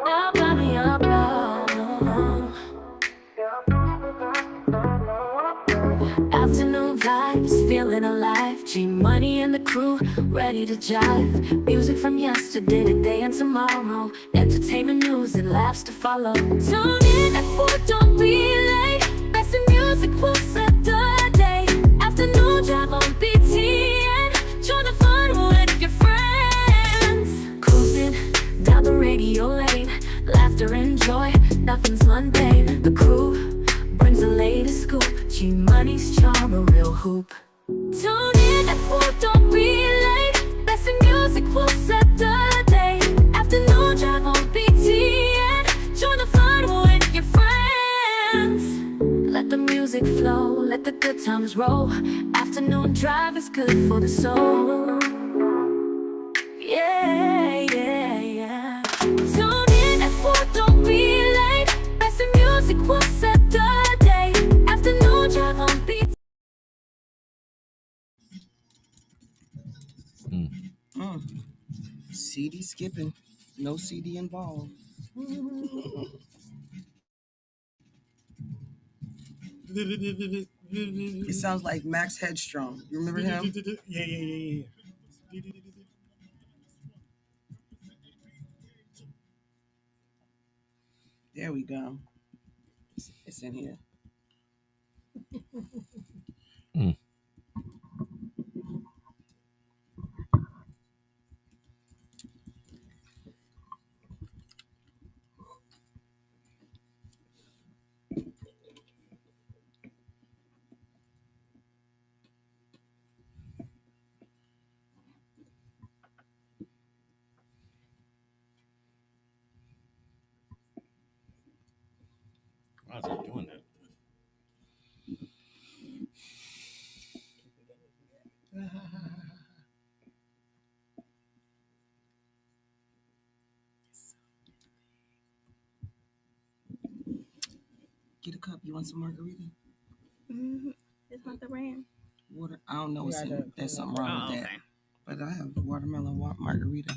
Now buy me a blow. Afternoon vibes, feeling alive. G-Money and the crew, ready to jive. Music from yesterday, today, and tomorrow. Entertainment news and laughs to follow. Tune in at 4, don't be late. Best in music will set the day. Afternoon drive on BT and join the fun with your friends. Cruising down the radio lane, laughter and joy, nothing's mundane. The crew brings the latest scoop, G-Money's charm, a real hoop. Tune in at 4, don't be late. Best in music will set the day. Afternoon drive on BT and join the fun with your friends. Let the music flow, let the good times roll. Afternoon drive is good for the soul. Yeah, yeah, yeah. Tune in at 4, don't be late. Best in music will set the day. Afternoon drive on BT. CD skipping, no CD involved. It sounds like Max Headstrong. You remember him? Yeah. There we go. It's in here. Why is it doing that? Get a cup. You want some margarita? It's not the brand. Water. I don't know what's in it. There's something wrong with that. Okay. But I have watermelon margarita.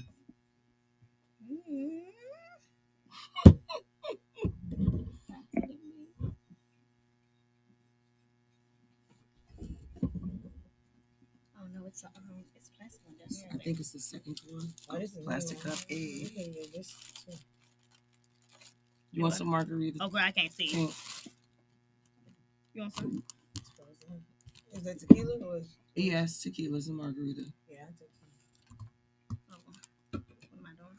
Oh no, it's plastic one down here. I think it's the second one. Oh, this is Plastic new. cup. Hey. This too. You want some margarita? Oh, girl, I can't see. Pink. You want some? Is that tequila or is... Yes, tequila's and margarita. Yeah, I took some. Oh, what am I doing?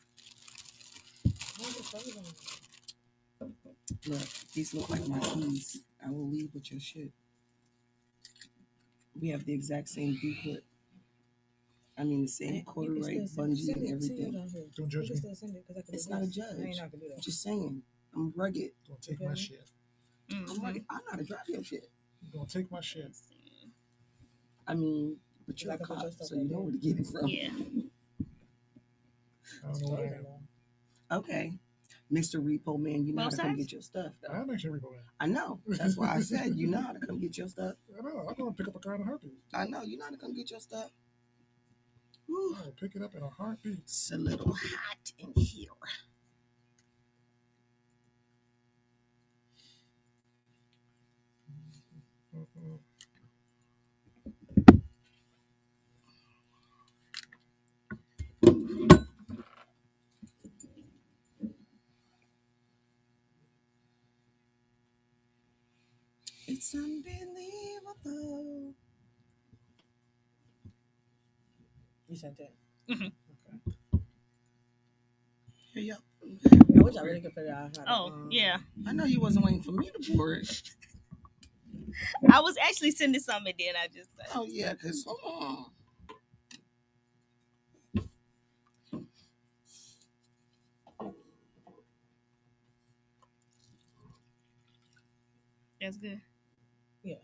Look, these look like my keys. I will leave with your shit. We have the exact same D-clip. I mean, the same corduroy bungee and everything. Don't judge me. It's not a judge. I'm just saying. I'm rugged. Don't take my shit. I'm rugged. I'm not a drive your shit. Don't take my shit. I mean, but you're a cop, so you know where to get it from. Yeah. I don't know what I am. Okay. Mr. Repo Man, you know how to come get your stuff, though. I am actually Repo Man. I know. That's why I said you know how to come get your stuff. I know. I'm going to pick up a car in a heartbeat. I know. You know how to come get your stuff. Whew. I'll pick it up in a heartbeat. It's a little hot in here. It's unbelievable. You sent that? Mm-hmm. Okay. Here you I wish I really could figure out how to... yeah. I know you wasn't waiting for me to pour it. I was actually sending something and then I just... Oh, yeah, because... That's good. Yeah.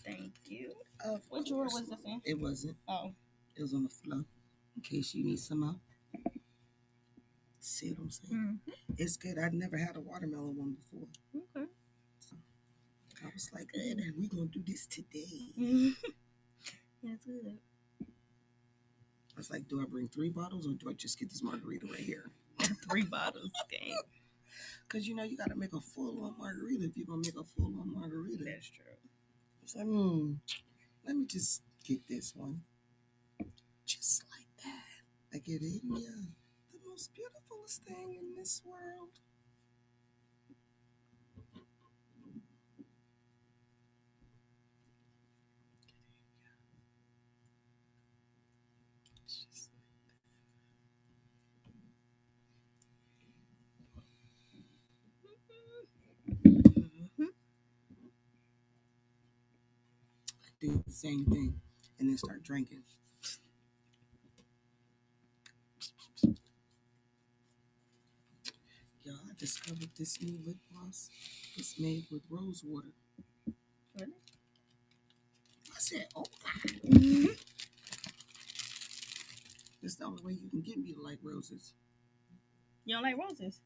Thank you. What drawer was this in? It wasn't. Oh. It was on the floor. In case you need some more. see what I'm saying? Mm-hmm. It's good. I'd never had a watermelon one before. Okay. So I was like, good. "Ooh, we gonna do this today." That's good. I was like, do I bring 3 bottles or do I just get this margarita right here? 3 bottles. Okay. Because, you know, you got to make a full-on margarita if you're going to make a full-on margarita. That's true. It's like, let me just get this one. Just like that. Like it is the most beautifulest thing in this world. Mm-hmm. Do the same thing and then start drinking. Y'all, I discovered this new lip gloss. It's made with rose water. Really? I said, oh God. Mm-hmm. It's the only way you can get me to like roses. You don't like roses?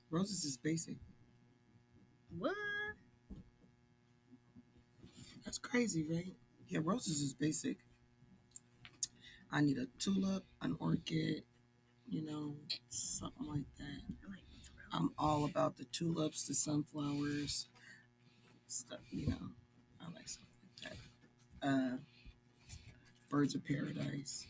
Roses is basic. What? That's crazy, right? Yeah, roses is basic. I need a tulip, an orchid, you know, something like that. I like roses. I'm all about the tulips, the sunflowers, stuff, you know. I like stuff like that. Birds of paradise.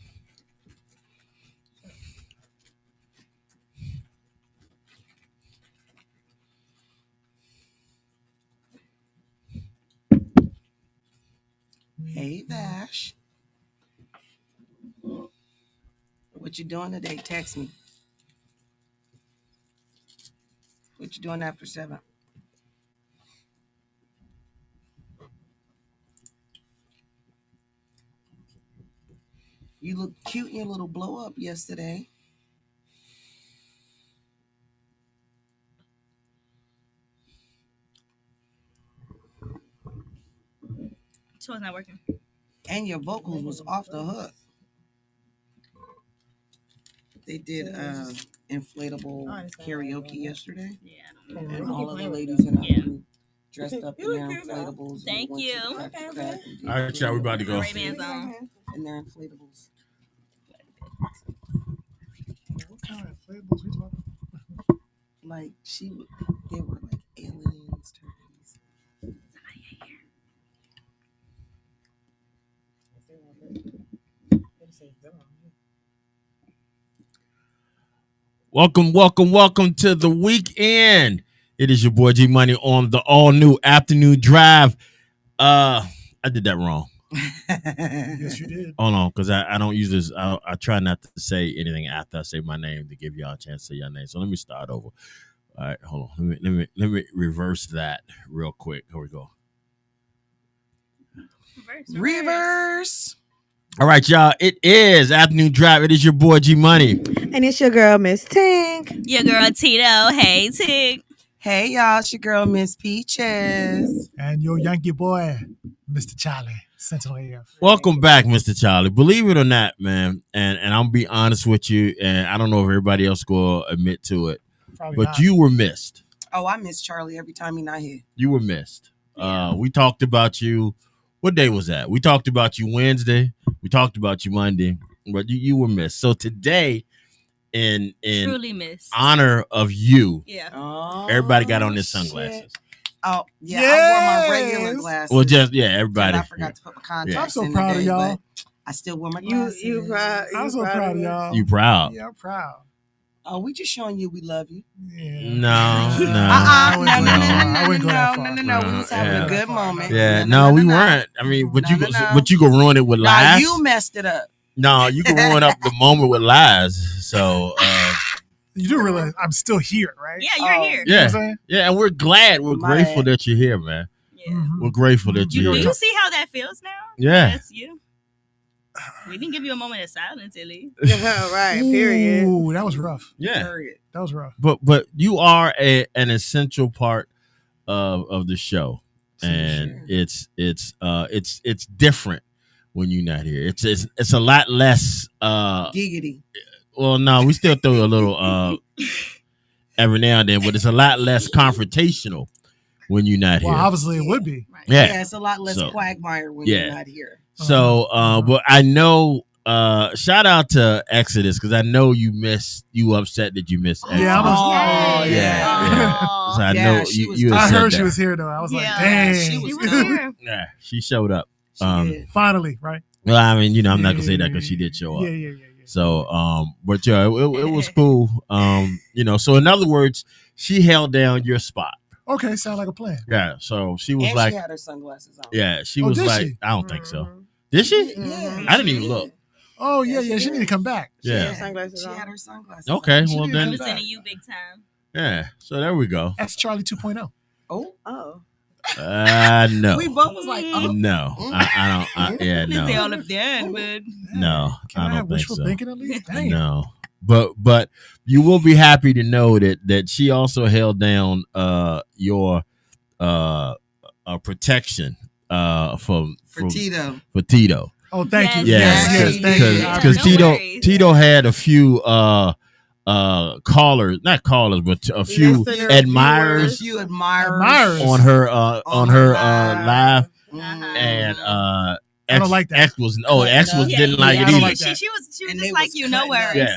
Hey, Vash. What you doing today? Text me. What you doing after 7? You look cute in your little blow up yesterday. So it's not working. And your vocals was off the hook. They did inflatable karaoke yesterday. Yeah, I don't know. And all of the ladies in our Yeah. group dressed up in their inflatables. Thank and we you. went to Crack and did All right, y'all, we about to go. Ray-Bans on. and their inflatables. What kind of inflatables we talking? Like they were like aliens, turkeys. Welcome to the weekend. It is your boy G Money on the all new afternoon drive. I did that wrong. Yes, you did. Hold on, because I don't use this. I try not to say anything after I say my name to give y'all a chance to say your name. So let me start over. All right, hold on. Let me reverse that real quick. Here we go. Reverse. All right, y'all. It is afternoon drive. It is your boy G Money. And it's your girl, Miss Tink. Your girl Tito. Hey, Tig. Hey y'all, it's your girl Miss Peaches. And your Yankee boy, Mr. Charlie, Sentinel AF. Welcome back, Mr. Charlie. Believe it or not, man, and I'm gonna be honest with you, and I don't know if everybody else will admit to it, Probably but not. you were missed. Oh, I miss Charlie every time he's not here. You were missed. We talked about you. What day was that? We talked about you Wednesday. We talked about you Monday, but you were missed. So today, in Truly missed. honor of you, Yeah. Oh, everybody got on their shit. sunglasses. Oh, yeah, I wore my Yes. regular glasses. Well, just yeah, 'cause everybody. I forgot to put my contacts I'm so in proud of today, y'all. but I still wore my glasses. I'm so proud of y'all. You proud? Yeah, I'm proud. Oh, we just showing you we love you. Yeah. No, I no, wouldn't go that far. I no, wouldn't go that no, far. no, no. We was having Yeah. a good moment. Yeah, no, we weren't. I mean, but you go ruin it with Nah, lies. you messed it up. No, you can ruin up the moment with lies. So You do realize I'm still here, right? Yeah, you're Oh. here. You know what yeah, I'm saying? yeah, and we're glad, we're My grateful bad. that you're here, man. Yeah. Mhm. We're grateful that You you're Do here. you see how that feels now? Yeah. That's you. We didn't give you a moment of silence, at least. Right, period. Ooh, that was rough. Yeah, Period. That was rough. but you are an essential part of the show, and Sure. it's different when you're not here. It's a lot less. Giggity. Well, no, we still throw a little every now and then, but it's a lot less confrontational when you're not Well, here. obviously it would be. Right. Yeah. It's a lot less So- quagmire when Yeah. you're not here. So, but I know. Shout out to Exodus because I know you upset that you missed Exodus. Yeah, I was- Oh, yeah. Oh. So I Yeah, know she was- you I had said heard she that. was here though. I was like, Yeah. dang. She was She was here. Yeah, she showed up. She did. Finally, right? Well, I mean, I'm not gonna say that because she did show up. Yeah. So, but yeah, it was cool. So in other words, she held down your spot. Okay, sound like a plan. Yeah. So she was And like, she had her sunglasses on. yeah, she Oh, was did like, she? I don't think so. Mhm. Did she? Yeah. I didn't even look. Oh Yeah, yeah. she She need to did. come back. Yeah. Sunglasses She on. had her sunglasses Okay. on. She Well didn't then, come I'm back. sending you big time. yeah. So there we go. That's Charlie 2.0. Oh, Oh. No. we both was like, oh. No. I don't. Yeah. They say all No. of that, but No. Can I, I have don't think wishful so. thinking at least? Dang. No. But you will be happy to know that she also held down your protection For from Tito. for Tito. Oh, thank you. Yes. Yeah, Yes, thank you. I because no appreciate Tito worries. Tito had a few callers, not callers, but a few Listeners, admirers If you admire Admirers. on her live, Mhm. and I X, don't like that. X was X was Yeah, didn't like yeah, it I don't either, like that. she was And just they like was you, no cutting up. worries. Yeah.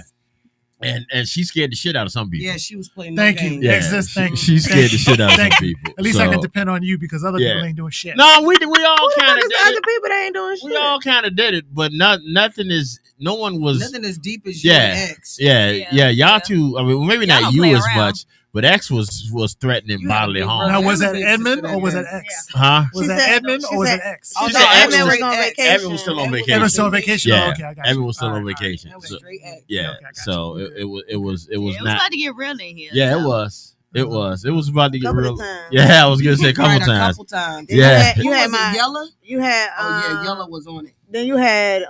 and she scared the shit out of some people. Yeah, she was playing no Thank you. games. Yeah, Exist, thank she you. scared the shit out of some Thank you. people. At least I So- can depend on you because other Yeah. people ain't doing shit. No, we all Who the kind fuck of is the did other it. people that ain't doing shit? We all kind of did it, but nothing is. No one was. Nothing as deep as you Yeah. and X. Yeah, Yeah. y'all two. I mean, well, maybe Y'all not don't you play as around. much, but X was threatening You had a bodily big harm. brother. Now, was that I'm a big Edmund sister or was that that X? Huh? Was She that said- Edmund she or was said- that X? Oh, She no, said Edmund Edmund was was on X. vacation. Edmund was still on Edmund vacation. Edmund was still on vacation. Yeah. Oh, okay, I got you. Edmund was still All on right, all right. vacation. That was So, straight X. yeah, Okay, I got so you. it was It was not. about to get real in here. Yeah, it so. was. It was about to get Couple real. of times. Yeah, I was gonna say a couple Right, times. A couple times. Then Yeah. You Who had was it, my. Yella? You had. Oh, yeah, Yella was on it. Then you had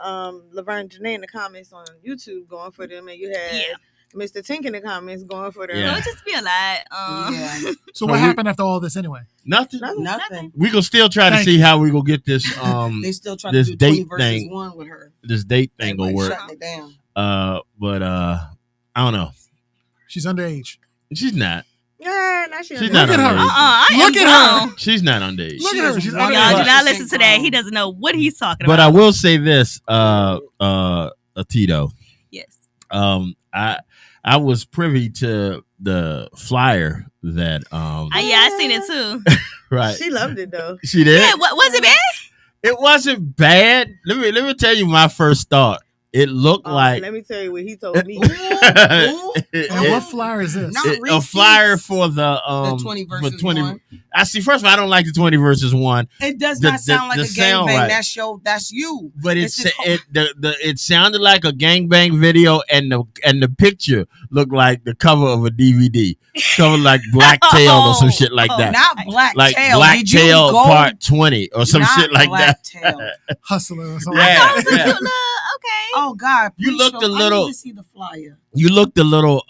Laverne Janae in the comments on YouTube going for them, and you had Yeah. Mr. Tink in the comments going for them. Yeah. So it just be a lot. Yeah. So So what we- happened after all this anyway? Nothing. Nothing. We gonna still try to Thank see how we gonna get this They still trying this to do 20 date versus thing 1 with her. this date thing gonna Everybody work. shutting it down. But I don't know. She's underage. She's not. Yeah, now she's She's not Look at her. underage. I Look am at her. grown. She's not underage. Look at her. She's Y'all Y'all do underage. not listen to that. He doesn't know what he's talking But I about. will say this, Tito. Yes. I was privy to the flyer that I seen it too. right. She loved it though. She did. Yeah, what was it, man? It wasn't bad. Let me tell you my first thought. It looked like Let me tell you what he told me. Ooh. And what flyer is this? Not a receipts. flyer for the The 20 for versus 20. 1. I see. First of all, I don't like the 20 versus 1, It does The- not sound the like a sound, gangbang. right. That's you. but It's it's just- it sounded like a gangbang video, and the picture looked like the cover of a DVD, cover like Black Tail or some shit like that, Not Black like Tail. Black Did you Tail go Part 20 or some not shit like Black that. Tail? Hustler or something. Yeah. Oh, it's a yeah. cute little, okay. Oh God! You please looked show- a little- I need to see the flyer. You looked a little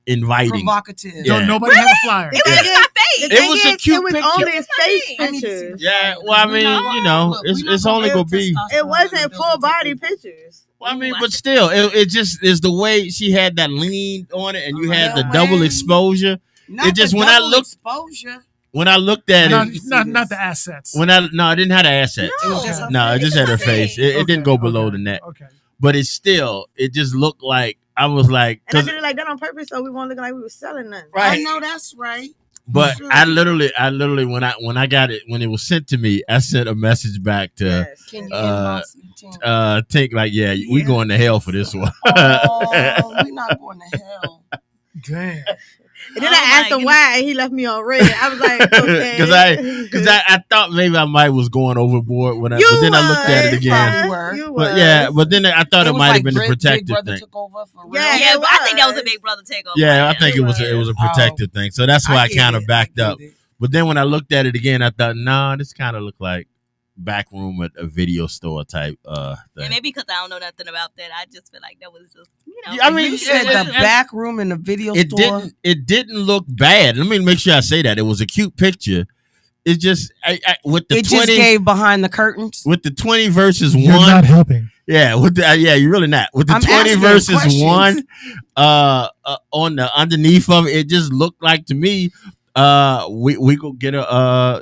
inviting. Provocative. Yeah. Don't nobody have a flyer. It was Yeah. just my The face. It thing was a is, cute it was picture. only his face I need to see pictures. the Yeah, flyer. well, I We mean, not- you know, look, we it's not only gonna gonna be. testosterone It wasn't build full up body people. pictures. Well, I mean, Ooh, but still, it just is the way she had that lean on it, and you had the Yeah, double man. exposure. Not It just the when I double looked- exposure. When I looked at Not, it, not the assets. no, it didn't have the assets. It was just her No, it face. just had her face. It didn't go Okay, below okay, the neck, Okay. but it just looked like I was like, And I 'cause- did it like that on purpose so we weren't looking like we were selling nothing. I right. know that's right. But Sure. I literally, when I got it, when it was sent to me, I sent a message back to Yes. Can you Uh, inbox me, Tim? Tink like, yeah, we Yeah. going to hell for this one. Oh, we're not going to hell. Damn. And then Oh I asked my him why, and he left me on red. I was like, okay. Because I thought maybe I might was going overboard when You but then I looked at it was. again. Probably were. You But was. yeah, but then I thought it was might have like been the Big protective Brother thing. took over for real. Yeah, Yeah, it but I think that was was. a Big Brother takeover. Yeah, I right think there. it was a Oh. protective thing. So that's why I get kind of it. backed I up. get it. But then when I looked at it again, I thought, nah, this kind of looked like back room at a video store type Yeah, thing. maybe because I don't know nothing about that. I just feel like that was just, Yeah, I mean, You said yeah, the back room in the video It store. didn't look bad. Let me make sure I say that. It was a cute picture. it's just with the It 20 just gave behind the curtains. with the 20 versus You're one. not helping. Yeah, with the you're really not. With the I'm 20 asking versus questions. one, on the underneath of it, it just looked like to me, we could get a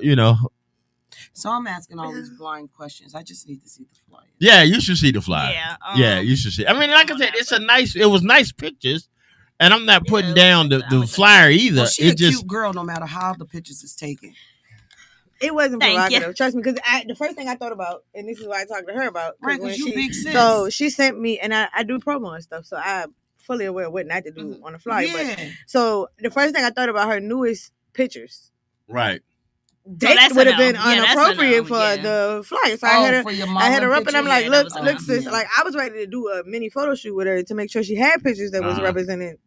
So I'm asking all these blind questions. I just need to see the flyer. yeah, you should see the flyer. Yeah, Yeah, you should see. I mean, like I said, it was nice pictures, and I'm not putting down the flyer either. Well, she it a just cute girl no matter how the pictures is taken. It wasn't Thank you. provocative. Trust me, because the first thing I thought about, and this is why I talked to her about, Right, when because you big sis. so she sent me, and I do promo and stuff, so I'm fully aware of what not to do on the flyer. Yeah. But so the first thing I thought about her newest pictures. right. That that's would a have been no. Yeah, that's a inappropriate no, for yeah. the flyer. So I had for your her up, and I'm like, Yeah, look, that was sis. yeah. Like I was ready to do a mini photo shoot with her to make sure she had pictures that was represented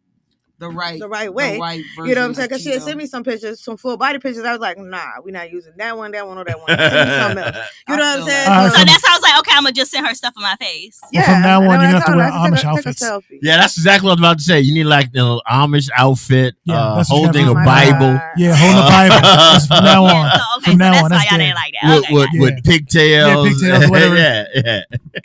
the right way. The right You know what I'm version saying? of Because she had Tito. sent me some pictures, some full body pictures. I was like, nah, we're not using that one, or that one. Send me something else. You know what I'm feel saying? that. So that's how I was like, okay, I'm gonna just send her stuff on my face. Well, from now I know on, what you I have to told her. wear I said, Amish take a outfits. selfie. Yeah, that's exactly what I was about to say. You need like the Amish outfit, Yeah, that's what you holding gotta a do. Bible. Yeah, holding a Bible. That's from now on. Yeah, so, okay, From so now that's on, why that's y'all good. didn't like that. Okay, With Yeah. pigtails. Yeah, pigtails, whatever. yeah.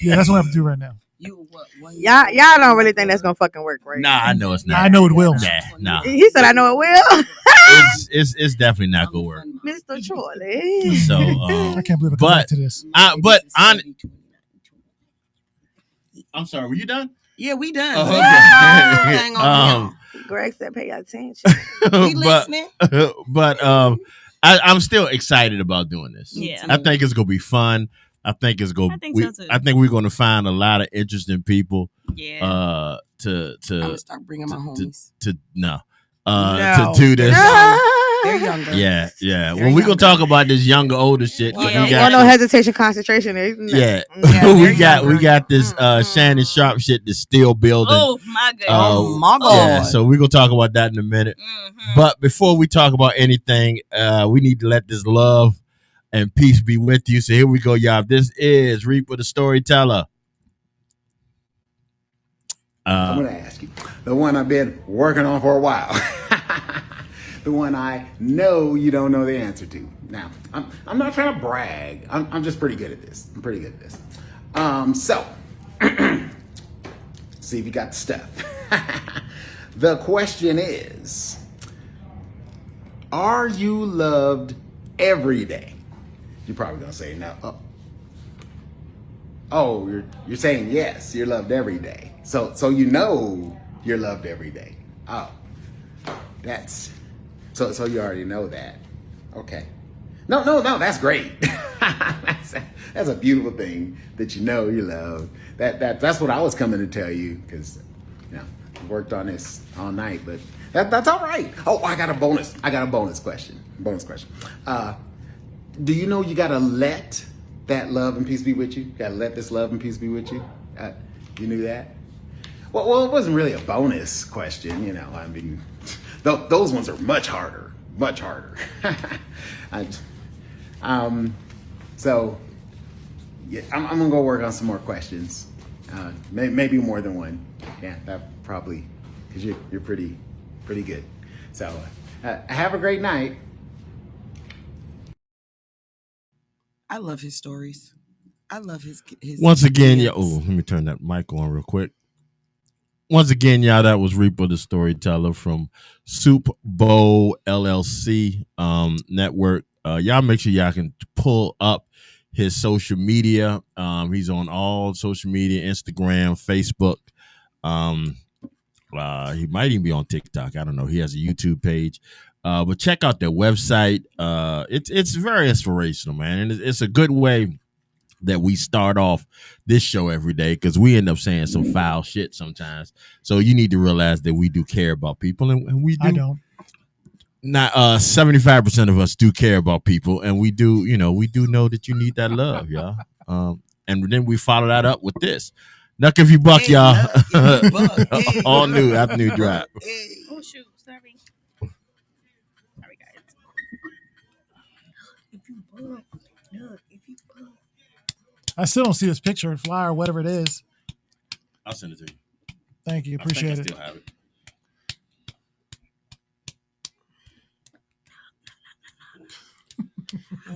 Yeah, that's what I have to do right now. You what? Y'all don't really think that's gonna fucking work, right? Nah, I know it's not. I know it will. Nah. He said, I know it will. It's definitely not gonna work. Mr. Trolley. So, I can't believe I come but back to this. I'm sorry. Were you done? Yeah, we done. Oh, We okay. got everything on Greg said, pay attention. here. We but listening. I'm still excited about doing this. Yeah. I think it's gonna be fun. I think it's gonna. I think so, too. I think we're gonna find a lot of interesting people. Yeah. To I'm gonna start bringing my homies. to No. do this. They're younger. Yeah. They're When we gonna younger. talk about this younger, older shit, Yeah. we No got hesitation, concentration. yeah, Yeah, we they're younger. got this Shannon Sharp shit that's still building. Oh my goodness. Oh my Yeah, God. so we're gonna talk about that in a minute. Mhm. But before we talk about anything, we need to let this love and peace be with you. So here we go, y'all. This is Reaper the Storyteller. I'm going to ask you the one I've been working on for a while. The one I know you don't know the answer to. Now, I'm not trying to brag. I'm just pretty good at this. I'm pretty good at this. So, see if you got the stuff. The question is, are you loved every day? You're probably going to say no. Oh, you're saying yes, you're loved every day. So you know you're loved every day. Oh, that's so you already know that. Okay. No, that's great. that's a beautiful thing that you know you're loved. That's what I was coming to tell you because I worked on this all night, but that's all right. Oh, I got a bonus question. Do you know you gotta let that love and peace be with you? Gotta let this love and peace be with you. You knew that? Well, it wasn't really a bonus question, I mean, those ones are much harder. So, yeah, I'm gonna go work on some more questions. Maybe more than one. Yeah, that probably, because you're pretty good. So, have a great night. I love his stories. I love his Once again, opinions. let me turn that mic on real quick. Once again, y'all, that was Reaper the Storyteller from Soup Bowl LLC network. Y'all make sure y'all can pull up his social media. He's on all social media, Instagram, Facebook. He might even be on TikTok. I don't know. He has a YouTube page. But check out their website. It's very inspirational, man. And it's a good way that we start off this show every day because we end up saying some foul shit sometimes. So you need to realize that we do care about people, and we do. I don't. Not 75% of us do care about people, and we do. We do know that you need that love, y'all. And then we follow that up with this. Knuck if you buck, Hey, y'all. Knuck if you buck. Hey. All new after new drop. Hey. Oh shoot, sorry. Sorry guys. I still don't see this picture and flyer, whatever it is. I'll send it to you. Thank you. Appreciate it. Still have it.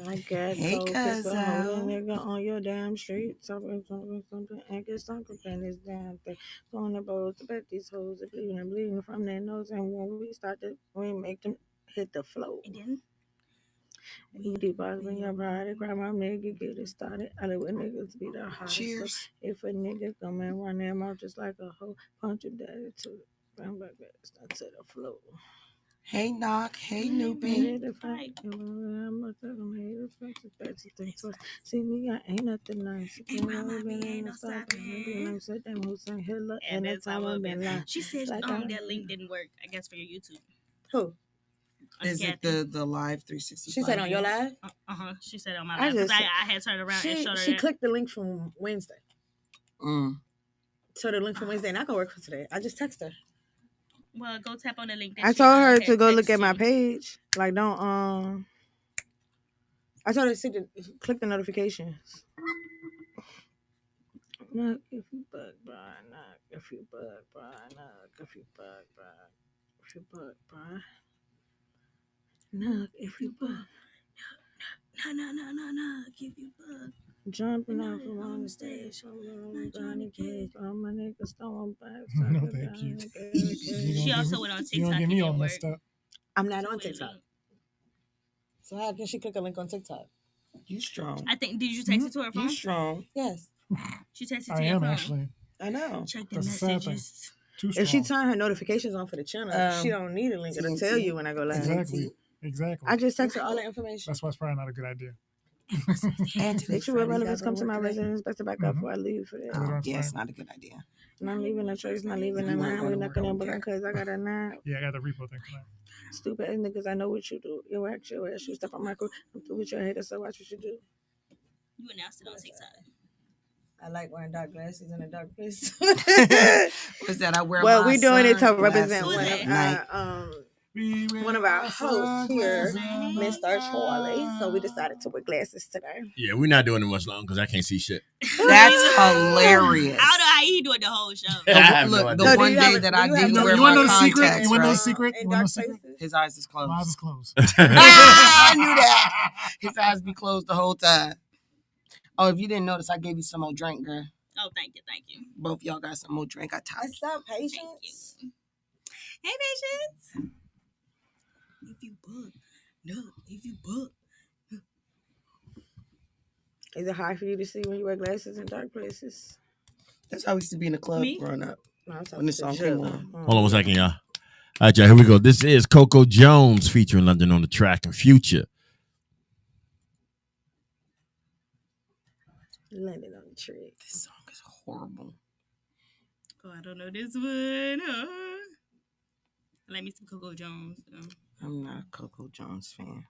I got Hey, told this for holding cousin. nigga on your damn street. Something, and get something in this damn thing. So on the boat, to bet these hoes are bleeding from their nose. And when we started, we make them hit the floor. And then You deep boss bring your pride, grab my nigga, get it started. I live with niggas be the hottest. Cheers. So if a nigga come and run their mouth just like a hoe, punch your daddy to it. I'm back to the floor. Hey, Knock. Hey, Noopy. See me, I ain't nothing nice. And mama, me ain't no stopping. Saddam Hussein, Hitler, And and that's that's how how I've I've been been. lying. She said Like that link didn't work, I guess, for your YouTube. Who? Is it the live 365? She said on your live? She said on my I live. Because just- I had turned around and showed her She that. clicked the link from Wednesday. Mm. So the link from Wednesday, not gonna work for today. I just text her. Well, go tap on the link. That I she, told her had to go look texted at my you. page. Like, don't I told her to click the notifications. Knock if you bug, bro. Knock if you bug, bro. Knock if you bug, bro. If you bug, bro. Knock if you bug. No. Give you bug. Jumping off from on the stage. I'm Johnny Cage. All my niggas throwing back. No, thank you. She also went on You TikTok. gonna get and me it all worked. messed up. I'm not So on it TikTok. linked. So how can she click a link on TikTok? You strong. I think. Did you text it to her phone? You strong. Yes, She texted to I your am phone. actually. I know. Check the That's a sad thing. messages. Too if she strong. turn her notifications on for the channel, she don't need a link. It'll tell you when I go live. Exactly. Exactly. I just text her all the information. That's why it's probably not a good idea. Sexual relevance come to my residence. Best to back up Mhm. before I leave for Put it that. on Yeah, it's time. not a good idea. Not leaving the church, not leaving the nine. We're not gonna book because I got a nine. Yeah, I got the repo thing tonight. Stupid ass niggas, I know what you do. Your ass, you step on my crew. I'm through with your haters, so watch what you do. You announced it on TikTok. I like wearing dark glasses in a dark place. What's that? I wear Well, my we doing it to sunglasses represent Who's one that? of at our night. one of our hosts here, Hey. Mr. Charlie. So we decided to wear glasses today. Yeah, we're not doing it much long because I can't see shit. That's hilarious. I don't know how he do it the whole show. I have Look, no the idea. So do one you have day a- that do I you have didn't a- wear You my wanna know the secret? contacts, You wanna know the right? secret? In You wanna know dark the secret? places? His eyes is My eyes closed. is closed. I knew that. His eyes be closed the whole time. Oh, if you didn't notice, I gave you some more drink, girl. Oh, thank you. Both y'all got some more drink. I tied. What's up, Thank patience? you. Hey, patience. If you book, no. If you book, Is it hard for you to see when you wear glasses in dark places? That's how we used to be in the club Me? growing up. No, I'm When talking the to song Jill. came on. Hold on one second, y'all. All right, y'all, here we go. This is Coco Jones featuring London on the track and Future. Landing on the tree. This song is horrible. oh, I don't know this one. I like me some Coco Jones. I'm not a Coco Jones fan.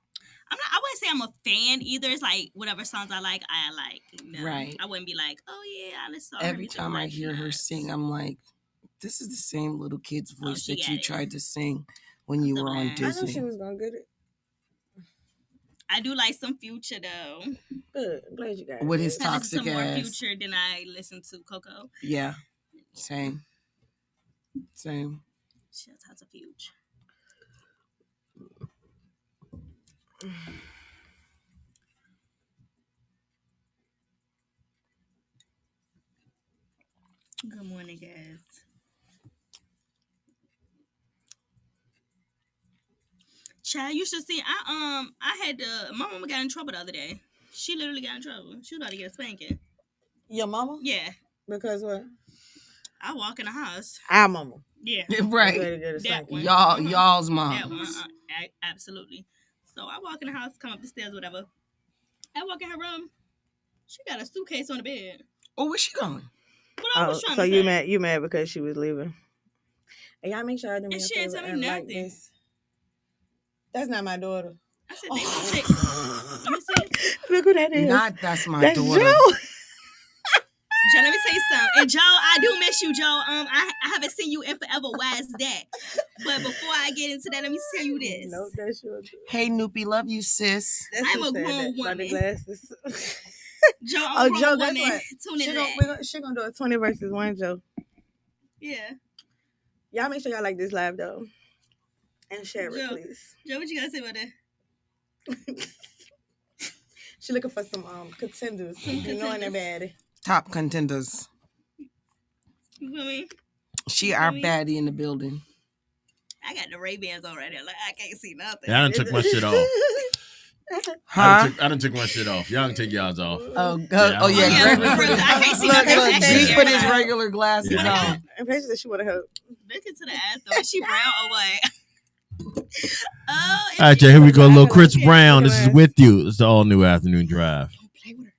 I wouldn't say I'm a fan either. It's like whatever songs I like. No. Right. I wouldn't be like, oh yeah, I listen to her Every music. time I Like, hear her yes. sing, I'm like, this is the same little kid's voice she that got you it. tried to sing when you So were on bad. I knew she Disney. was gonna get it. I do like some Future though. Good. I'm glad you got it. With his babe. I listen toxic to more ass. Future than I listen to Coco. Yeah, same. Shout out to Future. Good morning, guys. Child, you should see. I had to. My mama got in trouble the other day. She literally got in trouble. She was about to get a spanking. Your mama? Yeah, Because what? I walk in the house. Our mama. Yeah, Right. Ready to get a that spanking. one. Y'all's That one, moms. absolutely. So I walk in the house, come up the stairs, whatever. I walk in her room. She got a suitcase on the bed. Oh, where's she going? What I Oh, was trying so to you say. mad because she was leaving? Hey, y'all make sure I do me a And she ain't favor tell me and like nothing. this. That's not my daughter. I said, let me see. Look who that is. Not that's my That's daughter. Joe. Joe, let me tell you something. And Joe, I do miss you, Joe. I haven't seen you in forever. Why is that? But before I get into that, let me tell you this. No, that's your daughter. Hey, Noopy, love you, sis. That's I'm who a said grown that, by the woman. glasses. Joe, Oh, I'm a grown Joe, guess woman. what? Tune in She to gonna, that. she gonna do a 20 versus 1, Joe. Yeah. Y'all make sure y'all like this live, though. And share it, Joe. please. Joe, what you gotta say about that? She looking for some contenders. You know, in baddie. Top contenders. You feel me? She our baddie in the building. I got the Ray-Bans on right there. Like, I can't see nothing. Yeah, I done took my shit off. Huh? I done took my shit off. Y'all can take y'all's off. Oh, Yeah, oh yeah. yeah, Greg, for real. I can't see look, nothing. look, Actually, he put his yeah. regular glasses Yeah. on. And Paige said she want to help. Look into the ass though. Is she brown or what? Oh, All right, Jay, here we go. Little Chris Yeah, Brown. look This at is us. with you. It's the all new afternoon drive. Don't play with her.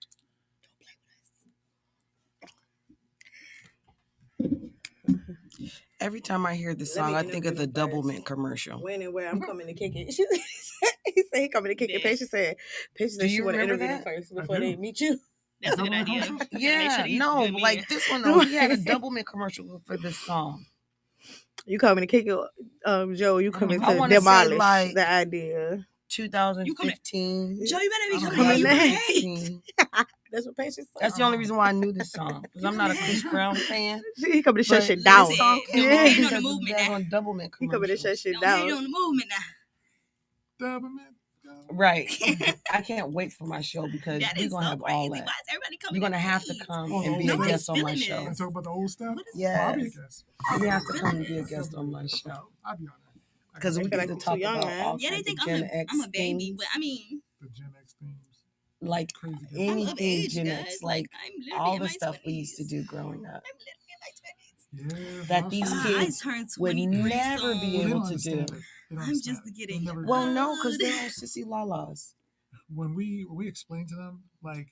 Every time I hear this Let me song, I think of the interview Double first. Mint commercial. When and where I'm coming to kick it. He said he coming to kick it. Paige said Do she you want to remember interview them that? first before they meet you. That's a good idea. Commercials? Yeah, no, like this one though. He had a Double Mint commercial for this song. You coming to kick it, Joe? You coming I to wanna say, demolish like, the idea? 2015. Joe, you better be I don't coming know, in. coming You back. 2016. That's what Paige said. That's the only reason why I knew this song because I'm not a Chris Brown fan. He coming to shut But shit down. This song came Yeah. on Ain't on the because of movement the now. daggone Double Mint He coming to shut commercials. shit Don't hate down. on the movement now. Double mint. Right. I can't wait for my show because That we're is gonna so have crazy. all Why that. is everybody coming? You're gonna have to please? come Oh, and be a nobody's guest on my feeling show. this. And talk about the old stuff? What is Yes. I'll be a guest. You have to come and be a guest on my show I'll be on that. because we feel get like to I'm too talk young, about man. all Yeah, they kinds think of I'm Gen X I'm a baby, things, but I mean, The Gen X themes. like Crazy. I'm of anything age, Gen guys. X, like I'm literally all in the my stuff we used to 20s. do growing up. I'm literally in my 20s. Yeah. That I've these seen I it. kids turned would 23 never be Well, they able don't to understand do. it. They don't I'm understand just it. getting They'll never Well, get it. no, because they're all sissy lalas. When we explain to them like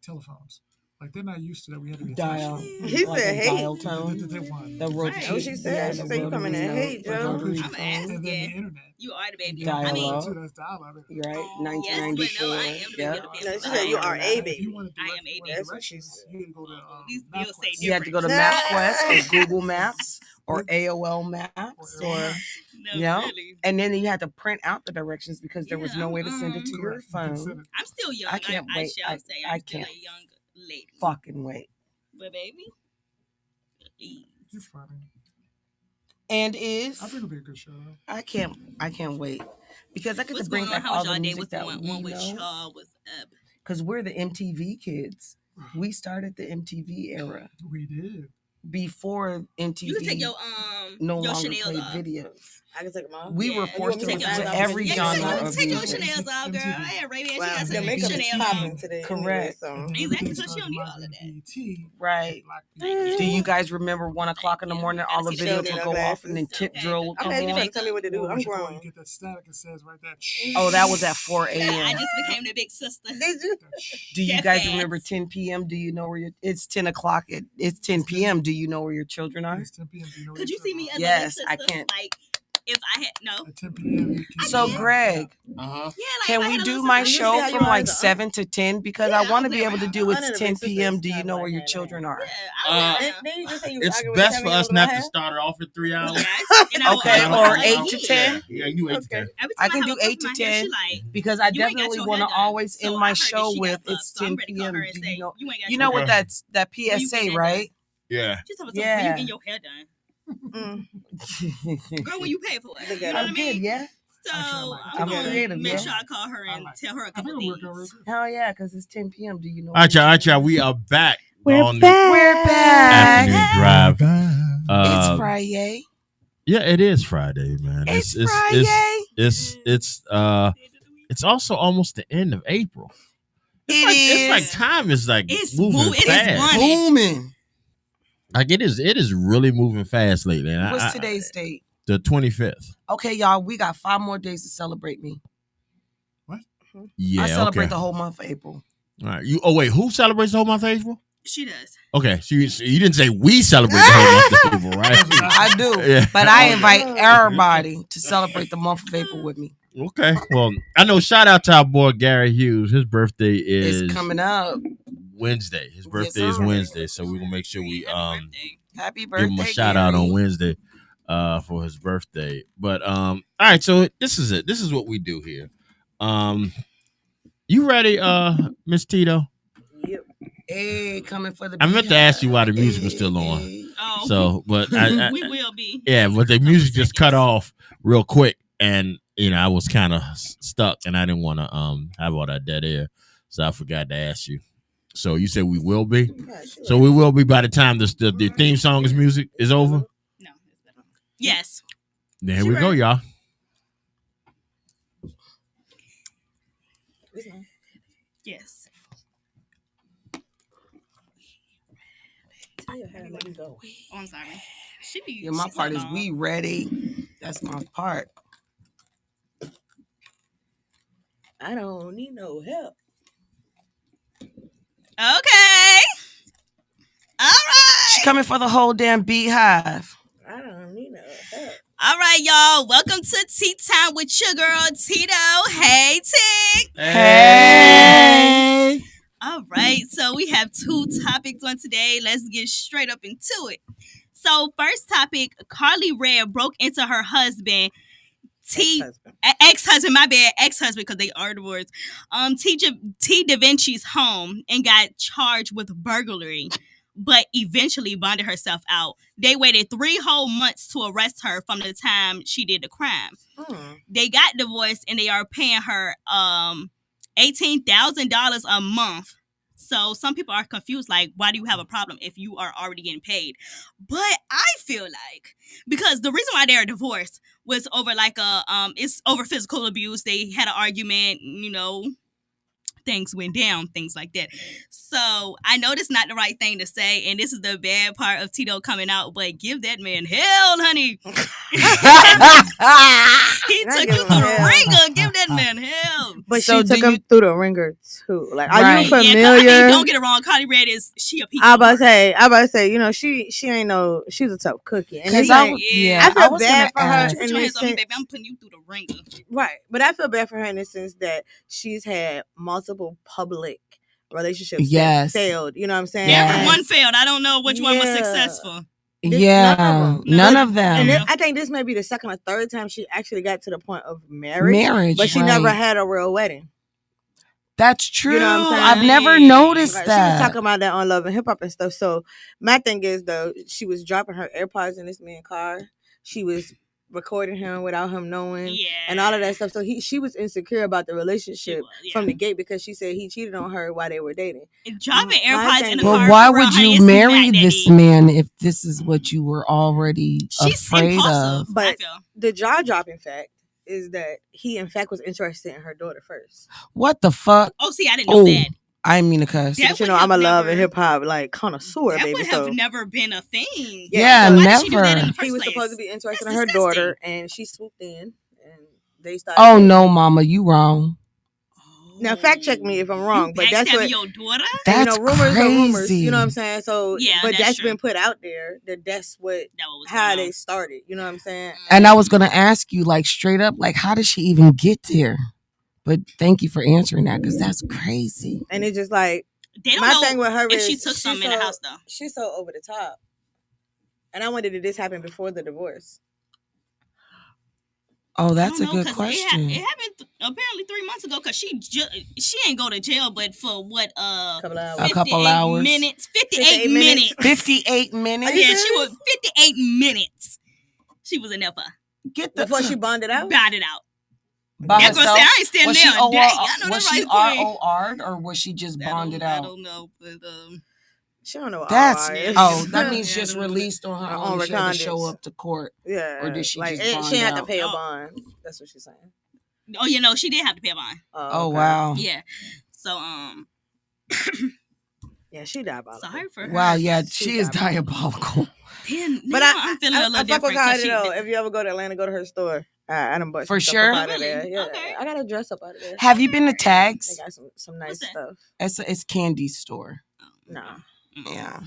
telephones, like they're not used to that. We had to be Dial, He like said, a "Hey." dial tone, They want the it. rotary. That's what she said. Yeah, She the said you coming rotary in. Hey, note, the Joe. rotary I'm phone. And then the asking. internet. You are the baby. Dial I mean, up. Too, that's dial up. You're right, yes, but no, 1994. I am the Yep. baby. No, she said you are a If baby. you wanted I am a direct- baby. That's what she directions, said. you had to go to These MapQuest. bills say You had to go to Different. MapQuest or Google Maps or AOL Maps or No, yeah. really. And then you had to print out the directions because there was Yeah, no way to send it to your Correct. You can send phone. it. I'm still young. I can't I wait. shall say I I'm still can't a young lady. fucking wait. But baby, please. You're funny. And I is think it'll be a good show. Though. I can't wait because I get What's to bring going on? back How all was the y'all day? music What's that going we on with know y'all? What's up? because we're the MTV kids. We started the MTV era We did. before MTV You can take your no your longer Chanel played off. videos. I can take them off. We were Yeah. forced to You want me to listen take to mine off? every Yeah, genre you of take your music. Chanel's off, girl. MTV. I had Ray-Ban. She Wow, got the some makeup is Chanel popping on. today. Correct. Anyway, And Exactly, everything so she started don't need live all of in that. BET, Right. Black Do you guys remember 1:00 in the morning? All the Gotta see the videos Chanel would go off and then glasses. tip Okay, drill would but- come okay, you on. trying to tell me what to do? Or I'm what you call it, grown. you get that static that says right there. Oh, that was at 4 Yeah, I a.m. just became the big sister. Did you? Do you Get guys that. remember 10 p.m.? Do you know where your it's 10 o'clock? It's 10 p.m. Do you know where your children are? It's 10 p.m. Do you know what Could you you're see me talking as Yes, a I big sister? can't. Like, if I had no. At 10 p.m. you can So, Yeah. Greg, Uh-huh. Yeah, like can if I we had a do little my sister- You see show how you from are like as a- 7 to 10? Because Yeah, I want to I'll be be able to around. do Under it's the 10 big sister p.m. is Do you not know like where your that, children are? Yeah, Uh, I Then you just say you was It's arguing with best Tammy for on us the not to house? start it off at 3 hours. Yes, and I will- Okay, I will- or I will 8 to hear. 10? Yeah, you 8 to Okay. 10. Every I time can have do a cup 8 in to my hair, 10 she like, because I you ain't got definitely your want hair to done. always So end I my heard that show she with got it's fucked, so I'm 10 ready to call p.m. her and Do say, you know? you ain't got You your know hair what done. that When you get PSA, that right? Yeah. She's talking about Yeah. when you getting your hair done. Girl, when you pay for it. Look You at know her. what I I'm good, mean? yeah. So I'm I'm gonna creative, make yeah. sure I call her and tell her a I couple think it'll work things. out real good. Hell yeah, because it's 10 p.m. Do you know? All right, y'all. We are back. We're on the back. We're back. afternoon drive. It's Friday. Yeah, it is Friday, man. It's Friday. It's also almost the end of April. It's like time is like It's moving move- it is fast. running. Booming. Like it is really moving fast lately. And What's today's date? The 25th. Okay, y'all, we got 5 more days to celebrate me. Yeah, I celebrate okay. the whole month of April. All right. Wait, who celebrates the whole month of April? She does. Okay, so you didn't say we celebrate the whole month of April, right? I do. Yeah. But I Okay. invite everybody to celebrate the month of April with me. Okay. Well, I know. Shout out to our boy Gary Hughes. His birthday is It's coming up. Wednesday. His birthday is sir. Wednesday, so we're gonna make sure we Happy birthday. Happy give birthday. him a shout out on Wednesday for his birthday. But all right, so this is it. This is what we do here. You ready, Miss Tito? Yep. Hey, coming for the I meant to ask you why the beehive. music was still on. Hey. Oh, So, but I we will be. yeah, but the music just cut off real quick, and I was kind of stuck, and I didn't want to have all that dead air. So I forgot to ask you. So you said we will be. Yeah, she So we will be by the time the theme song is music is over. No. Yes. Then here we go, y'all. Yes. Tell your hair, let me go. Oh, I'm sorry. She be. Yeah, my she's part so is long. we ready. That's my part. I don't need no help. Okay. All right. She coming for the whole damn beehive. I don't need no help. All right, y'all. Welcome to Tea Time with your girl Tito. Hey, Tick. Hey. All right. So we have 2 topics on today. Let's get straight up into it. So first topic: Carly Red broke into her husband. Ex-husband, my bad, ex-husband, because they are divorced. T. Da Vinci's home and got charged with burglary, but eventually bonded herself out. They waited 3 whole months to arrest her from the time she did the crime. They got divorced and they are paying her $18,000 a month. So some people are confused, like, why do you have a problem if you are already getting paid? But I feel like, because the reason why they're divorced was over it's over physical abuse. They had an argument, things went down, things like that. So I know that's not the right thing to say, and this is the bad part of Tito coming out, but give that man hell, honey. He took you through the ringer. Give that man hell. But So she took do him you- through the ringer too. Like, are Right. you familiar? Yeah, I mean, don't get it wrong. Carly Red she a piece I of about work. to say, you know, she ain't no, she's a tough cookie. And it's Because like, Yeah. I feel was bad gonna for her ask. Put in your the hands on me, sense, baby. I'm putting you through the ringer. right? But I feel bad for her in the sense that she's had multiple public relationships Yes. that failed. You know what I'm saying? Yes. Every one failed. I don't know which one was Yeah. successful. Yeah, none of them. And Yeah. I think this may be the second or third time she actually got to the point of marriage, but she right. never had a real wedding. That's true. You know what I'm saying? I've never Yeah. noticed Like, that. she was talking about that on Love and Hip Hop and stuff. So my thing is, though, she was dropping her AirPods in this man's car. She was recording him without him knowing, Yeah. and all of that stuff. So she was insecure about the She relationship was, yeah. from the gate because she said he cheated on her while they were dating. Dropping My AirPods thing in the is- But car. why for real, would honey, you it's marry not that this deep. man if this is what you were already She's afraid impulsive. of? But I feel. the jaw dropping fact is that he, in fact, was interested in her daughter first. What the fuck? Oh, see, I didn't know that. I didn't mean to cuss. That But you would know, I'm a have love never- and hip hop like connoisseur, That baby. would have So never been a thing. Yeah, so why did she do that in never. the first he was place? supposed to be interested That's in her disgusting. daughter, and she swooped in, and they started. Oh dating. no, mama, you wrong. Now fact check me if I'm wrong, You but that's backstabbing what. your daughter? And, That's rumors are rumors. crazy. You know what I'm saying? So Yeah, but that's that's true. been put out there that that's what That was how going they on. started. You know what I'm saying? And I was gonna ask you, like, straight up, like, how did she even get there? But thank you for answering that, because that's crazy. And it's just like They don't my know thing with her if is she took something in the house though. She's so over the top. And I wondered, did this happen before the divorce? Oh, I that's don't a know, good 'cause question. It happened apparently 3 months ago because she ain't go to jail, but for what Couple hours. A couple hours. 58 minutes. 58 minutes. Are you Yeah, she serious? was 58 minutes. She was in there for Get the Before she bonded out? got it out. by That girl herself. said I ain't standing Was there she a day. I know was that she right quick. ROR'd or was she just bonded I out? don't know, but She don't know what That's RR is. that means Yeah, I just don't know. released on her Her own. own She had to show recognizance. up to court. Yeah. Or did she like just she bond didn't have to out? pay a Oh. bond. That's what she's saying. oh, you know, she did have to pay a bond. Oh okay. wow. Yeah. So Yeah, she diabolical. sorry for her. Wow, yeah, She's she is diabolical. Then, But now I'm feeling a little fuck with different. 'cause Cardi she- though. If you ever go to Atlanta, go to her store. I done bought For some sure? stuff up out of there. Really? Yeah, Okay. I got a dress up out of there. Have you been to They Tags? got some nice What's that? stuff. It's Candy's store. No, Yeah.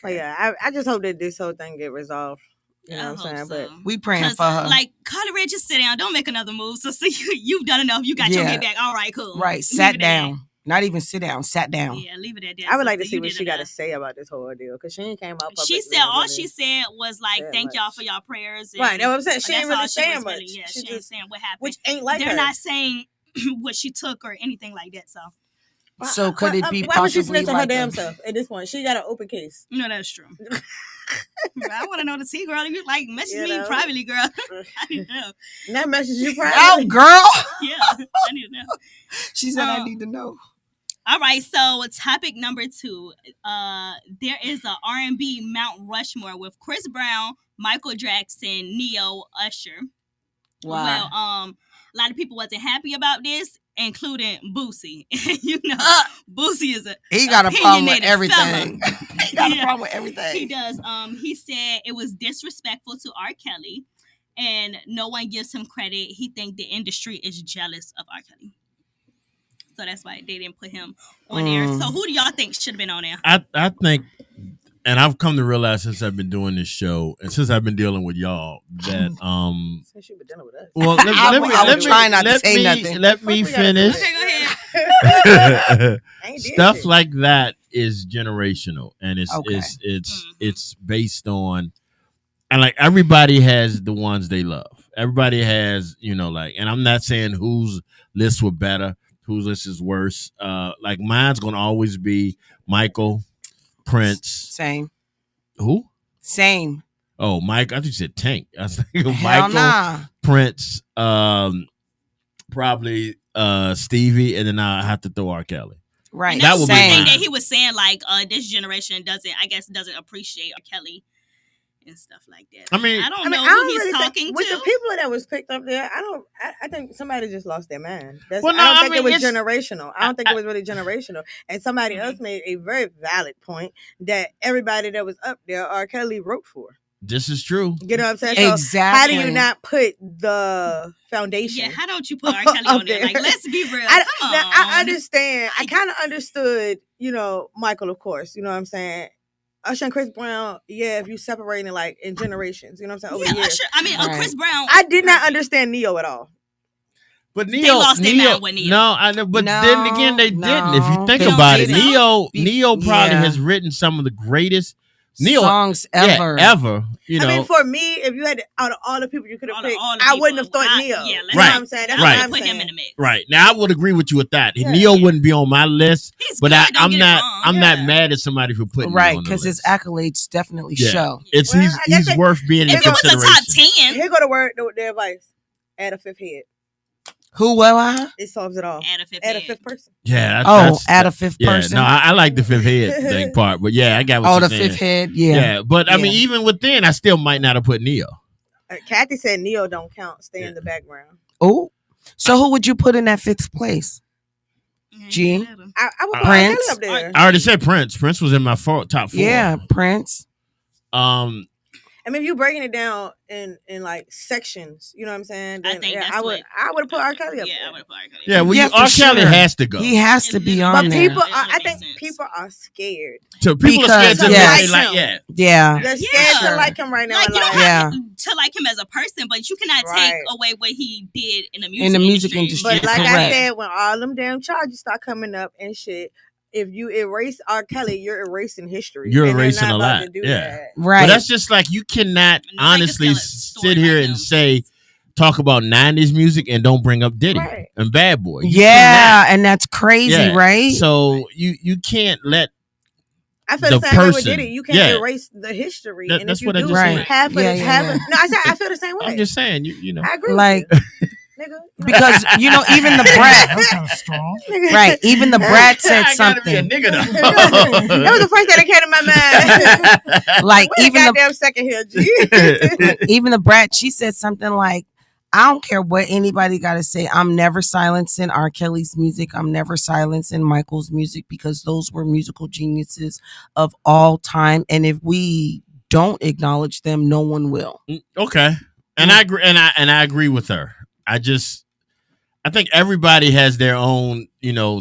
but yeah, I just hope that this whole thing get resolved. You know I what I'm hope saying? so. We praying 'Cause, for her. like, Carly Red, just sit down. Don't make another move. So, you've done enough. You got your Yeah. head back. All right, cool. Right. Leave Sat it at down. Not even sit down. Sat that. down. Yeah, leave it at that. I would like to sister. see You what did she got to enough. say about this whole ordeal because she ain't came out publicly. She said and all really she said was like, said "Thank y'all much. for y'all prayers." And Right, that's what I'm saying. She that's ain't really all she was saying much. Yeah, She she ain't just- saying what happened. which ain't like They're her. not saying what she took or anything like that. So, So could it be Why would she possibly snitch on her like damn a- self at this point? She got an open case. no, that's true. I want to know the tea, girl. If you like, message You me know? privately, girl. I need to know. And that message you Oh, privately. girl. Yeah, I need to know. She said, I Um, need to know. All right, so topic number 2. There is a R&B Mount Rushmore with Chris Brown, Michael Jackson, Neo, Usher. Why? Well, a lot of people wasn't happy about this, including Boosie. You know, Boosie is a He got a problem with opinionated everything. fella. He got a Yeah, problem with everything. he does. He said it was disrespectful to R. Kelly, and no one gives him credit. He think the industry is jealous of R. Kelly. So that's why they didn't put him on there. So who do y'all think should have been on there? I think, and I've come to realize since I've been doing this show and since I've been dealing with y'all that Since you been dealing with us. well I was trying not to say nothing. Let me finish. Okay, go ahead. Stuff shit. like that is generational, and Okay. it's based on, and like everybody has the ones they love. Everybody has, like, and I'm not saying whose lists were better, whose list is worse. Like mine's gonna always be Michael, Prince. Same. Who? Same. Oh, Mike. I think you said Tank. I was thinking Hell Michael, nah. Prince, probably Stevie, and then I have to throw R. Kelly. Right. And That that's would the be thing mine. that he was saying, like, this generation doesn't appreciate R. Kelly and stuff like that. I mean, I don't I mean, know I who don't he's really talking think, with to. the people that was picked up there. I think somebody just lost their mind. Well, no, I don't I think it mean, was it's- generational. I don't think it was really generational. And somebody else made a very valid point that everybody that was up there, R. Kelly wrote for. this is true. You know what I'm saying? So Exactly. how do you not put the foundation? Yeah, how don't you put R. Kelly on there? Like, let's be real. Come on. Now, I understand. I kind of understood, Michael, of course. You know what I'm saying? Usher and Chris Brown, yeah, if you separating like in generations, you know what I'm saying? Over Yeah, years. Usher. I mean, Right. Chris Brown. I did not understand Neo at all. But Neo lost their mind with Neo. No, I know, but No, then again, they didn't. If you no, think they about it, didn't. Neo probably Yeah. has written some of the greatest Neo songs yeah, ever. ever. I mean, for me, if you had out of all the people you could have Out of picked, all the I wouldn't have people, thought I- Neo. yeah, You let's know Right. what I'm saying? That's Right. what I'm put saying. him in the mix. Right now, I would agree with you with that. Yeah. Neo wouldn't be on my list, He's but good, don't I'm get it not. wrong. I'm not Yeah. mad at somebody for putting Right, him on the because his list. accolades definitely Yeah. show. It's Well, I guess he's it- worth being in If it was a top consideration. 10, Here go the word, the advice. Add a fifth head. Who? Well, It solves it all. add a fifth Add a head. fifth person. Yeah. add a fifth Yeah, person. no, I like the fifth head thing part, but yeah, I got what Oh, you're the saying. fifth head. Yeah, Yeah. but I mean, Yeah. even within, I still might not have put Neo. Kathy said Neo don't count. Stay in the background. Oh, so who would you put in that fifth place? Mhm, G. add him. I would put Prince. Kelly up there. I already said Prince. Prince was in my top 4. Yeah, Prince. I mean, if you're breaking it down in like sections, you know what I'm saying? I Then, think yeah, that's I would have put R. Kelly up Yeah, I there. would have put R. Kelly. Yeah, well, Yeah, R. for Kelly sure. has to go. He has to be on But there. people, It I makes think sense. people are scared. So people are scared Because- to yes. really like, yeah. Yeah. They're scared Yeah. to like him right now. Like, you don't Yeah. have to like him as a person, but you cannot take Right. away what he did in the music In the music industry. But like I Correct. said, when all them damn charges start coming up and shit, if you erase R. Kelly, you're erasing history. You're And they're erasing not a about lot. to do Yeah. that. Right. But that's just like you cannot And nobody can honestly sell a sit story here like and him. say, talk about 90s music and don't bring up Diddy Right. and Bad Boy. You yeah, and that's crazy, cannot. right? So you can't let I feel The the same way with person. Diddy. You can't Yeah. erase the history. That- and that's if you what I do, just said. half of Yeah, it, yeah, half yeah. of no, I feel the same way. I'm just saying, you know. I agree Like- with you. Nigga. because even the That brat, was kind of strong. right? Even the brat said I gotta be a something. nigga that though. was the first thing that came to my mind. Like Wait even a the goddamn second here, G. even the brat, she said something like, I don't care what anybody got to say. I'm never silencing R. Kelly's music. I'm never silencing Michael's music because those were musical geniuses of all time. And if we don't acknowledge them, no one will. Okay, and I agree, and I agree with her. I think everybody has their own,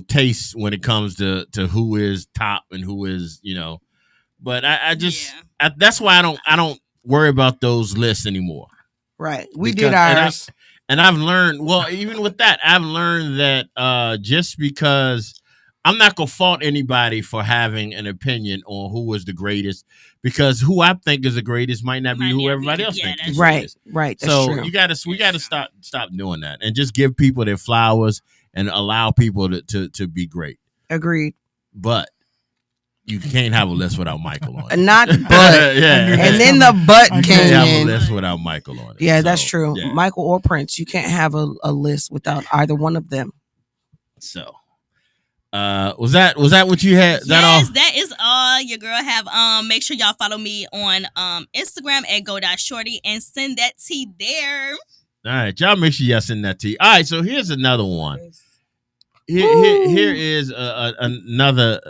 taste when it comes to who is top and who is, But I just that's why I don't worry about those lists anymore. Right. We Because- did ours. And I've learned, well, even with that, I've learned that just because I'm not gonna fault anybody for having an opinion on who was the greatest, because who I think is the greatest might not be who everybody else thinks is the Right. greatest. Right. That's So true. we gotta stop doing that and just give people their flowers and allow people to be great. Agreed. But you can't have a list without Michael on it. Not but. Yeah. And then the butt I You came can't have a in. list without Michael on it. Yeah, So, that's true. yeah. Michael or Prince, you can't have a list without either one of them. So Was that what you had? Is that all? Yes, that is all your girl have. Make sure y'all follow me on Instagram at go.shorty and send that tea there. All right, y'all make sure y'all send that tea. All right, so here's another one. Here is another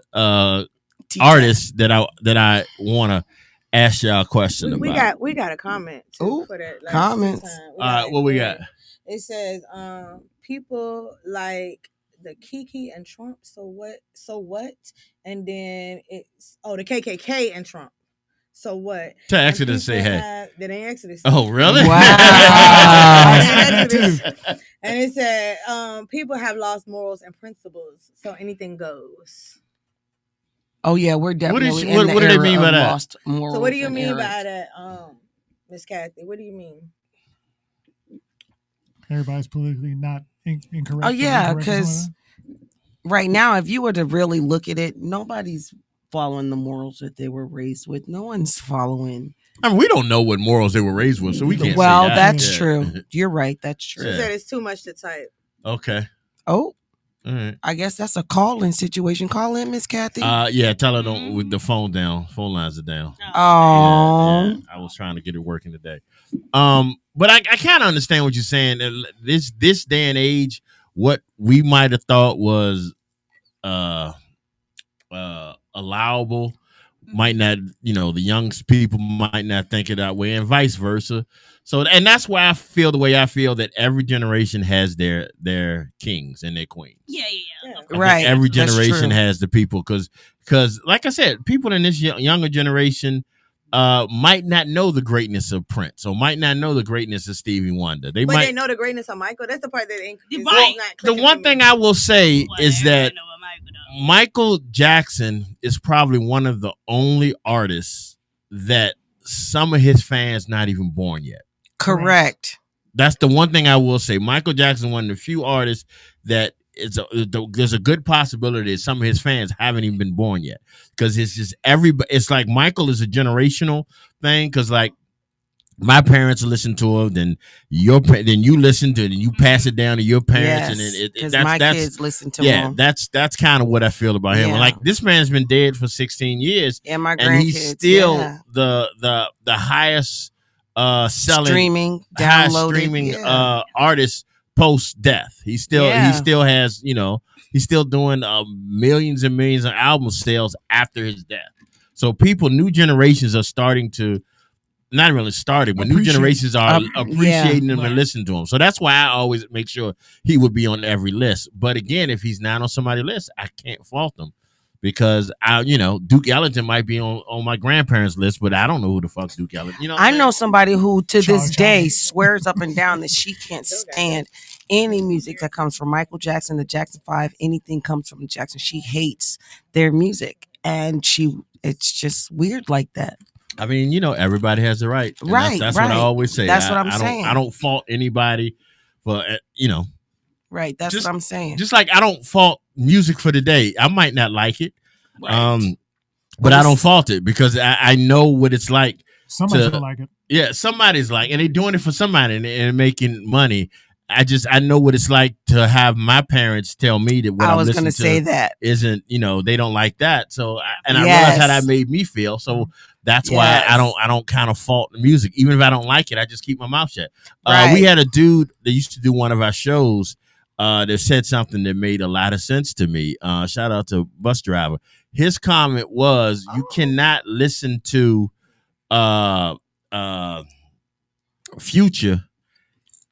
artist that I want to ask y'all a question about. We got a comment too Ooh, for that. comments. What we got? It says people like the Kiki and Trump. So what? And then it's the KKK and Trump. So what? Tell Exodus to say hey. That ain't Exodus. Oh, really? Wow. And it said people have lost morals and principles, so anything goes. Oh yeah, we're definitely what do they mean by that? Lost morals. So what do you mean errors. by that, Miss Kathy? What do you mean? Everybody's politically not incorrect. Oh yeah, incorrect or something because right now, if you were to really look at it, nobody's following the morals that they were raised with. No one's following. I mean, we don't know what morals they were raised with, so we can't. Well, say that. that's Yeah. true. You're right. That's She true. said it's too much to type. Okay. Oh, All right. I guess that's a call-in situation. Call in, Miss Kathy. Yeah. Tell her don't with the phone down. Phone lines are down. Oh, Yeah, I was trying to get it working today. But I kind of understand what you're saying. This day and age, what we might have thought was allowable might not, the young people might not think it that way, and vice versa. So, and that's why I feel the way I feel, that every generation has their kings and their queens. Yeah. I think right. every That's generation true. has the people, because like I said, people in this younger generation might not know the greatness of Prince, or might not know the greatness of Stevie Wonder. They know the greatness of Michael. That's the part that ain't right. The one thing I will say is that Michael Jackson is probably one of the only artists that some of his fans not even born yet. Correct. That's the one thing I will say. Michael Jackson, one of the few artists that there's a good possibility that some of his fans haven't even been born yet, because it's just everybody. It's like Michael is a generational thing, because like my parents listen to him, then you listen to it, and you pass it down to your parents, and then because my kids listen to him. That's kind of what I feel about him. Yeah. Like, this man's been dead for 16 years, and my grandkids, and he's still the highest selling streaming artist post death. He still has, he's still doing millions and millions of album sales after his death. So new generations are starting to, not really started, but new generations are appreciating him and listening to him. So that's why I always make sure he would be on every list. But again, if he's not on somebody's list, I can't fault him, because Duke Ellington might be on my grandparents' list, but I don't know who the fuck Duke Ellington. I know somebody who to this day swears up and down that she can't stand any music that comes from Michael Jackson, the Jackson 5, anything comes from Jackson. She hates their music, and it's just weird like that. I mean, everybody has the right. Right. That's what I always say. That's what I'm saying. I don't fault anybody for, Right. That's what I'm saying. Just like I don't fault music for today. I might not like it. Right. But I don't fault it, because I know what it's like. Somebody's gonna like it. Yeah, somebody's like, and they're doing it for somebody and making money. I know what it's like to have my parents tell me that what I'm listening to say that isn't, they don't like that. So, I realized how that made me feel. So that's why I don't kind of fault the music. Even if I don't like it, I just keep my mouth shut. Right. We had a dude that used to do one of our shows that said something that made a lot of sense to me. Shout out to Bus Driver. His comment was, you cannot listen to Future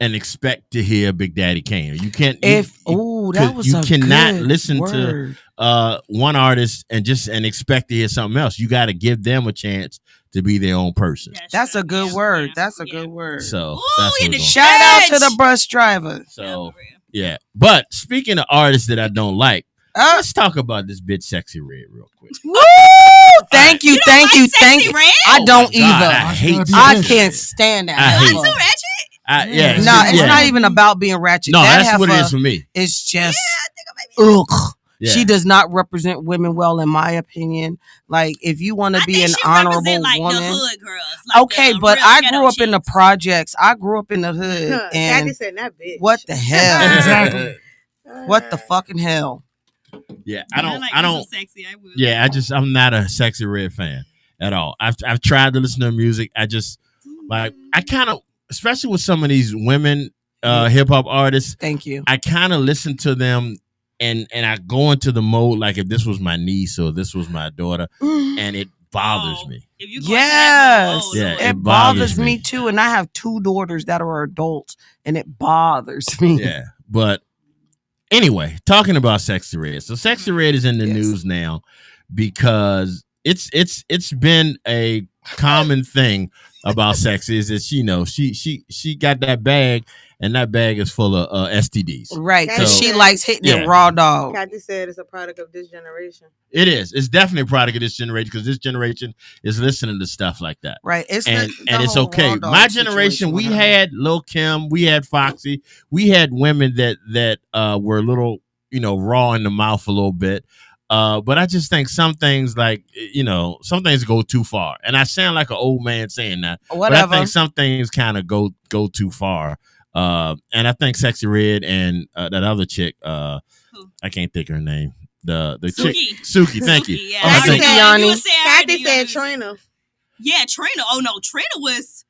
and expect to hear Big Daddy Kane. You can't. You cannot listen to one artist and expect to hear something else. You got to give them a chance to be their own person. That's a good word. That's a good word. So shout out to the bus driver. So yeah. But speaking of artists that I don't like, let's talk about this bitch Sexyy Red real quick. Woo! Thank you. I don't either. I can't stand that. I hate so ratchet. It's not even about being ratchet. No, that's what it is for me. It's just ugh. Yeah. She does not represent women well, in my opinion. Like, if you want to be an honorable woman, the hood girls, okay. But I grew up in the projects. I grew up in the hood, and said that bitch. what the hell? Exactly. What the fucking hell? Yeah, like I don't. Sexy. I will. Yeah, I'm not a Sexyy Red fan at all. I've tried to listen to her music. I just like I kind of, especially with some of these women hip hop artists. Thank you. I kind of listen to them and I go into the mode like if this was my niece or this was my daughter, and it bothers me. If you Yes, Yeah, it bothers me too. And I have 2 daughters that are adults, and it bothers me. Yeah, but anyway, talking about Sexyy Red. So Sexyy Red is in the Yes. news now because it's been a common thing about Sexyy is that she got that bag, and that bag is full of STDs. Right, because So- she likes hitting Yeah. it raw dog. Kathy said it's a product of this generation. It is. It's definitely a product of this generation because this generation is listening to stuff like that. Right, it's And the it's whole okay. raw dog My situation generation, we with her. had Lil Kim, we had Foxy, we had women that were a little, raw in the mouth a little bit. But I just think some things some things go too far. And I sound like an old man saying that. Whatever. But I think some things kind of go too far. And I think Sexyy Red and that other chick, I can't think of her name. The chick Suki, thank you. Yeah, I Suki think- Yanni. Kathy said Trina. Yeah, Trina. Oh no, Trina was.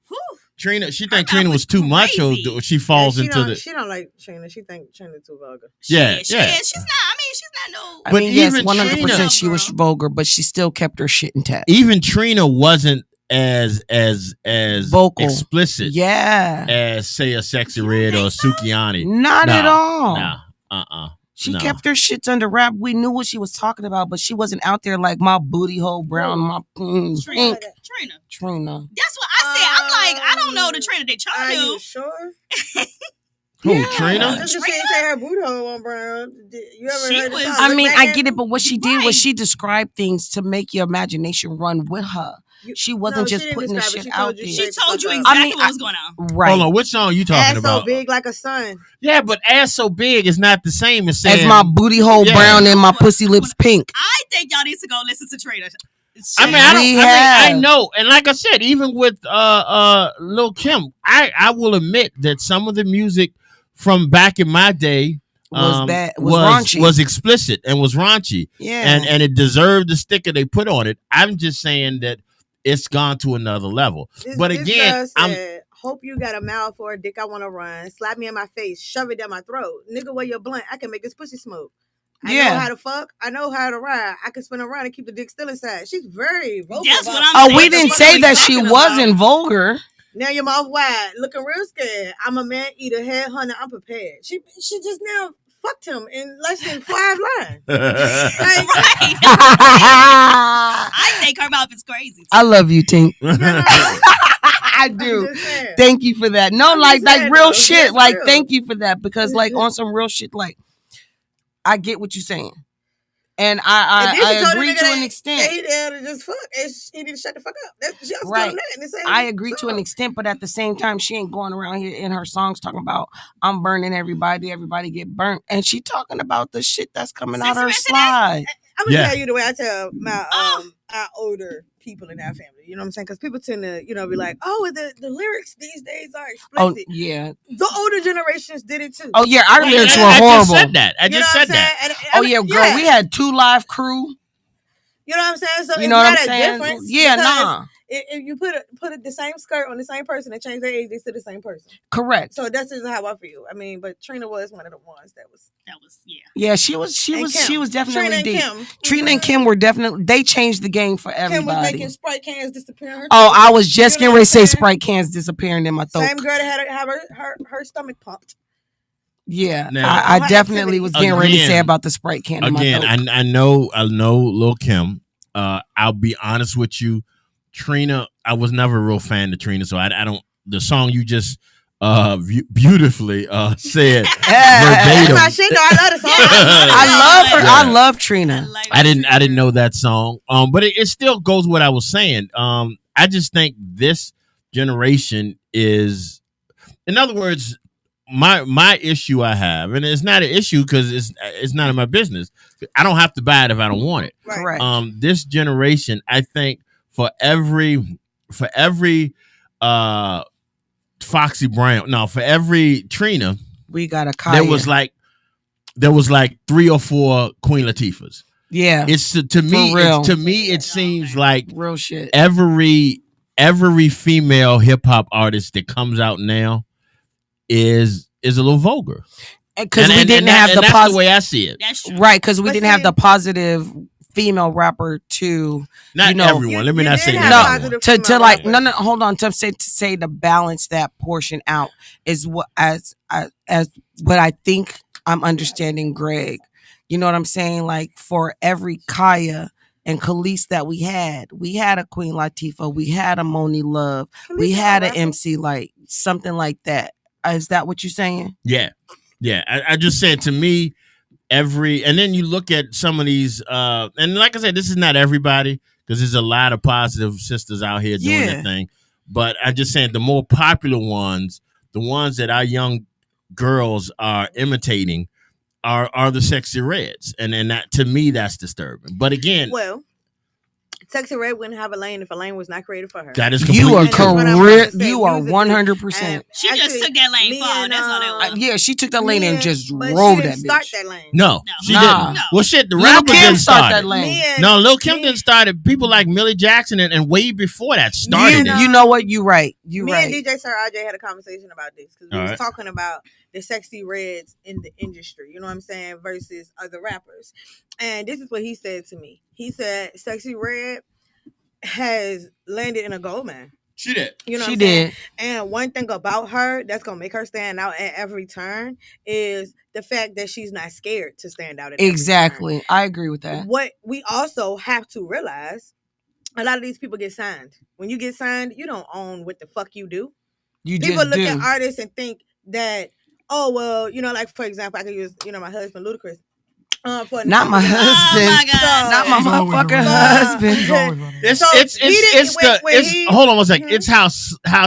Whew. Trina, she Her think mouth Trina was was too much, or crazy. she falls she into don't, the. She don't like Trina. She think Trina too vulgar. Yeah, She yeah. is. She's not. I mean, she's not no. I But mean, yes, even 100% Trina- she was vulgar, but she still kept her shit intact. Even Trina wasn't as Vocal. explicit Yeah, as say a Sexyy Red or a Sukiani. not at all. Nah, She no. kept her shits under wrap. We knew what she was talking about, but she wasn't out there like my booty hole brown, my Trina. pink Trina. Trina. That's what I said. I'm like, I don't know the Trina that Are y'all you knew. sure? Who, Yeah. Trina? Just because she say her booty hole on brown. You ever She heard was- the song? I Look mean, Back I at get Me? it, but what she did Right. was she described things to make your imagination run with her. She wasn't No, she just didn't putting the describe it. shit She told out you there. She straight told the you fuck up. exactly I mean, what was going on. Right. Hold on, which song you talking Ass about? so big like a sun. Yeah, but ass so big is not the same as saying As my booty hole Yeah. brown and my pussy lips pink. I think y'all need to go listen to Trina. I mean, I We don't. I have. know, and like I said, even with Lil Kim, I will admit that some of the music from back in my day Was raunchy. was explicit and was raunchy, Yeah. and it deserved the sticker they put on it. I'm just saying that it's gone to another level. But This again, girl I'm said, hope you got a mouth for a dick I want to run. Slap me in my face. Shove it down my throat. Nigga, where your blunt? I can make this pussy smoke. I Yeah. know how to fuck. I know how to ride. I can spin around and keep the dick still inside. She's very vocal. That's about what I'm Oh, saying. we What the didn't fuck say are that we she talking wasn't about? vulgar. Now your mouth wide, looking real scared. I'm a man eater, headhunter. I'm prepared. She just now fucked him in less than 5 lines. Like, Right. I I think her mouth is crazy. love you, Tink. you know, I I'm do. just saying. Thank you for that. No, I'm like just saying, real though, shit. that's Like real. thank you for that because like on some real shit. Like I get what you're saying, and And then she I told the agree nigga to that an extent. He there to just fuck. And he need to shut the fuck up. She also Right. told him that in the same I agree to an song. extent, but at the same time, she ain't going around here in her songs talking about I'm burning everybody get burnt, and she talking about the shit that's coming out Sexy her Red today? slide. I'm gonna Yeah. tell you the way I tell my Oh. our older people in our family. You know what I'm saying? Because people tend to, be like, oh, the lyrics these days are Oh explicit. yeah, The older generations did it too. oh yeah, our Wait, lyrics I were just horrible. said that. I You know just what I'm said that. saying? Oh yeah, girl, we had 2 live crew. You know what I'm saying? So You it's know what I'm not a saying? difference. Yeah, because nah, If you put the same skirt on the same person and change their age, they still the same person. correct. So that's just how I feel. I mean, but Trina was one of the ones that was. Yeah. Yeah, she was And Kim. definitely Trina and deep. Kim. Trina and Kim were definitely they changed the game for Kim was everybody. making Sprite cans disappear. in her Oh, throat. I was just You know getting what ready I'm to say saying? Sprite cans disappearing in my throat. Same girl that had her stomach pumped. Yeah, Now- I Her definitely activity. was getting ready to say Again- about the Sprite can in my Again, throat. I know Lil Kim. I'll be honest with you, Trina. I was never a real fan of Trina, so I don't. The song you just beautifully said verbatim. That's my shit. No, I love the song. I love her. Yeah. I love Trina. I didn't know that song. But it still goes what I was saying. I just think this generation is, in other words, my issue I have, and it's not an issue because it's none of my business. I don't have to buy it if I don't want it. Right. Correct. This generation, I think for every Foxy Brown, no, for every Trina, We got a Kaya. there was like there was like 3 or 4 Queen Latifahs. Yeah, It's to me. real. It seems like real shit. every female hip hop artist that comes out now is a little vulgar. Because we didn't have the that's the positive, way I see it. That's true. right? Because we But didn't have see- the positive female rapper to Not you know, everyone. Let me you not did say have that. positive to female like rappers. no hold on to say to balance that portion out is what as what I think I'm understanding Greg. You know what I'm saying? Like for every Kaya and Khalees that we had a Queen Latifah, we had a Moni Love, we Khalees had a an rapper. MC Light, something like that. Is that what you're saying? Yeah. I just said to me, and then you look at some of these, and like I said, this is not everybody because there's a lot of positive sisters out here doing Yeah. their thing. But I just saying the more popular ones, the ones that our young girls are imitating, are the Sexyy Reds, and that to me that's disturbing. But again, Well, Sexyy Red wouldn't have a lane if a lane was not created for her. that is You are completely And that's what I'm true. about correct. to say You are musically. 100%. And She just actually, took that lane me far. and, That's all that was. Yeah, she took that lane me and just but rolled she that didn't start bitch. that lane. No, No. she Nah. didn't. No. Well, shit, the Little rappers Kim didn't start start that it. lane. Me and- No, Lil Kim me- didn't start it. People like Millie Jackson and way before that started Yeah, it. You know what? You right. You Me right. and DJ Sir RJ had a conversation about this because we All was right. talking about the Sexyy Reds in the industry. You know what I'm saying? Versus other rappers. And this is what he said to me. He said Sexyy Red has landed in a gold mine. She did. You know She what I'm saying? did. And one thing about her that's gonna make her stand out at every turn is the fact that she's not scared to stand out at every turn. Exactly. I agree with that. What we also have to realize, a lot of these people get signed. When you get signed, you don't own what the fuck you do. You People just look do. at artists and think that, oh well, like for example, I could use my husband Ludacris. For an Not my example. husband. Oh my God. Not my She's always motherfucking running. husband. She's always running. It's So it's he didn't- when he- hold on one second. Mhm. It's how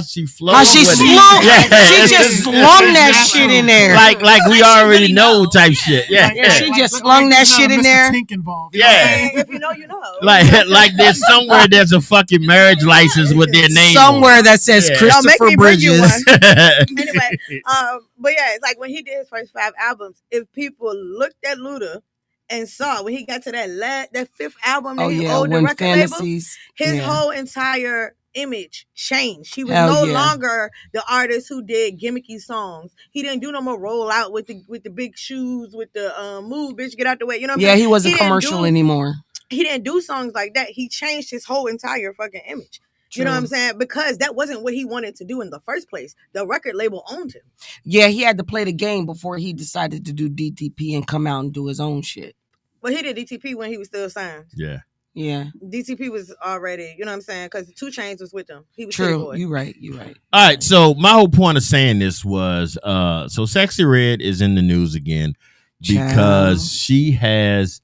she flows. How she with it. slung. Yeah, She it's just just- slung that Exactly. shit in there. like we she already really know know. type Yeah. shit. Yeah, Yeah, she yeah. just slung that there's not shit a in Mr. there. Tink involved. Yeah. And if you know, you know. Like there's somewhere there's a fucking marriage license with their name on Somewhere that says Yeah. Y'all make Christopher me bring you Bridges. it. Anyway, but yeah, it's like when he did his first 5 albums, if people looked at Luda and saw when he got to that 5th album that Oh he yeah, owed the when record label, fantasies. his yeah. whole entire image changed. He was Hell no yeah. longer the artist who did gimmicky songs. He didn't do no more roll out with the big shoes with the move bitch get out the way. You know what I'm Yeah, saying? he wasn't didn't commercial do- anymore. He didn't do songs like that. He changed his whole entire fucking image. You know what I'm saying? Because that wasn't what he wanted to do in the first place. The record label owned him. Yeah, he had to play the game before he decided to do DTP and come out and do his own shit. But he did DTP when he was still signed. Yeah. Yeah, DTP was already, you know what I'm saying? Because 2 Chainz was with him. He was City true. Boy. You right. You right. All right. So my whole point of saying this was, so Sexyy Red is in the news again because Child. she has,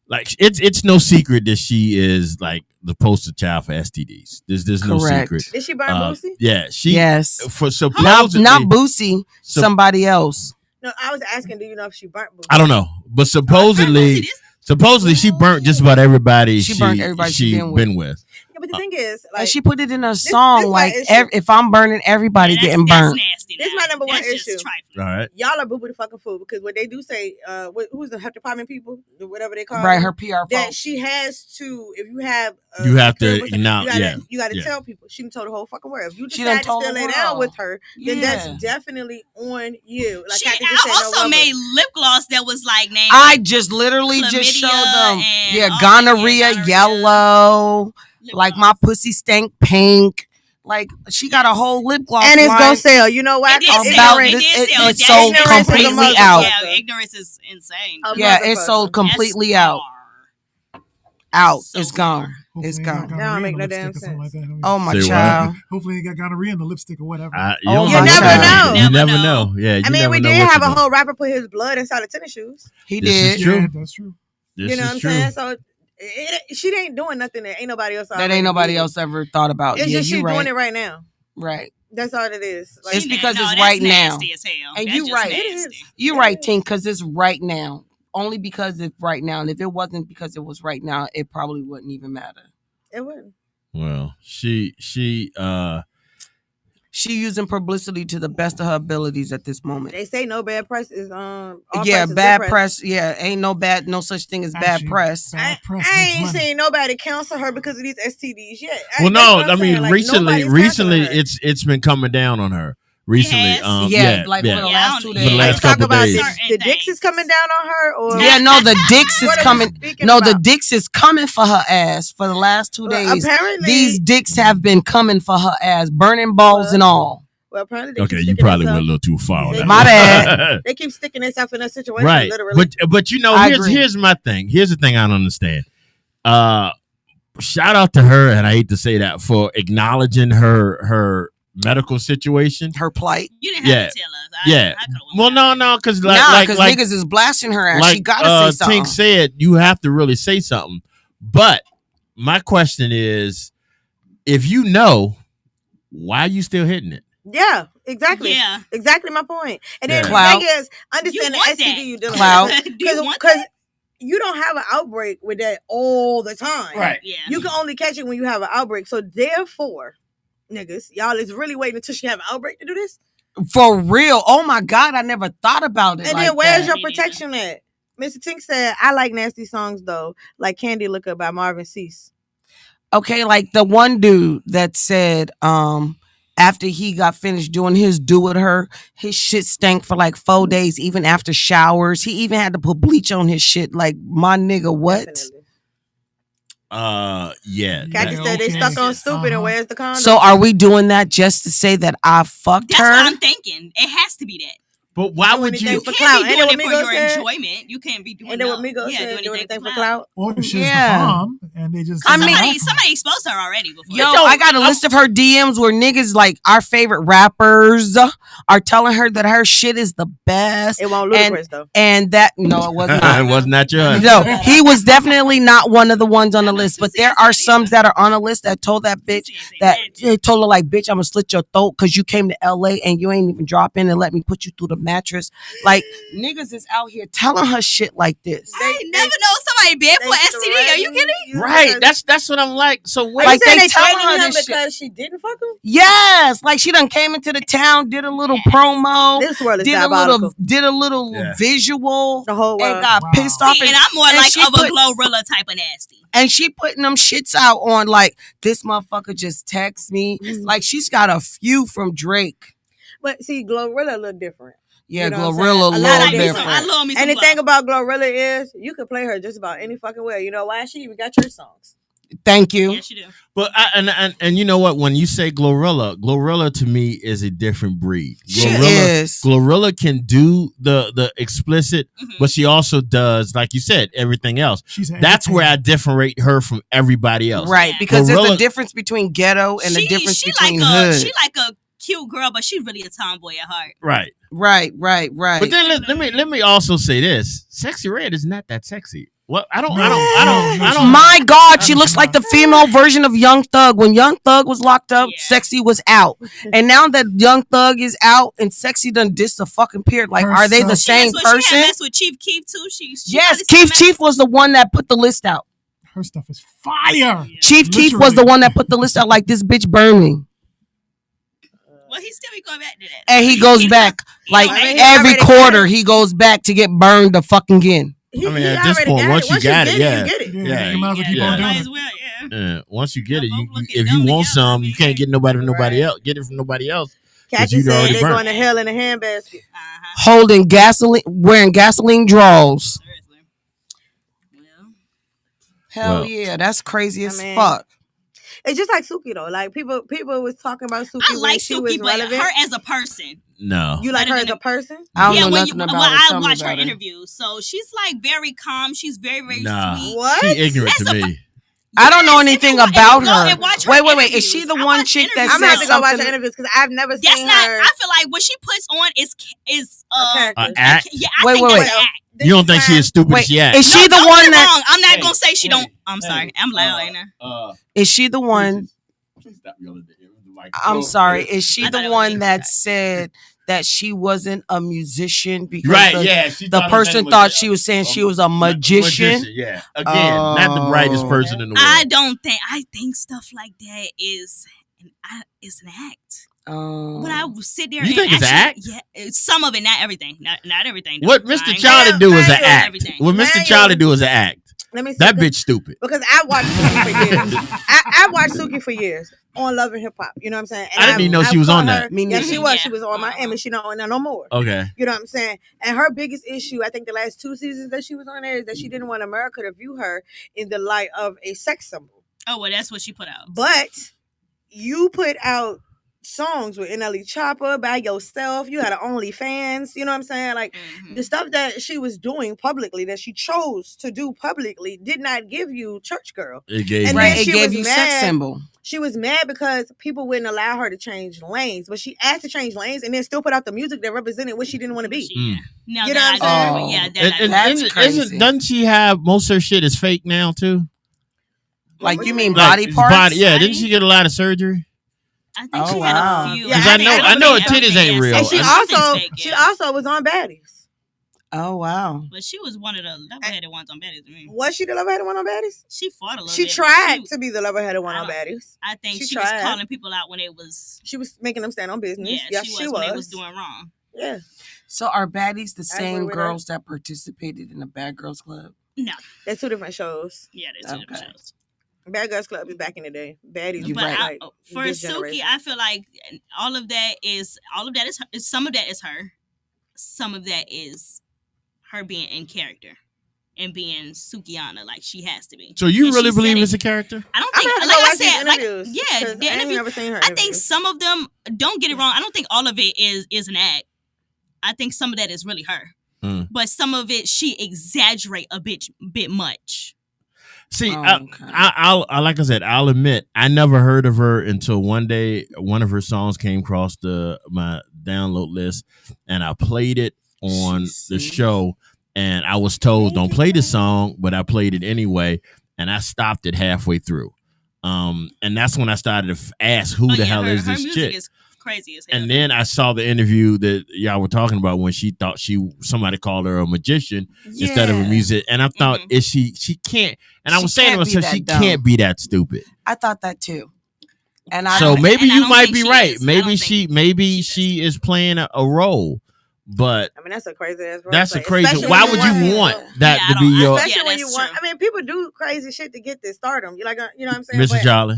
like, it's no secret that she is like the poster child for STDs. There's no Correct. secret. Did she burn Boosie? Yeah. She Yes. for Not supposedly Boosie. So- Somebody else. No, I was asking, do you know if she burnt Boosie? I don't know, but See, supposedly this- she burnt just about everybody She burnt everybody she she been been with. Yeah, but the thing is, Like like, she put it in a song. this Like my issue. if I'm burning, everybody Yeah, getting that's burnt. nasty. This now. my number one That's just issue. trifling. All right. y'all are boo-boo the fucking fool because what they do say, who's the health department people, whatever they call Right, them, her PR that folks. she has to, if you have, You have to you announce- gotta, you gotta yeah. tell people. She done told the whole fucking world. If you She done decide to told still the lay down world. with her, then Yeah. that's definitely on you. Like She, I can just say I no also rubber. made lip gloss that was like named. I just literally just chlamydia showed them. and Yeah, all that, gonorrhea, gonorrhea. yellow. lip Like gloss. my pussy stank pink. Like she got a whole lip gloss. and it's line. gonna sell. You know why? It did I'm sell. about It to- did it- sell. it's That's sold ignorance is a completely motherfucker. out. Yeah, ignorance is insane. A Yeah, it's motherfucker. sold completely That's out. far. Out. So It's gone. Hopefully It's he got gone. gonorrhea That don't in make the no lipstick damn or something like sense. that. Oh my Say what? child. Hopefully he got gonorrhea in the lipstick or whatever. You Oh don't my know. God. never know. You never Never know. know. Yeah, you I mean, never we know did what have you a do. whole rapper put his blood inside of tennis shoes. He This is did. true. Yeah, that's true. This You know is what I'm true. saying? So she ain't doing nothing that ain't nobody else. That already ain't nobody did. else ever thought about. It's Yeah, just you she right. doing it right now. Right. That's all it is. Like, It's She because no, it's that's right now. nasty as hell. And That's you just right. It nasty. is. You're It right, is. Tink, because it's right now. Only because it's right now. And if it wasn't because it was right now, it probably wouldn't even matter. It wouldn't. Well, she She using publicity to the best of her abilities at this moment. They say no bad press is all Yeah, press is bad good press. Yeah, ain't no such thing as bad Actually, press. bad press I makes ain't money. seen nobody counsel her because of these STDs yet. Well, That's no, what I'm I mean saying. Like, recently nobody's counseling her. it's been coming down on her recently. has? Yeah, like for the Yeah, I last don't- 2 yeah, For the days. last You talk couple about days. the dicks is coming down on her, or Yeah, no, the dicks is What are we coming. speaking No, the about? dicks is coming for her ass for the last 2 Well, days. apparently These dicks have been coming for her ass, burning balls and all. Well, apparently they Okay, keep you sticking probably went a themselves. little too far. on They that My one. bad. They keep sticking themselves in that situation, Right, literally. but you know, I here's agree. here's my thing. Here's the thing I don't understand. Shout out to her, and I hate to say that, for acknowledging her medical situation. Her plight. You didn't have to tell us. Yeah. I could've Well, went no, because Nah, because niggas is blasting her ass. like She gotta say something. Tink said, you have to really say something. But my question is, if you know, why are you still hitting it? Yeah, exactly. Yeah. Exactly my point. And then Yeah. Clout. the thing is, understand the want STD that. you dealing Clout. with. Do you want Because you don't have an outbreak with that all the time. Right. Yeah. You can only catch it when you have an outbreak. So therefore, niggas, y'all is really waiting until she have an outbreak to do this? For real. Oh my God, I never thought about it. And like then where's that. your Me neither. protection at? Mr. Tink said, I like nasty songs though, like Candy Looker by Marvin Cease. Okay, like the one dude that said, after he got finished doing his do with her, his shit stank for like 4 days, even after showers. He even had to put bleach on his shit. Like, my nigga, what? Definitely. Yeah. Kathy Yeah, said they okay. stuck on stupid and where's the condom? So are we doing that just to say that I fucked That's her? what I'm thinking. It has to be that. But why Do would anything you? You for can't clout. be Ain't doing that it what for Migos your said? enjoyment. You can't be doing And then what no. Migos Yeah, said, do anything for clout. clout? Or the shit's Yeah. the bomb, and they just. I mean- Somebody exposed her already before. Yo, I got a list of her DMs where niggas like our favorite rappers are telling her that her shit is the best. It won't ludicrous though. And that, no, it was It not. was not your husband. No, he was definitely not one of the ones on the list. But there are some that are on the list that told that bitch that they told her like, bitch, I'm gonna slit your throat because you came to LA and you ain't even drop in and let me put you through the mattress. Like, niggas is out here telling her shit like this. I ain't never know somebody bad for STD. Are you kidding? Right. That's what I'm like. So Are what? you Like, saying they they telling threatening her him this shit. because she didn't fuck him? Yes, like she done came into the town, did a little promo, This world is did diabolical. did a little Yeah. visual, The whole and world. got Wow. pissed off. See, and I'm more and like she of a put- Glorilla type of nasty. And she putting them shits out on like, this motherfucker just text me. Like, she's got a few from Drake. But see, Glorilla a little different. Yeah, You know what I'm Glorilla a saying? A lot little of I these- different. I love me some And the Glow. thing about Glorilla is you can play her just about any fucking way. You know why? She even got church songs. Thank you. Yes, you do. But and you know what? When you say Glorilla to me is a different breed. She is. Glorilla can do the explicit, Mhm. but she also does, like you said, everything else. She's an That's where I entertainer. differentiate her from everybody else. Right, Yeah. because there's a Glorilla- difference between ghetto and a difference between like hood. she like a cute girl, but she's really a tomboy at heart. Right. Right. But then let me also say this: Sexy Red is not that sexy. What I don't. No, My God, she That looks is like the not- female version of Young Thug. When Young Thug was locked up, Yeah. Sexy was out. And now that Young Thug is out and Sexy done dissed the fucking period, like, Her are they the stuff- same She person? had messed with Chief Keef too. She Yes, probably Keith still Chief was the one that put the list out. Her stuff is fire. Chief Keef was the Literally. one that put the list out like, this bitch burned me. Well, he still be going back to that. And he goes back like I mean, he every already quarter got it. he goes back to get burned the fucking again. I mean, He at this already point, got once you got it, get yeah. you get it. Yeah, Yeah. you might as well keep Yeah. on doing Might it. as well, yeah. Once you get it, Y'all you both looking if you dumb want together, some, you can't get nobody from nobody Right. else. Get it from nobody else. Kathy you said already they burnt. going to hell in a handbasket. Holding gasoline, wearing gasoline draws. Seriously. Well, Hell Well. yeah, that's crazy as mean, fuck. It's just like Suki though. Like people was talking about Suki I when like she was Suki, but relevant. her as a person. No. You like better her as than a person? I don't yeah, know when nothing you, about well, her. I Tell me watch her about her. interviews, so she's like very calm. She's very Nah. sweet. What? She ignorant That's to a- me. I don't know Yes, anything if you about go her. and watch her Wait. Is she interviews, the I one watch chick that interviews. I'm gonna have said to go watch her something? interviews because I've never That's seen not. her. I feel like what she puts on is character. Act? Yeah, I Wait, think wait, that's wait. an act. You don't think she is stupid Wait, as she acts? is she the Don't one get me that? wrong. I'm not Hey, gonna say she hey, don't. I'm hey, sorry. I'm loud right now. Is she the one? Please stop yelling at the mic. I'm sorry. Is she I thought the it was one me. that said that she wasn't a musician because Right, the, yeah. She the thought her person name thought was, she was saying she was a ma- magician? Yeah. Again, not the brightest person in the world. I don't think. I think stuff like that is an act. But I would sit there. You and think it's an actually, act? Yeah, some of it, not everything, not everything. though. What I Mr. ain't Charlie gonna- do is an Manuel, act. everything. What Mr. Manuel. Charlie do is an act. Let me see. That bitch stupid. Because I watched Suki for years. I watched Suki for years on Love and Hip Hop. You know what I'm saying? And I didn't even know she was caught on her- that. Me Yeah, neither. she was. Yeah. She was on my and she not on there no more. Okay. You know what I'm saying? And her biggest issue, I think the last 2 seasons that she was on there, is that she didn't want America to view her in the light of a sex symbol. Oh well, that's what she put out. But you put out songs with NLE Chopper by yourself. You had an OnlyFans. You know what I'm saying? Like Mhm. the stuff that she was doing publicly, that she chose to do publicly, did not give you church girl. It gave And me. then Right, it she gave was you mad. sex symbol. She was mad because people wouldn't allow her to change lanes, but she asked to change lanes and then still put out the music that represented what she didn't want to be. Mm. Now You know that what I'm I saying? do, yeah, Oh. that And I do. That's crazy. doesn't she have most of her shit is fake now too? Like What you you mean mean? body Like, parts? yeah, Body? didn't she get a lot of surgery? I think Oh, she had wow. a few. Yeah, Because I know her everything- titties ain't everything, real. yeah. And she Something's also fake, she yeah. also was on Baddies. Oh wow. But she was one of the level-headed ones on Betty to me. Was she the level-headed one on Baddies? She fought a little She bit. but tried to be the level-headed one I on don't- Baddies. I think she she was tried. calling people out when it was. She was making them stand on business. Yeah, Yes, she was when they was doing wrong. Yeah. So are baddies the I agree same with girls that participated in the Bad Girls Club? No, They're 2 different shows. yeah, there's two different Okay. shows. Bad Girls Club is back in the day. Baddies You're was right. like For this Suki, generation. I feel like all of that is her, some of that is her, some of that is her being in character and being Sukiana like she has to be. So you And really she believe said it's it. a character? I don't I'm think, gonna like go I watch these said, like interviews. yeah, 'cause the I ain't interview. never seen her. I think interviews. some of them, don't get it wrong, I don't think all of it is an act. I think some of that is really her. Mm. But some of it she exaggerate a bit much. See, Oh, okay. I'll like I said, I'll admit I never heard of her until one day one of her songs came across my download list, and I played it on the show, and I was told don't play the song, but I played it anyway, and I stopped it halfway through. And that's when I started to ask who Oh, the yeah, hell her, is her this music chick? is crazy as hell. And then I saw the interview that y'all were talking about when she thought somebody called her a magician instead of a Yeah. music. And I thought, Mhm. is she can't, and I She was saying to can't be myself, that she dumb. can't be that stupid. I thought that too. And I So don't- maybe and I you don't might think be she right. is. I Maybe don't she, think maybe she she is playing a role, but I mean, that's a crazy ass. that's a role play, crazy. especially Why when would want- you want that Yeah, to I be don't- your Especially Yeah, when you that's want. true. I mean, people do crazy shit to get this stardom. You like, you know what I'm saying? Mr. But- Jolly?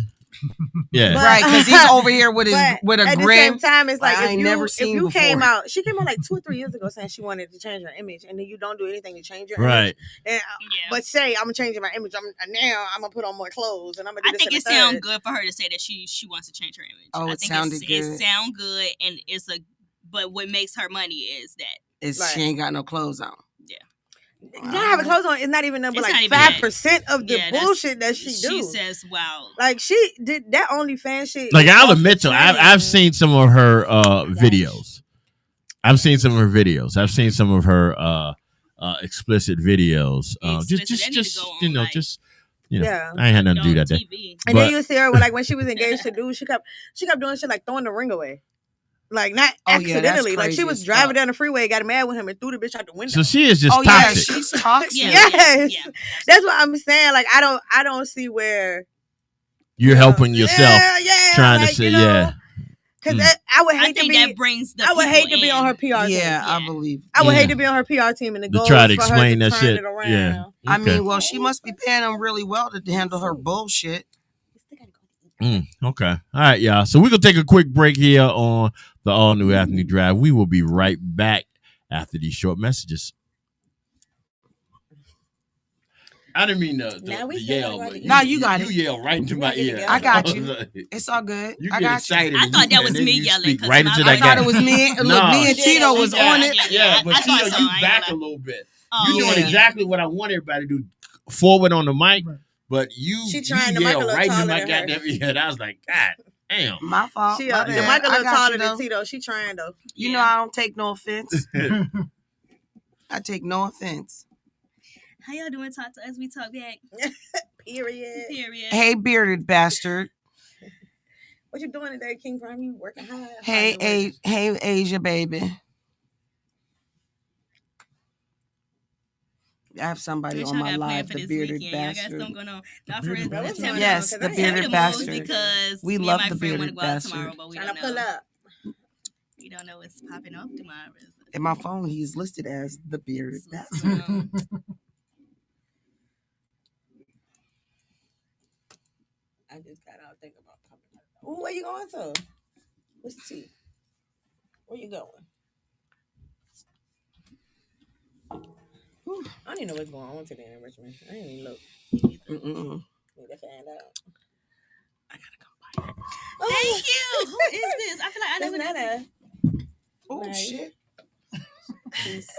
Yeah. But- right, because he's over here with his But with a at grin. the same time, it's like I if ain't you, never if seen you came before. out, she came out like 2 or 3 years ago saying she wanted to change her image, and then you don't do anything to change your Right. image. And, Yeah. But say I'm changing my image. Now I'm gonna put on more clothes, and I'm gonna do I this. think and it the sounds third. good for her to say that she wants to change her image. Oh, I it think sounded it good. sound good, and it's a. But what makes her money is that Is Right. she ain't got no clothes on. Not having clothes on is not even number It's not like even that. 5% of the Yeah, that's- bullshit that she do. says, "Wow." Like she did that OnlyFans shit. Like is I'll off the admit to, chain. I've seen some of her videos. I've seen some of her videos. I've seen some of her explicit videos. Explicit, that need to Just go on, you know, like- just you know, Yeah. I ain't had nothing to do that day. TV. And But- then you see her with, like when she was engaged to dude, she kept doing shit like throwing the ring away. Like not Oh, yeah, that's accidentally. Like crazy she was as driving fuck. down the freeway, got mad with him and threw the bitch out the window. So she is just Oh yeah, toxic. she's toxic. Yeah, Yes. yeah. That's what I'm saying. Like I don't see where You're helping yourself, yeah, trying like, to say, you know, yeah. Because Mm. I would I hate to think be. that brings the. I would hate to people be on in. her PR team. Yeah, I Yeah. believe. I would Yeah. hate to be on her PR team and the To goal try to is for explain her that to turn shit. it around. Yeah. I Okay. mean, well, she must be paying him really well to handle her bullshit. Okay. All right, y'all. So we're gonna take a quick break here on the All New Afternoon Drive. We will be right back after these short messages. I didn't mean Now the we yell. still but No, you got You it. yell right into We my gotta get it ear. together. I got was you. like, It's all good. You I get got excited. I and thought that and was then me you yelling, speak 'cause right when into I you. that I thought guy. it was me. Look, No. me and Tito was Yeah, on it. Yeah, but I thought Tito, so. you I ain't back a gonna little bit. Oh, You doing yeah. exactly what I want everybody to do. Forward on the mic, Right. but you She trying you to mic a yell little right into taller my than her. goddamn ear. And I was like, God damn. My fault. She My the bad. mic a I little got taller you, than though. Tito. She trying though. You know, I don't take no offense. I take no offense. How y'all doing? Talk to us. We talk back. Period. Period. Hey, bearded bastard. What you doing today, King Prime? You working hard? Hey, hey, Asia, baby. I have somebody What on y'all my got planned live, for the this bearded weekend? Y'all got bastard. something going on? Not The for bearded instance, bastard? tell me Yes, the the most. bearded Tell me the bastard. most because We me love and my the friend want to bearded go out bastard. tomorrow, but we Trying don't to pull know. up. We don't know what's popping up tomorrow. In my phone, he's listed as the bearded bastard. I just got out thinking about coming. Oh, where you going to? What's the tea? Where you going? I don't even know what's going on today in Richmond. I didn't even look. Mm-mm. Need to find out. I gotta come by. Thank you. Who is this? I feel like I know That's who this is. Nana. Oh Nice. shit! Keys.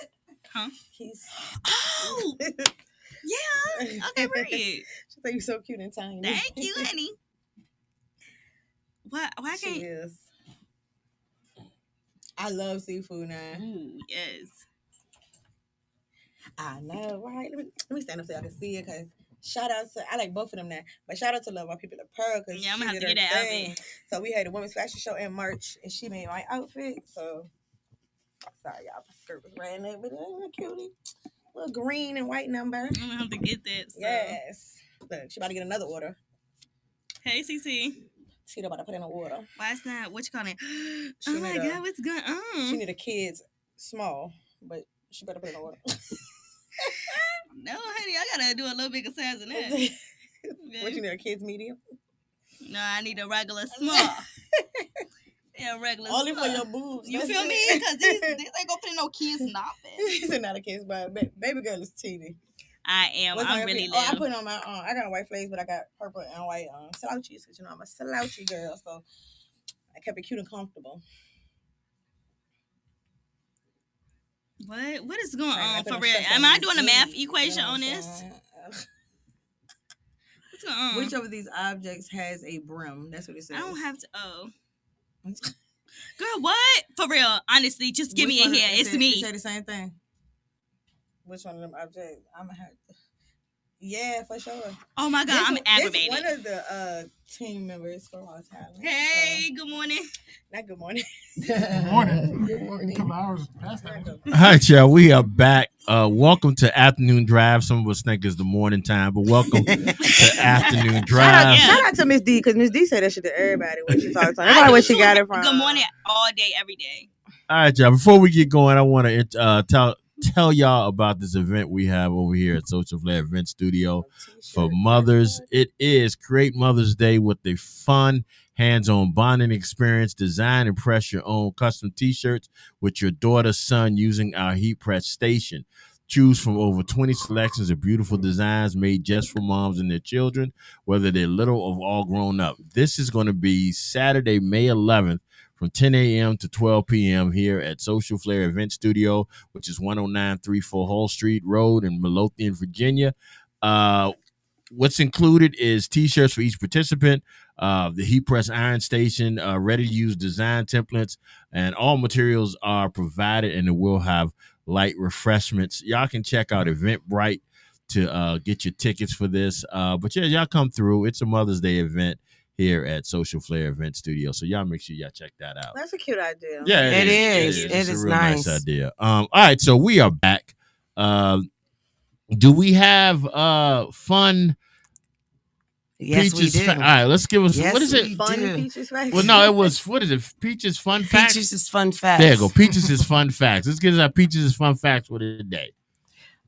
Huh? Keys. Oh, yeah. Okay, right. She think you so cute and tiny. Thank you, honey. Why She can't? is. I love seafood now. Ooh, yes. I know, right? Let me stand up so y'all can see it, because shout out to, I like both of them now, but shout out to Love My People of Pearl, because Yeah, I'm she gonna have did to get her that thing. outfit. So we had a women's fashion show in March, and she made my outfit. So sorry, y'all, my skirt was ran up, but a cutie, little green and white number. I'm gonna have to get that. So. Yes. Look, she about to get another order. Hey, CC. She about to put in an order. Why it's not? What you call it? She Oh my need a- God, what's going She on? need a kid's small, but she better put in an order. No, honey, I gotta do a little bigger size than that. What you need, a kid's medium? No, I need a regular small. Yeah, regular Only small. for your boobs. You that's feel it. me? Because these ain't gonna fit in no kids nothing. These are not a kid's, but baby girl is teeny. I am. What's on I'm your really feet? Oh, I little. put it on my I got a white face, but I got purple and white slouchies, because you know I'm a slouchy girl, so I kept it cute and comfortable. What is going Trying on not to for put real? no stress Am on I these doing a math knees, equation you know on what I'm this? saying? What's going on? Which of these objects has a brim? That's what it says. I don't have to. Oh, girl, what? For real? Honestly, just give me a here. It's me. It said the same thing. Which one of them objects? I'm gonna have to. Yeah, for sure. Oh my God, I'm aggravated. This one of the team members from our talent. Hey, good morning. Not good morning. Good morning. Good morning. A couple hours past that. All right, y'all. We are back. Welcome to Afternoon Drive. Some of us think it's the morning time, but welcome to Afternoon Drive. Yeah. Shout out to Miss D, because Miss D said that shit to everybody when she talks. I don't know where she got it from. Good morning all day, every day. All right, y'all. Before we get going, I want to tell y'all about this event we have over here at Social Flair Event Studio for mothers. It is Create Mother's Day with a fun, hands-on bonding experience. Design and press your own custom t-shirts with your daughter, son using our heat press station. Choose from over 20 selections of beautiful designs made just for moms and their children, whether they're little or all grown up. This is going to be Saturday, May 11th, from 10 a.m. to 12 p.m. here at Social Flair Event Studio, which is 10934 Hall Street Road in Midlothian, Virginia. What's included is t-shirts for each participant, the heat press iron station, ready-to-use design templates, and all materials are provided, and it will have light refreshments. Y'all can check out Eventbrite to get your tickets for this. But yeah, y'all come through. It's a Mother's Day event here at Social Flair Event Studio. So y'all make sure y'all check that out. That's a cute idea. Yeah, It is. It's It a is real nice nice. idea. All right, so we are back. Do we have fun Yes, Peaches? we do. All right, let's give us Yes, what is we it? Fun do. Peaches facts. Well, no, it was what is it? Peaches fun facts. Peaches is fun facts. There you go. Peaches is fun facts. Let's get our Peaches is fun facts for the day.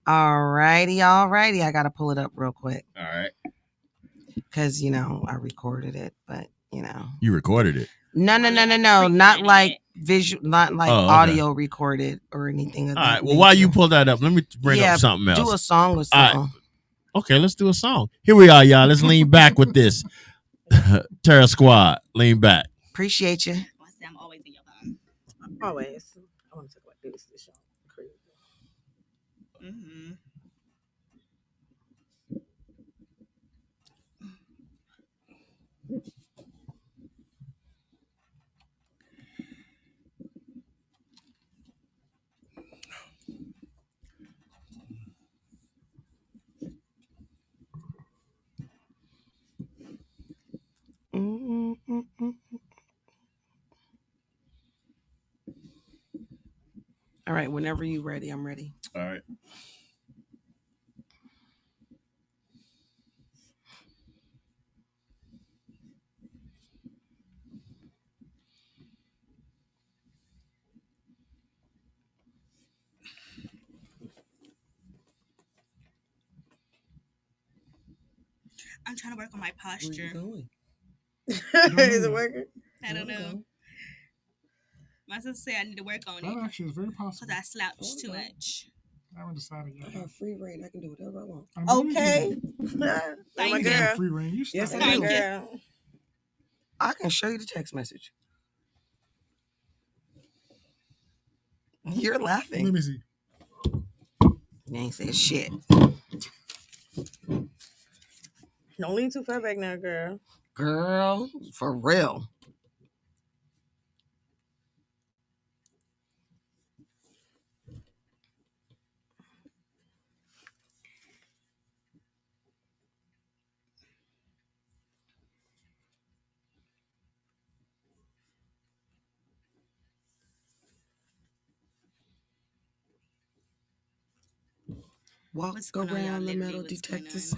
Alrighty. I gotta pull it up real quick All right, because I recorded it, but you recorded it. No, not like visual, not like Oh, okay. audio recorded or anything of All that right. Well, while you nature. pull that up, let me bring up something else. Do a song or All right. something. Okay, let's do a song. Here we are, y'all. Let's lean back with this. Terror Squad, lean back. Appreciate you. I'm always in your phone. Always. I want to talk about this show. Crazy. Mm-hmm. All right, whenever you're ready, I'm ready. All right. I'm trying to work on my Where you posture. going? Is it working? I don't Wanna know. go? My sister said I need to work on That it actually is very possible. because I slouch too Okay. much. I haven't decided yet. I have free reign. I can do whatever I want. I know you Okay. do. Look at my Thank You you. got girl. free reign. You Yes, stop. I Look at do. my Thank you. girl. I can show you the text message. You're Let laughing. me see. You ain't said shit. Don't lean too far back now, girl. Girl, for real. Walk What's going on, y'all? around the Literally, metal what's going detectors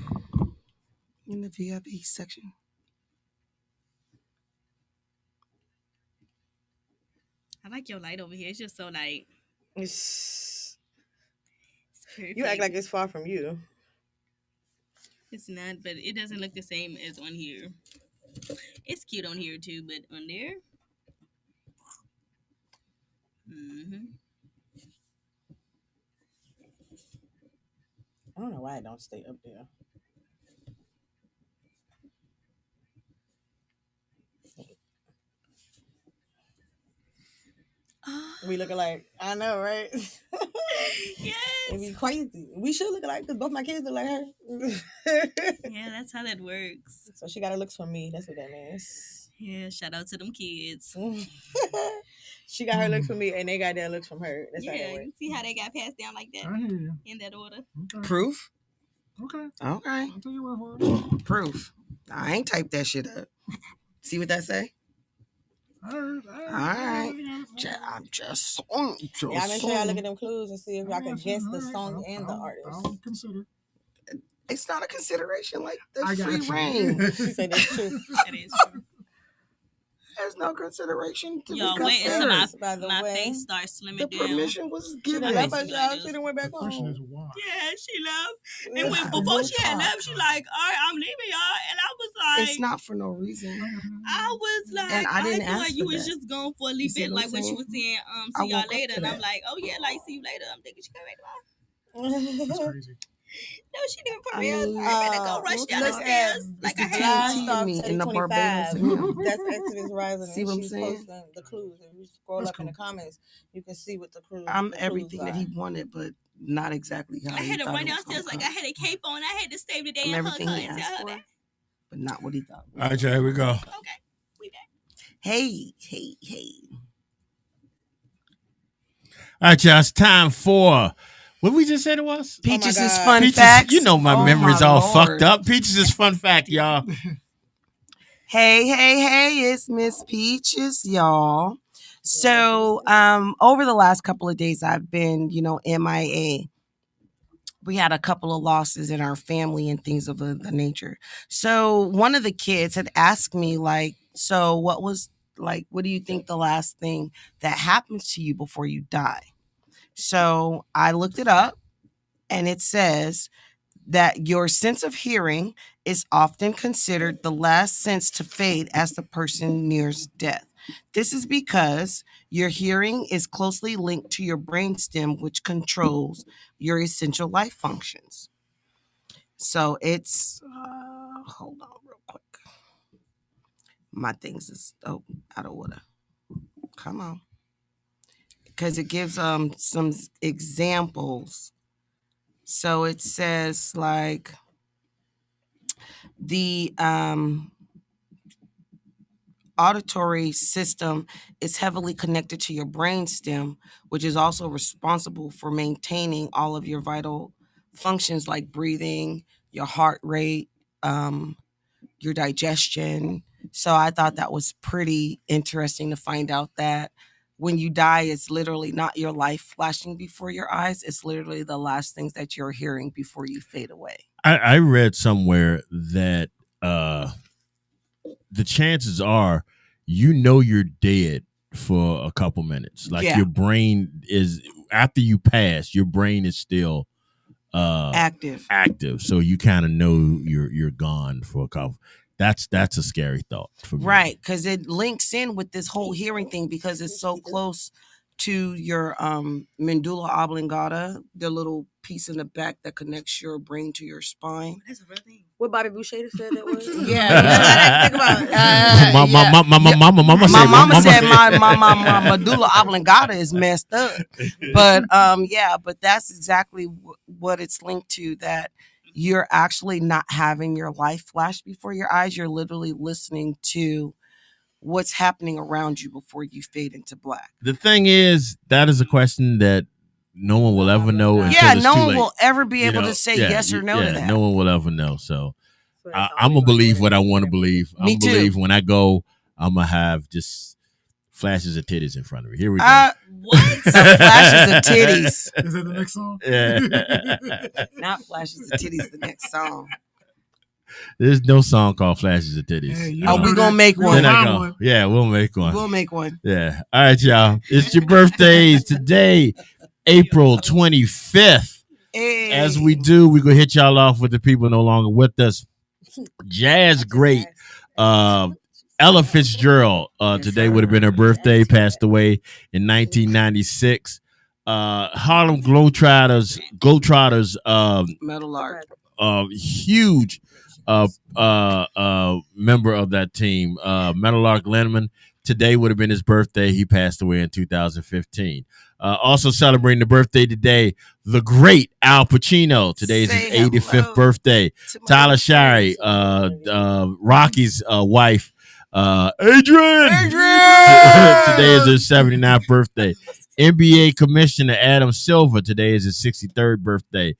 in the VIP section. I like your light over here. It's just so like It's- it's perfect. You act like it's far from you. It's not, but it doesn't look the same as on here. It's cute on here too, but on there. Mm-hmm. I don't know why it don't stay up there. We looking like, I know, right? Yes. It'd be crazy. We should look alike because both my kids look like her. Yeah, that's how that works. So she got her looks from me. That's what that means. Yeah, shout out to them kids. She got her looks from me, and they got their looks from her. That's how that Yeah, works. you see how they got passed down like that I hear you. in that order. Okay. Proof? Okay. Okay. I'll take your word for it. Proof. I ain't typed that shit up. See what that say? I heard. All right. I'm just saying. Yeah, I make sure I look at them clues and see if I can got you. guess the All right. song and the artist. I'll consider. It's not a consideration. Like, I there's got free you. reign. She said that's true. That is true. There's no consideration to Y'all be wait until considered. By the my way, face starts slimming The down. permission was she given. done left us, Given. y'all. She done went The back question home. is why. Yeah, she left. And Yeah. when, I before will she had talk. left, she like, all right, I'm leaving y'all. And I was like, It's not for no reason. I was like, And I didn't thought ask you for was that. just going for a You little see bit, what I'm like when she saying? was saying, I see y'all woke up later. to And I'm that. like, oh yeah, like see you later. I'm thinking she coming back tomorrow. That's crazy. No, she didn't for I real. mean, I better go rush we'll down the talk. stairs. It's Like the I had TNT in me and the 25. Barbados in him. That's Exodus Rising. See And what I'm she's saying? posting the clues. If you scroll That's up in the cool. comments, you can see what the clues. I'm the clues everything that are. he wanted, but not exactly how I he had to thought run it was downstairs gonna like I had a cape on. I had to save the day I'm and hug everything her he and tell asked her for, that. but not what he thought. All right, y'all, here we go. Okay, we back. Hey. All right, y'all, it's time for what we just said it was. Peaches is God. fun Peaches, facts. you know my Oh, memory's my all Lord. fucked up. Peaches is fun fact, y'all. Hey, it's Miss Peaches, y'all. So, over the last couple of days, I've been, MIA. We had a couple of losses in our family and things of the nature. So, one of the kids had asked me, like, so what do you think the last thing that happens to you before you die? So, I looked it up, and it says that your sense of hearing is often considered the last sense to fade as the person nears death. This is because your hearing is closely linked to your brainstem, which controls your essential life functions. So it's hold on real quick. My things is out of order. Come on, because it gives some examples. So it says like the auditory system is heavily connected to your brainstem, which is also responsible for maintaining all of your vital functions like breathing, your heart rate, your digestion. So I thought that was pretty interesting to find out that when you die, it's literally not your life flashing before your eyes. It's literally the last things that you're hearing before you fade away. I read somewhere that the chances are you're dead for a couple minutes. Like Yeah. your brain is, after you pass, your brain is still Active. So you kind of know you're gone for a couple. That's a scary thought for me. Right, because it links in with this whole hearing thing because it's so close to your medulla oblongata, the little piece in the back that connects your brain to your spine. That's a real thing. What Bobby Boucher said that was? Yeah. Think about it. My mama said, My mama said my medulla oblongata is messed up. But but that's exactly what it's linked to, that you're actually not having your life flash before your eyes. You're literally listening to what's happening around you before you fade into black. The thing is, that is a question that no one will ever know until Yeah, it's no too one late. will ever be You able know? to say Yeah, yes or no to that. No one will ever know. So So that's I'm all gonna we believe gonna what do. I want to believe. I'm Me gonna too. believe when I go, I'm gonna have just flashes of titties in front of me. Here we go. What? Flashes of titties. Is that the next song? Yeah. Not flashes of titties, the next song. There's no song called Flashes of Titties. Hey, you Oh, know we that. gonna make We one. Then I find go, one. yeah, we'll make one. We'll make one. Yeah. All right, y'all. It's your birthdays today, April 25th. Hey. As we do, we're going to hit y'all off with the people no longer with us. Jazz great. Ella Fitzgerald today would have been her birthday, passed away in 1996. Harlem Globetrotters, Metal art. huge member of that team. Meadowlark Lennon today would have been his birthday. He passed away in 2015. Also celebrating the birthday today, the great Al Pacino. Today is his Say 85th hello birthday. to my Tyler little Shary, friends. Rocky's wife, Adrian. Adrian! Today is his 79th birthday. NBA Commissioner Adam Silver, today is his 63rd birthday.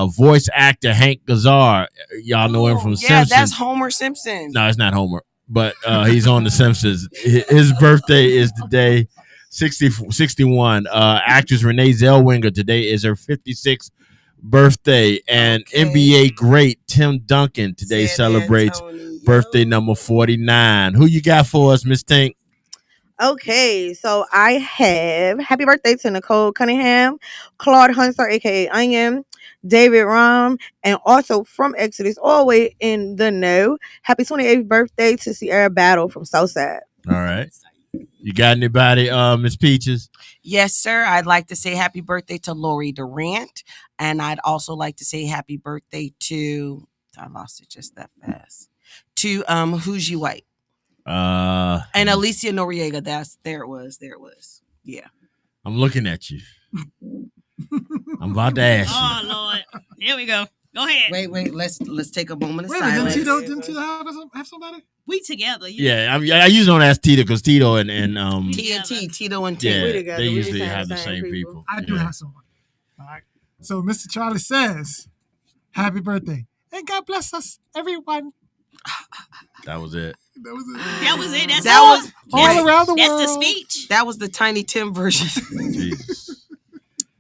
Voice actor Hank Gazar, y'all know him from Yeah, Simpsons. that's Homer Simpson. No, it's not Homer, but he's on The Simpsons. His birthday is today, 61. Actress Renee Zellweger, today is her 56th birthday. And Okay. NBA great Tim Duncan today San celebrates Antonio. birthday number 49. Who you got for us, Miss Tink? Okay, so I have happy birthday to Nicole Cunningham, Claude Hunter, aka Onion, David Rom, and also from Exodus, all the way in the know. Happy 28th birthday to Sierra Battle from Southside. All right. You got anybody, Miss Peaches? Yes, sir. I'd like to say happy birthday to Lori Durant. And I'd also like to say happy birthday to, I lost it just that fast, to Who's You White. And Alicia Noriega. There it was. Yeah. I'm looking at you. I'm about to ask you. Oh Lord. Here we go. Go ahead. Wait. Let's take a moment of Wait a minute, silence. didn't Tito have somebody? We together. Yeah, I usually don't ask Tito because Tito and TNT, Tito and Tim. yeah, We together. they We usually just have the have same same people. people. I do Yeah. have someone. All right. So Mr. Charlie says, "Happy birthday and God bless us, everyone." That was it. That was it. That was it. That's That all. was All around the That's world. the speech. That was the Tiny Tim version. Jesus.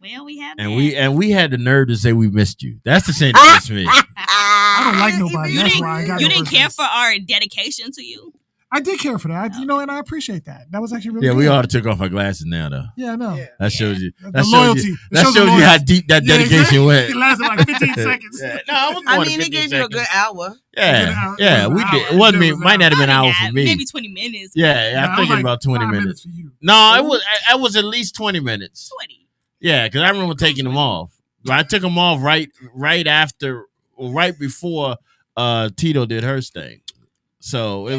Well, we have And that. we had the nerve to say we missed you. That's the same that missed me. I don't like nobody. You That's why I didn't. got You no didn't care birthdays. for our dedication to you. I did care for that. And I appreciate that. That was actually really Yeah, good. we ought to took off our glasses now though. Yeah, I know. Yeah. That shows you. The That shows loyalty. you. It That shows the shows you how loyalty. deep that Yeah, dedication exactly. went. It lasted like 15 seconds. Yeah. No, it was I more mean, than it gave 15 you a good seconds. hour. Yeah, It was we an did. hour. It wasn't It me. was an Might not have been an Probably hour for not. me. Maybe 20 minutes. Yeah, Nah, I'm I was thinking like about 20 5 minutes. for you. No, it was at least 20 minutes. 20. Yeah, because I remember taking them off. I took them off right after, or right before Tito did her thing. So it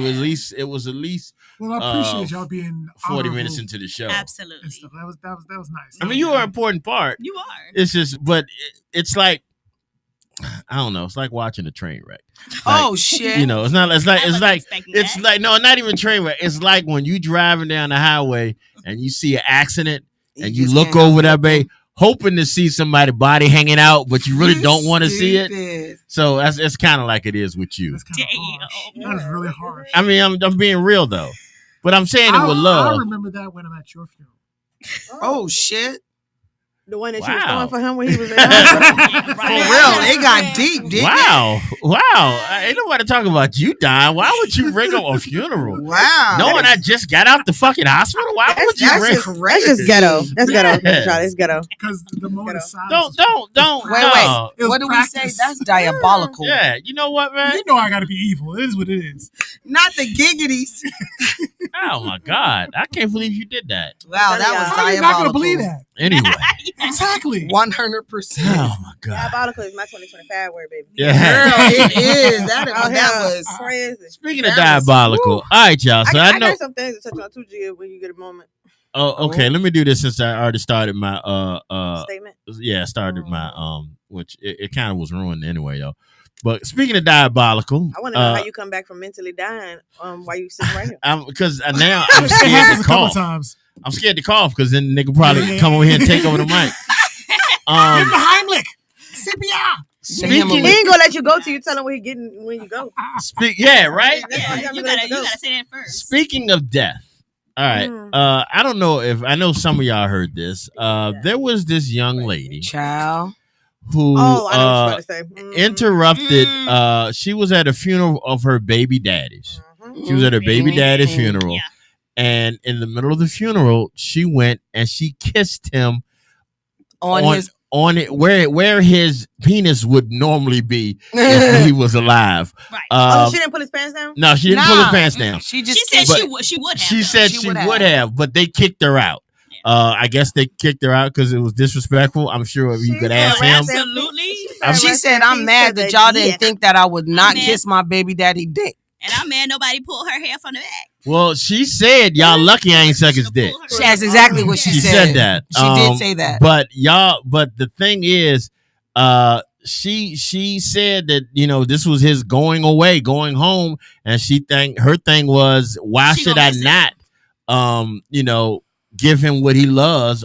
was at least Well, I appreciate y'all being 40 minutes honorable into the show. and Absolutely. stuff. That was nice. I mean, you are an important part. You are. It's just, but it's like, I don't know. It's like watching a train wreck. Oh shit. You know, it's not. It's I like wasn't expecting it's that. like no, not even a train wreck. It's like when you driving down the highway and you see an accident and you just look can't help over that but bay, think, hoping to see somebody's body hanging out, but you really don't want to see it. stupid. So it's kind of like it is with you. That's kind of harsh. Damn. That is really harsh. I mean, I'm being real though, but I'm saying it with I love. remember that when I'm at your funeral. Oh shit. The one that she was Wow. throwing for him when he was in hospital. For real, it got deep, didn't Wow. Wow. Ain't nobody talking about you dying. Why would you ring up a funeral? it? Wow. Knowing I just got out the fucking hospital? Why would you That's ring? just, that's just ghetto. That's ghetto, Yeah. Mr. Charlie. It's ghetto. Because the moment of silence. Don't. Wait, no. It was what do we say? practice. That's diabolical. Yeah, you know what, man? You know I got to be evil. It is what it is. Not the giggities. Oh my God, I can't believe you did that. Wow, that was How are you not going to diabolical. believe that? Anyway, Exactly. 100%. oh my God. Diabolical is my 2025 word, baby. Yeah. Girl, it is. That Oh, was crazy. Speaking of That was- diabolical, all right, y'all. So I I know. got some things to touch on too, Gia, when you get a moment. Oh, okay. Let me do this since I already started my Statement. yeah, started my which it kind of was ruined anyway though. But speaking of diabolical, I want to know how you come back from mentally dying while you sitting right here. I'm because now I'm It scared happens to a couple cough. times. I'm scared to cough because then the nigga probably Yeah. come over here and take over the mic. Give him the Heimlich. CPR. Speaking He ain't gonna let you go till you tell him where he getting when you go. yeah, right. That's why Yeah, I'm you gonna let gotta say that first. Speaking of death, all right. I don't know if I know some of y'all heard this. There was this young lady Child. Oh, who I know what you're about to say. interrupted. She was at a funeral of her baby daddy's. She was at her baby daddy's funeral, Yeah. and in the middle of the funeral, she went and she kissed him on it where his penis would normally be if he was alive. Right. Oh, she didn't pull his pants down? No, she didn't pull his pants down. She She just said But she would have. She though. said She she would would have. have, but they kicked her out. I guess they kicked her out because it was disrespectful. I'm sure if you She could said ask him. Absolutely. She rest said, in I'm peace mad to that the y'all didn't dick." think that I would not mad. kiss my baby daddy dick. And I'm mad nobody pulled her hair from the back. Well, she said, y'all lucky I ain't suck his dick. That's exactly what she She said. said that. She did say that. But the thing is, she said that, this was his going away, going home, and her thing was, why She should gonna I miss not give him what he loves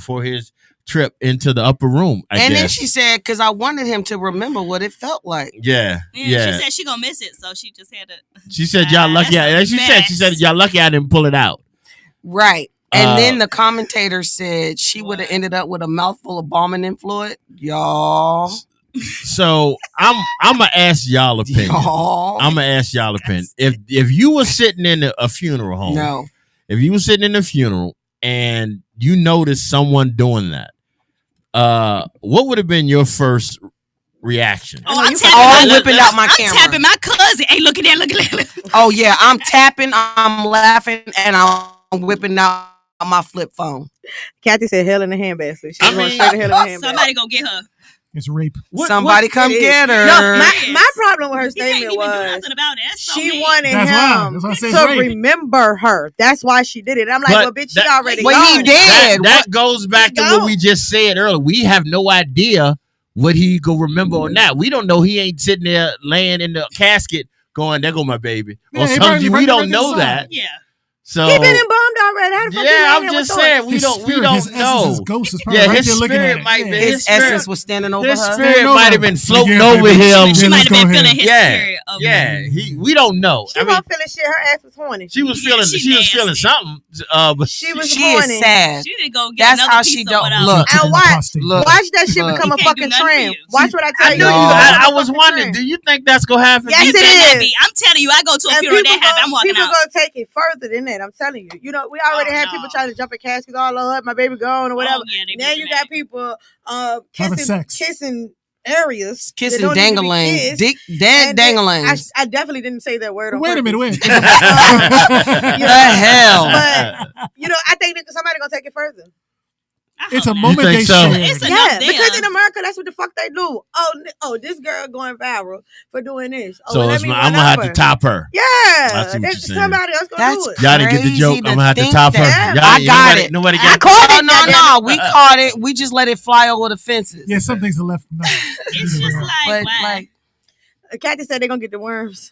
for his trip into the upper room, I And guess. then she said, because I wanted him to remember what it felt like. Yeah. She said she gonna miss it, so she just had to. She said y'all lucky. That's a She said mess. y'all lucky I didn't pull it out. Right. And then Uh, the commentator said she would have ended up with a mouthful of bombing fluid. Y'all. So I'm gonna ask y'all opinion. Y'all. I'm gonna ask y'all opinion. If you were sitting in a funeral home, No. if you were sitting in a funeral and you noticed someone doing that, what would have been your first reaction? Oh, I'm Oh, tapping. I'm whipping out my I'm camera. tapping my cousin. Hey, look at that! Look at that! Oh, yeah. I'm tapping, I'm laughing, and I'm whipping out my flip phone. Kathy said hell in the handbasket. She I was going mean- straight to hell in the handbasket. Somebody go get her. It's rape. Somebody come It is. get her. No, my problem with her He can't statement even do was nothing about it. That's so she mean. wanted That's why. him That's why I say to rape. remember her. That's why she did it. I'm like, But well, bitch, she that- already Well, he gone. did. That goes back to what we just said earlier. We have no idea what he go remember or not. We don't know he ain't sitting there laying in the casket going, "There go my baby," Yeah, or he something. burned We it don't right know inside. that. Yeah. So He been embalmed already. How the fuck you yeah, laying I'm there just with saying thoughts? we don't His essence, know. his ghost is probably Yeah, right his there looking spirit at it. might be- Yeah. His essence was standing over His her. spirit Stand might over. have been floating Yeah, over baby. him. She Yeah, might let's have been go feeling ahead. his Yeah, spirit. Of yeah. We don't know. She I mean, wasn't feeling shit. Her ass was horny. she was Yeah, feeling. she She was feeling nasty. something. But She was She horny. is sad. She didn't go get That's another how piece she of don't whatever. look. And watch, Prostate. Look. watch that shit Look. become a He can't do fucking nothing for trend. you. Watch what I I tell you. knew you. No. I was wondering. Do you think that's gonna happen? Yes, You it better not is. be. I'm telling you, I go to a And funeral people that happen. I'm walking people out. gonna take it further than that. I'm telling you. You know, we already Oh, had no. people trying to jump in caskets all over my baby gone or whatever. Oh, yeah, they Now be you dramatic. got people Having sex. kissing areas, that Kissing don't need to be danglings. kissed. Dick, dead And then- danglings. I definitely didn't say that word. On Wait a minute, purpose. wait. The hell? But you know, I think that somebody gonna take it further. I It's hope a not. moment think they so? share. It's enough Yeah, there. because in America, that's what the fuck they do. Oh, this girl going viral for doing this. Oh, So let it's me I'm run gonna have to over. top her. Yeah, I see what you're saying. somebody else gonna That's do it. Y'all didn't get the joke. Crazy I'm gonna have to to top her. think that. Y'all- I got nobody, it. Nobody I got caught Oh, it. no. We caught it. We just let it fly over the fences. Yeah, some things are left. No. It's just like, But wow. like, Kathy said they're gonna get the worms.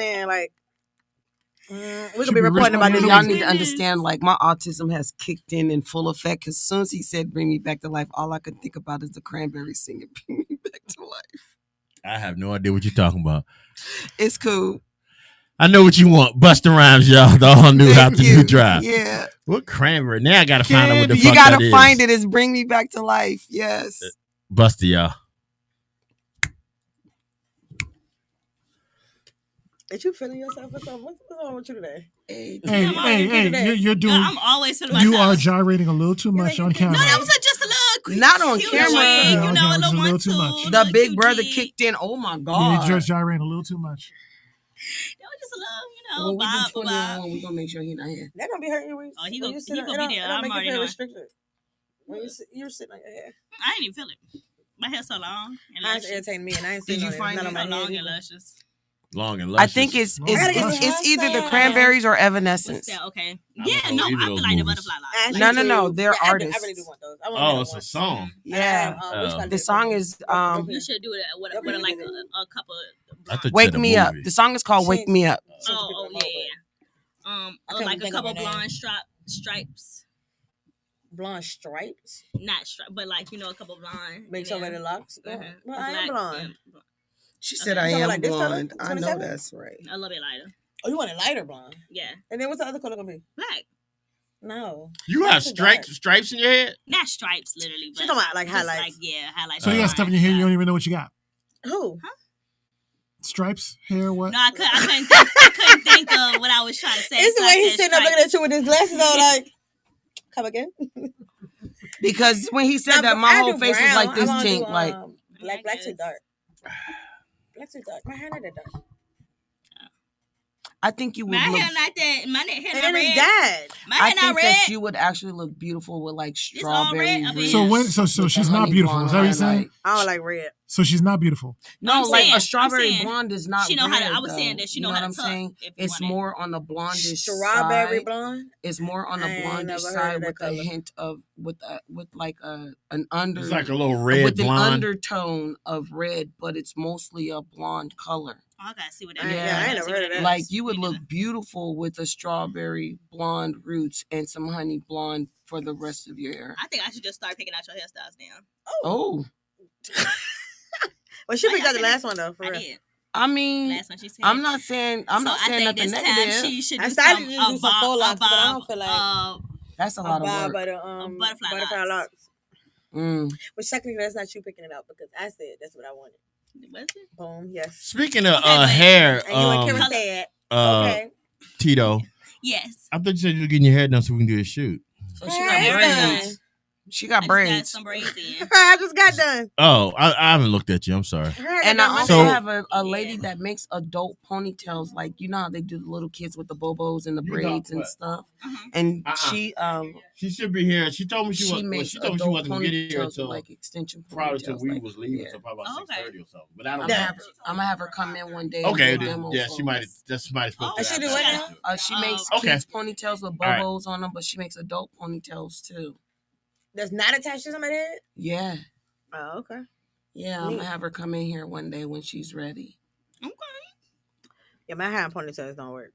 saying? Like, We Should could be be reporting about this. responsible. Y'all YouTube. need to understand, like, my autism has kicked in full effect. As soon as he said "Bring Me Back to Life," all I could think about is the Cranberries singing "Bring Me Back to Life." I have no idea what you're talking about. It's cool. I know what you want. Busta Rhymes, y'all. The all new How Thank to you. New Drive. Yeah, What Cranberry? Now I gotta find out what the you fuck gotta that find is. it. It's "Bring Me Back to Life." Yes. Busta, y'all. Is you feeling yourself or something? What's wrong with you today? Hey, Hey, you're Girl, doing. I'm always feeling You myself. are gyrating a little too much on camera. No, that was just a little quick. Not on cute camera. jig, Yeah, you on know, camera, a just little a little one, too two, much. the little Big cute Brother jig. kicked in. Oh my Yeah, god. you're just gyrating a little too much. That was just a little, When we do vibe, 20 on vibe. 1, we're gonna make sure he's not here. That don't be hurting you. Oh, he when gonna- you sit he on- gonna it don't- be there. It don't I'm make you already feel knowing. restricted. When you're sitting on your head. I ain't even feel it. My hair's so long and Mine's luscious. irritating me, and I ain't Did seen you on it. find It's it? not So on my long head and either. luscious. Long and I luscious. think it's Long it's, and it's, luscious. it's either the What's Cranberries or What's Evanescence. that? Okay. I don't Yeah, know no, I either of feel those like the movies. butterfly Ashley lights. No, too. they're Yeah, I really artists. do want those. I want to Oh, do it's a once. song. Yeah. Which one The song is You should do it with Yeah, like we- a couple I thought you Wake said a Me Up. movie. The song is called Wake Me Up. Oh, yeah. I couldn't Like a think of couple her name. blonde stripes. Blonde stripes. Not stripes, but like, a couple blonde. Make so many locks. Uh-huh. Well, I am blonde. She said Okay. I You talking am like this color? blonde. I know 27? that's right. A little bit lighter. Oh, you want a lighter blonde? Yeah. And then what's the other color gonna be? Black. No. You have That's too dark. stripes in your head? Not stripes, literally. She's But talking about, like, just highlights. highlights. So you got stuff in your hair, you don't even know what you got. Who? Stripes, hair, what? No, I couldn't think of what I was trying to say. It's the so way I he's said sitting up looking at you with his glasses on, like, come again? Because when he said No, that, but my I whole do face was brown. like I this wanna tink. do, Like, black too dark. Black too dark. My hair not that dark. I think you would My look. hair not that. My hair And not then it's red. dyed. My I hair not think red. that you would actually look beautiful with like It's all red strawberry. up in red So here. when so with she's the not honey beautiful. Is that what you're blonde saying? highlight. I don't like red. So she's not beautiful. No, I'm like saying- a I'm strawberry saying blonde is not she know how to- red, I was saying though. that she You know know how what I'm to tuck saying? if you It's want it. more on the blondish Strawberry side. blonde. It's more on the I ain't blondish never heard side of that with a color. hint of with like an under It's like a little red with an blonde. undertone of red, but it's mostly a blonde color. Oh, I gotta see what that Yeah, is. I ain't gotta never see heard what of that that. is. Like you would Me look neither. beautiful with a strawberry blonde roots and some honey blonde for the rest of your hair. I think I should just start picking out your hairstyles now. Oh, Well, she Why picked y'all out the say last that? one though, for I real. did. I mean, Last one she said. I'm not saying I nothing think this negative. time she should do I started some to do some faux locks, but I don't feel like That's a a lot of bob work. or the butterfly butterfly locks. locks. Mm. Which technically that's not you picking it out because I said that's what I wanted. Was it? Boom, yes. Speaking of Okay, but- hair, And you and Karen said, okay. Tito, Yes. I thought you said you were getting your hair done so we can do a shoot. So she Hey, got it's braids. She I got just got braids. some braids in. I just got done. Oh, I haven't looked at you. I'm sorry. And I also So- have a lady that makes adult ponytails, like you know how they do the little kids with the bobos and the You braids got and what? stuff. Uh-huh. And Uh-uh. she She should be here. She told me she, she was. makes She told me she adult wasn't gonna get here ponytails with until like extension probably till ponytails. we like, was leaving, yeah. so probably Oh, about okay. 6:30 or something. But I don't I'm know. gonna have her come in one day. Okay, and do a then, demo yeah, for she might. us. That's somebody supposed Oh, to. she have do that. what now? She makes Okay. kids ponytails with All right. bobos on them, but she makes adult ponytails too. That's not attached to somebody's head? Yeah, Oh, okay. yeah. I'm Neat. gonna have her come in here one day when she's ready. Okay. Yeah, my hair and ponytails don't work.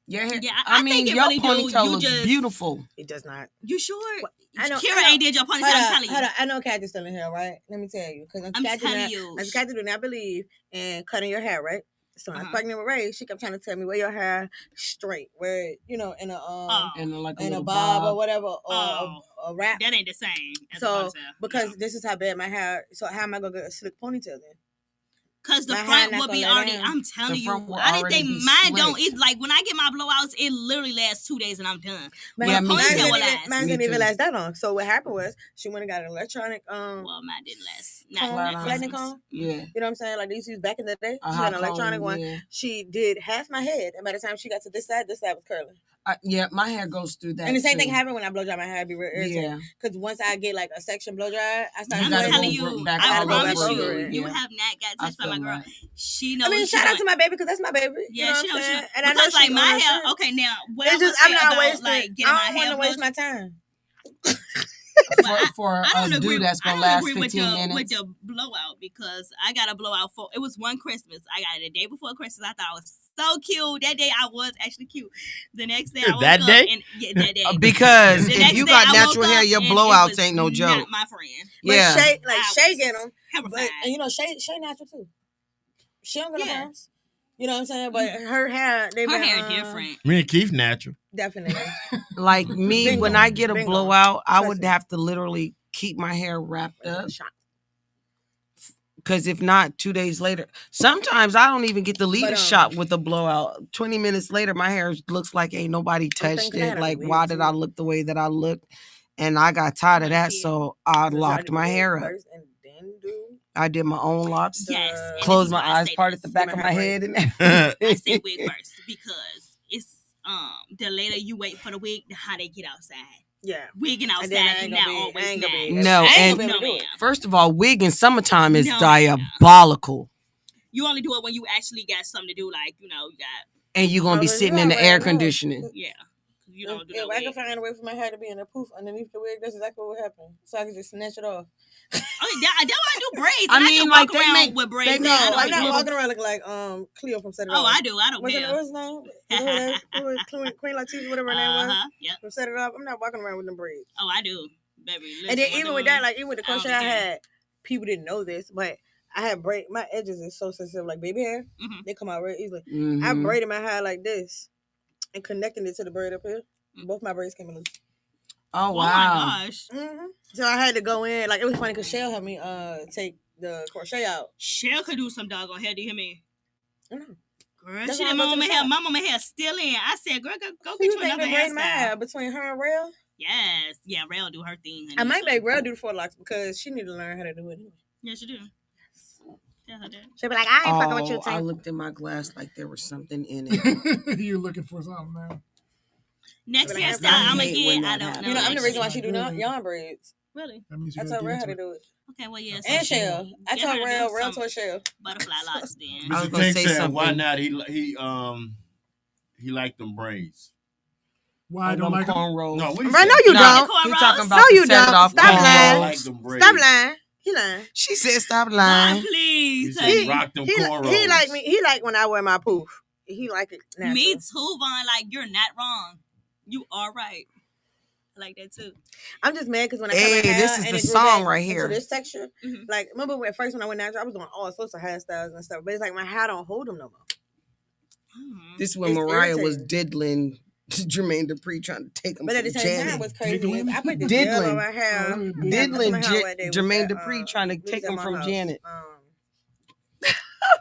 Your hair, Yeah, I mean, think it your really do. ponytail You looks just- beautiful. It does not. You sure? I know- Kira I know- ain't did your ponytail. I'm telling you. Hold on. I know Kathy's still in here, right? Let me tell you. Because I'm telling you. Kathy do not believe in cutting your hair, right? So when I was pregnant with Ray, she kept trying to tell me wear your hair straight, wear it, in a Oh, And like a in a little bob or whatever, or Oh. a wrap. that ain't the same. As So, a ponytail. Because this is how bad my hair. So how am I gonna get a slick ponytail then? Cause the my hair front not will be gonna lay already. down. I'm telling The you, front will I didn't already think be mine don't. slick. It like when I get my blowouts, it literally lasts 2 days and I'm done. Yeah, me Mine too. didn't will even- last. Mine Me didn't even too. last that long. So what happened was she went and got an electronic Well, mine didn't last. comb, Flat Not flattening Christmas. comb. Yeah. You know what I'm saying? Like they used to use back in the day. She Uh-huh, got an electronic comb, one. yeah. She did half my head, and by the time she got to this side was curling. Yeah, my hair goes through that. And the same thing too. happened when I blow dry my hair. It'd be real irritating. Yeah. Because once I get like a section blow dry, I start I'm gotta telling go you, back I all promise over you, again. you Yeah. have not got I touched by my feel girl. that. She knows. I mean, what she shout out doing. to my baby because that's my baby. Yeah, you know she what knows. I'm She saying? knows. And I know Because like she my on her hair. shit. Okay, now what It's I'm just gonna I'm say not about wasting. like getting my I don't hair want to waste blown. my time. for I a don't agree. dude that's I gonna don't last agree with 15 the minutes. blowout because I got a blowout for it was one Christmas. I got it the day before Christmas. I thought I was so cute. That day I was actually cute. The next day I woke That up day? and that day. Because The if next you day got I natural woke hair, up your and it blowouts was ain't no not joke. my friend. But Yeah. Shay, I Shay was get them. But terrified. and you know, Shay natural too. She don't get no Yeah. perms. You know what I'm saying? But her hair, they Her been, hair different. Me and Keith natural. Definitely. Like me, Bingo. when I get a Bingo. blowout, I Trust would me. have to literally keep my hair wrapped up. Shot. Because if not, 2 days later, sometimes I don't even get to leave But, the shop with a blowout. 20 minutes later, my hair looks like ain't nobody touched thinking I it. had a Like, wig, why did too. I look the way that I looked? And I got tired of that, Yeah. so I So locked try to my do hair it up. first and then do. I did my own locks. Yes. and Closed this is my why I eyes, say parted the this. back Get of my my hair head, and I say everything. wig first because it's the later you wait for the wig, the how they get outside. Yeah. Wigging And then I outside ain't do gonna not be- I always ain't gonna match. be- No, I ain't and gonna be able to do ma'am. it. first of all, wig in summertime is No, diabolical. You only do it when you actually got something to do, like you got And you're going to be Oh, so sitting you in the already air know. conditioning. yeah. You don't do If no I can wig. find a way for my hair to be in a poof underneath the wig, that's exactly what would happen. So I can just snatch it off. That why I do braids. I And mean, can like, walk they around make- with braids. they in. make- I No, don't I'm do not that. walking around looking like Cleo from Set It Oh, Off. I do. I don't What's care. his name? Queen Latifah, whatever her name was. Yeah. From Set It Off. I'm not walking around with them braids. Oh, I do, baby. And then even with that, like even with the I don't crochet I care. had, people didn't know this, but I had braid. My edges is so sensitive, like baby hair. Mhm. They come out very easily. I Mhm. braided my hair like this and connecting it to the braid up here. Both my braids came loose. Oh, Oh wow. my gosh. So I had to go in. Like it was funny because Shell helped me take the crochet out. Shell could do some doggone hair. Do you hear me? Mhm. Girl, That's she why did I my go to mama the hair. shop. My mama hair still in. I said, girl, go Who get you you think another been braiding my hair hairstyle. between her and Rail? Yes. Yeah, Rail do her thing. I might make Rail do the 4 locks because she need to learn how to do it. Yes, you do. Tell her that. She'll be like, I ain't fucking with you, I Tim. looked in my glass like there was something in it. You looking for something, man? Next But I hairstyle I I'm gonna hate when get, I that don't happens. know. You know, I'm the reason why actually. she do yarn braids. Really? That means you I gotta told get Rail how into to it. do it. Okay, well, yeah. And Shell. I Get her told to Rail, do Rail some told Shell. butterfly locks then. I was Mr. gonna Tank say said, why something. not? He liked them braids. Why I On don't them like them? cornrows. No, what he Right, said? no, you No, don't. he Cornrows? talking about No, the you set it don't. off Stop I lying. like cornrows. them braids. Stop lying. He lying. She said, "Stop God, lying." He please, said, honey. rock them He cornrows. like me. He like when I wear my poof. He like it natural. Me too, Vaughn. Like, you're not wrong. You are right. I like that too. I'm just mad because when I cut Hey, my hair this is and the it grew song back right into here. this texture. Mhm. Like, remember when first when I went natural, I was doing all sorts of hairstyles and stuff. But it's like my hair don't hold them no more. Mhm. This is when It's Mariah was irritating. diddling Jermaine Dupri trying to take him But at from the same time, Janet. what's crazy Diddling? is I put the gel Diddling. on my hair. Oh, Diddling I took my hair that day. Jermaine We was Dupri at, trying to we was take at him my from house. Janet.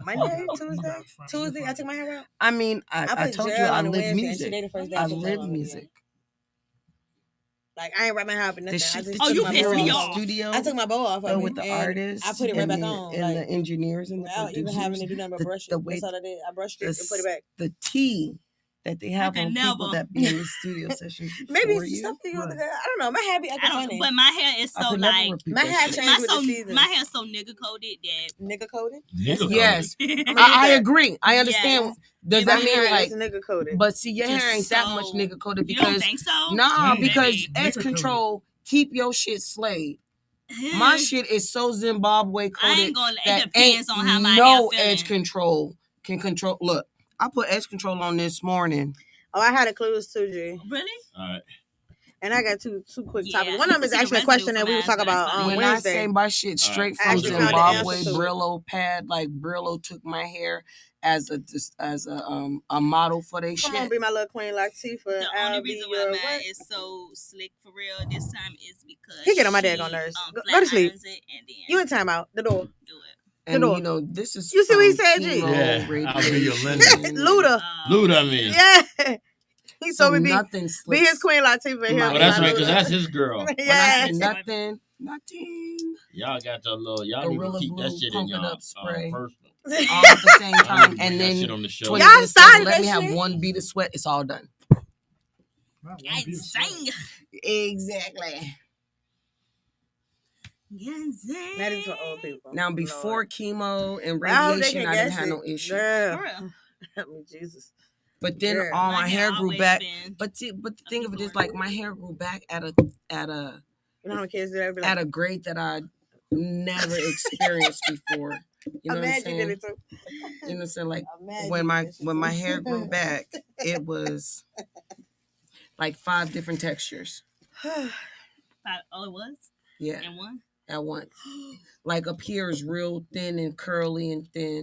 Monday, You Tuesday, got fun. You're Tuesday. I fine. took my hair out. I mean, I put told you gel I on the live Wednesday, and music. today the first day I took gel live on music. again. Like I ain't wrap my hair up or The nothing. I shit just that Oh, took you my pissed bow me in off. the off. studio I took my bow off of with it, the and artists I put it right and back the, on. and Like the engineers and the without even having to producers. do nothing but The- brush the it. way That's all I did. I brushed it the and put it back. The tea that they have can on people never. that be in the studio sessions. Maybe before it's you. stuff that you want to Right. go. I don't know. My hair be acting I don't. funny. But my hair is I so could never like repeat My that hair shit. changed with the seasons. my hair's so nigga coated that. Nigga coated. Nigga Yes, I'm I that. agree. I understand. Yes. Does My that mean hair like? It's nigga coated. But see, your Just hair ain't that much so- nigga coated You don't because think so? nah, Dang. because Baby. X Nigga control keep your shit slayed. My shit is so Zimbabwe I coated ain't gonna. It that depends ain't on how my no hair edge feeling. control can control. Look, I put edge control on this morning. Oh, I had a clues too, G. Really? All right. And I got two quick Yeah, topics. One of them you is can see the actually a question residue that we from was talking mine, so that's about funny. on When Wednesday. I say my shit straight I from actually found the Zimbabwe, answer to it. Brillo pad, like Brillo took my hair as a model for they Come shit. on, be my little queen Latifah. The only I'll be reason why your mine what? is so slick for real this time is because He get on my she, daggone nerves. Go flat to sleep. irons it and then You in timeout. The door. do it. And door. you know, this is You see what he from said, G? chemo, Yeah, I'll be your radiation, Linda. Luda. Luda, I mean. Yeah. He So told me nothing be slips. his queen Latifah. My- Oh, He'll that's be right, my because Luda. that's his girl. When I Yeah. say nothing. Y'all got your little. Y'all need Gorilla to keep that Glue, shit pump in it y'all up spray. personal. All at the same Y'all time, need to and bring that shit then on the show. 20 Y'all minutes later, started let that me have shit. one bead of sweat. It's all done. Not one God piece. dang. Exactly. God dang. That is for old people. Now, before Lord. chemo and I hope they radiation, can I didn't guess have it. no issues. Girl. For real. Help me, Jesus. But then Girl. all my hair grew always back. been But the a thing of it is, before. like, my hair grew back at a You know how many kids do that? Be like, at a grade that I never experienced before. You know what I'm imagine saying? did it too. You know what I'm saying? Like Imagine when did it my too. hair grew back, it was like 5 different textures. Oh, it was? Yeah, And one? at once. Like up here is real thin and curly and thin.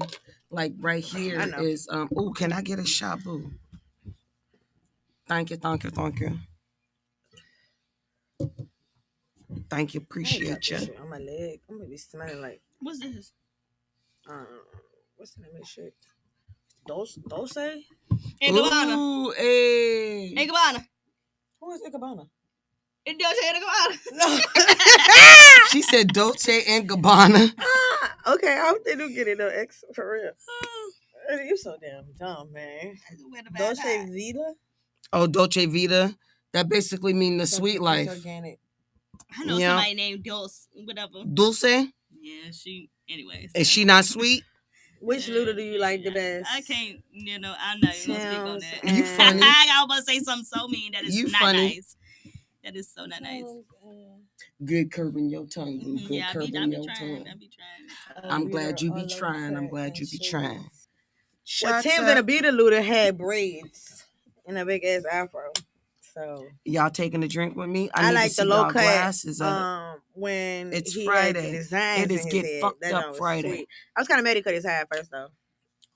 Like right here I know. is oh, can I get a shot, boo? Thank you. Thank you. I ain't got Appreciate this you. shit on my leg. I'm gonna be smelling like What's this? what's the name of this shit? Dulce? And Gabbana. Ooh, hey. And Gabbana. Who is Icabana? And Dolce and Gabbana. No. She said Dolce and Gabbana. Okay, I hope they do get it though, X for real. You so damn dumb, man. Dolce Vita? Oh, Dolce Vita. That basically means the sweet It's life. organic. I know Yeah. somebody named Dulce, whatever. Dulce? Yeah, she. Anyways. Is she not sweet? Which Luda do you like the best? I can't. I'm not even gonna speak on Tim's that. You funny. I was about to say something so mean that is You not funny. nice. That is so not nice. Good curbing your tongue, boo. Good Yeah, I be curbing your trying. tongue. I be trying. I'm glad you be trying. I'm glad you be trying. Well, Shots Tim's up. and Abita Luda had braids and a big ass afro. So Y'all taking a drink with me? I need to like see the low y'all cut. glasses up. When It's he Friday. had the designs It is in his Get head. Fucked That Up joint was Friday. sweet. I was kind of mad he cut his hair first though.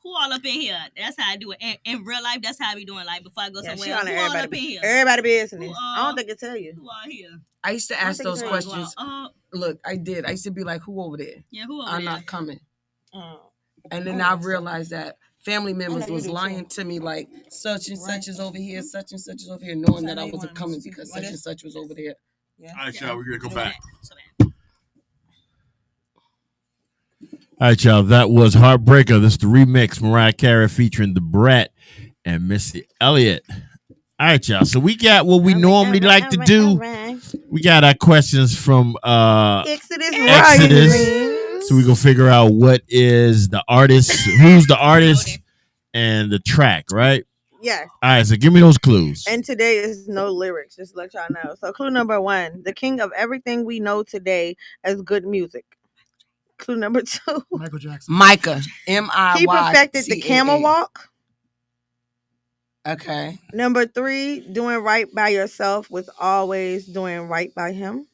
Who all up in here? That's how I do it. In real life, that's how I be doing. Like before I go Yeah, somewhere. she on Who all up in everybody. here? Everybody business. Who, I don't think it tell you. Who all here? I used to ask think those it's questions. Well, Look, I did. I used to be like, who over there? yeah, who over I'm there? not coming. Oh. And then I realized that family members know you was do, lying too. to me like such and Right. such is over here, such and such is over here, knowing So that now I you wasn't wanna coming speak because on such this? and such was over there. Yeah. All right, y'all, we're gonna come back. So bad. All right, y'all. That was Heartbreaker. This is the remix, Mariah Carey featuring the Brat and Missy Elliott. All right, y'all. So we got what we normally like to do. We got our questions from Exodus. Exodus. So we're gonna figure out what is the artist, who's the artist, and the track, right? Yes. All right, so give me those clues. And today is no lyrics, just to let y'all know. So clue number 1, the king of everything we know today as good music. Clue number 2, Michael Jackson. Micah, M-I-Y. he perfected the camel walk. Okay. Number 3, doing right by yourself was always doing right by him.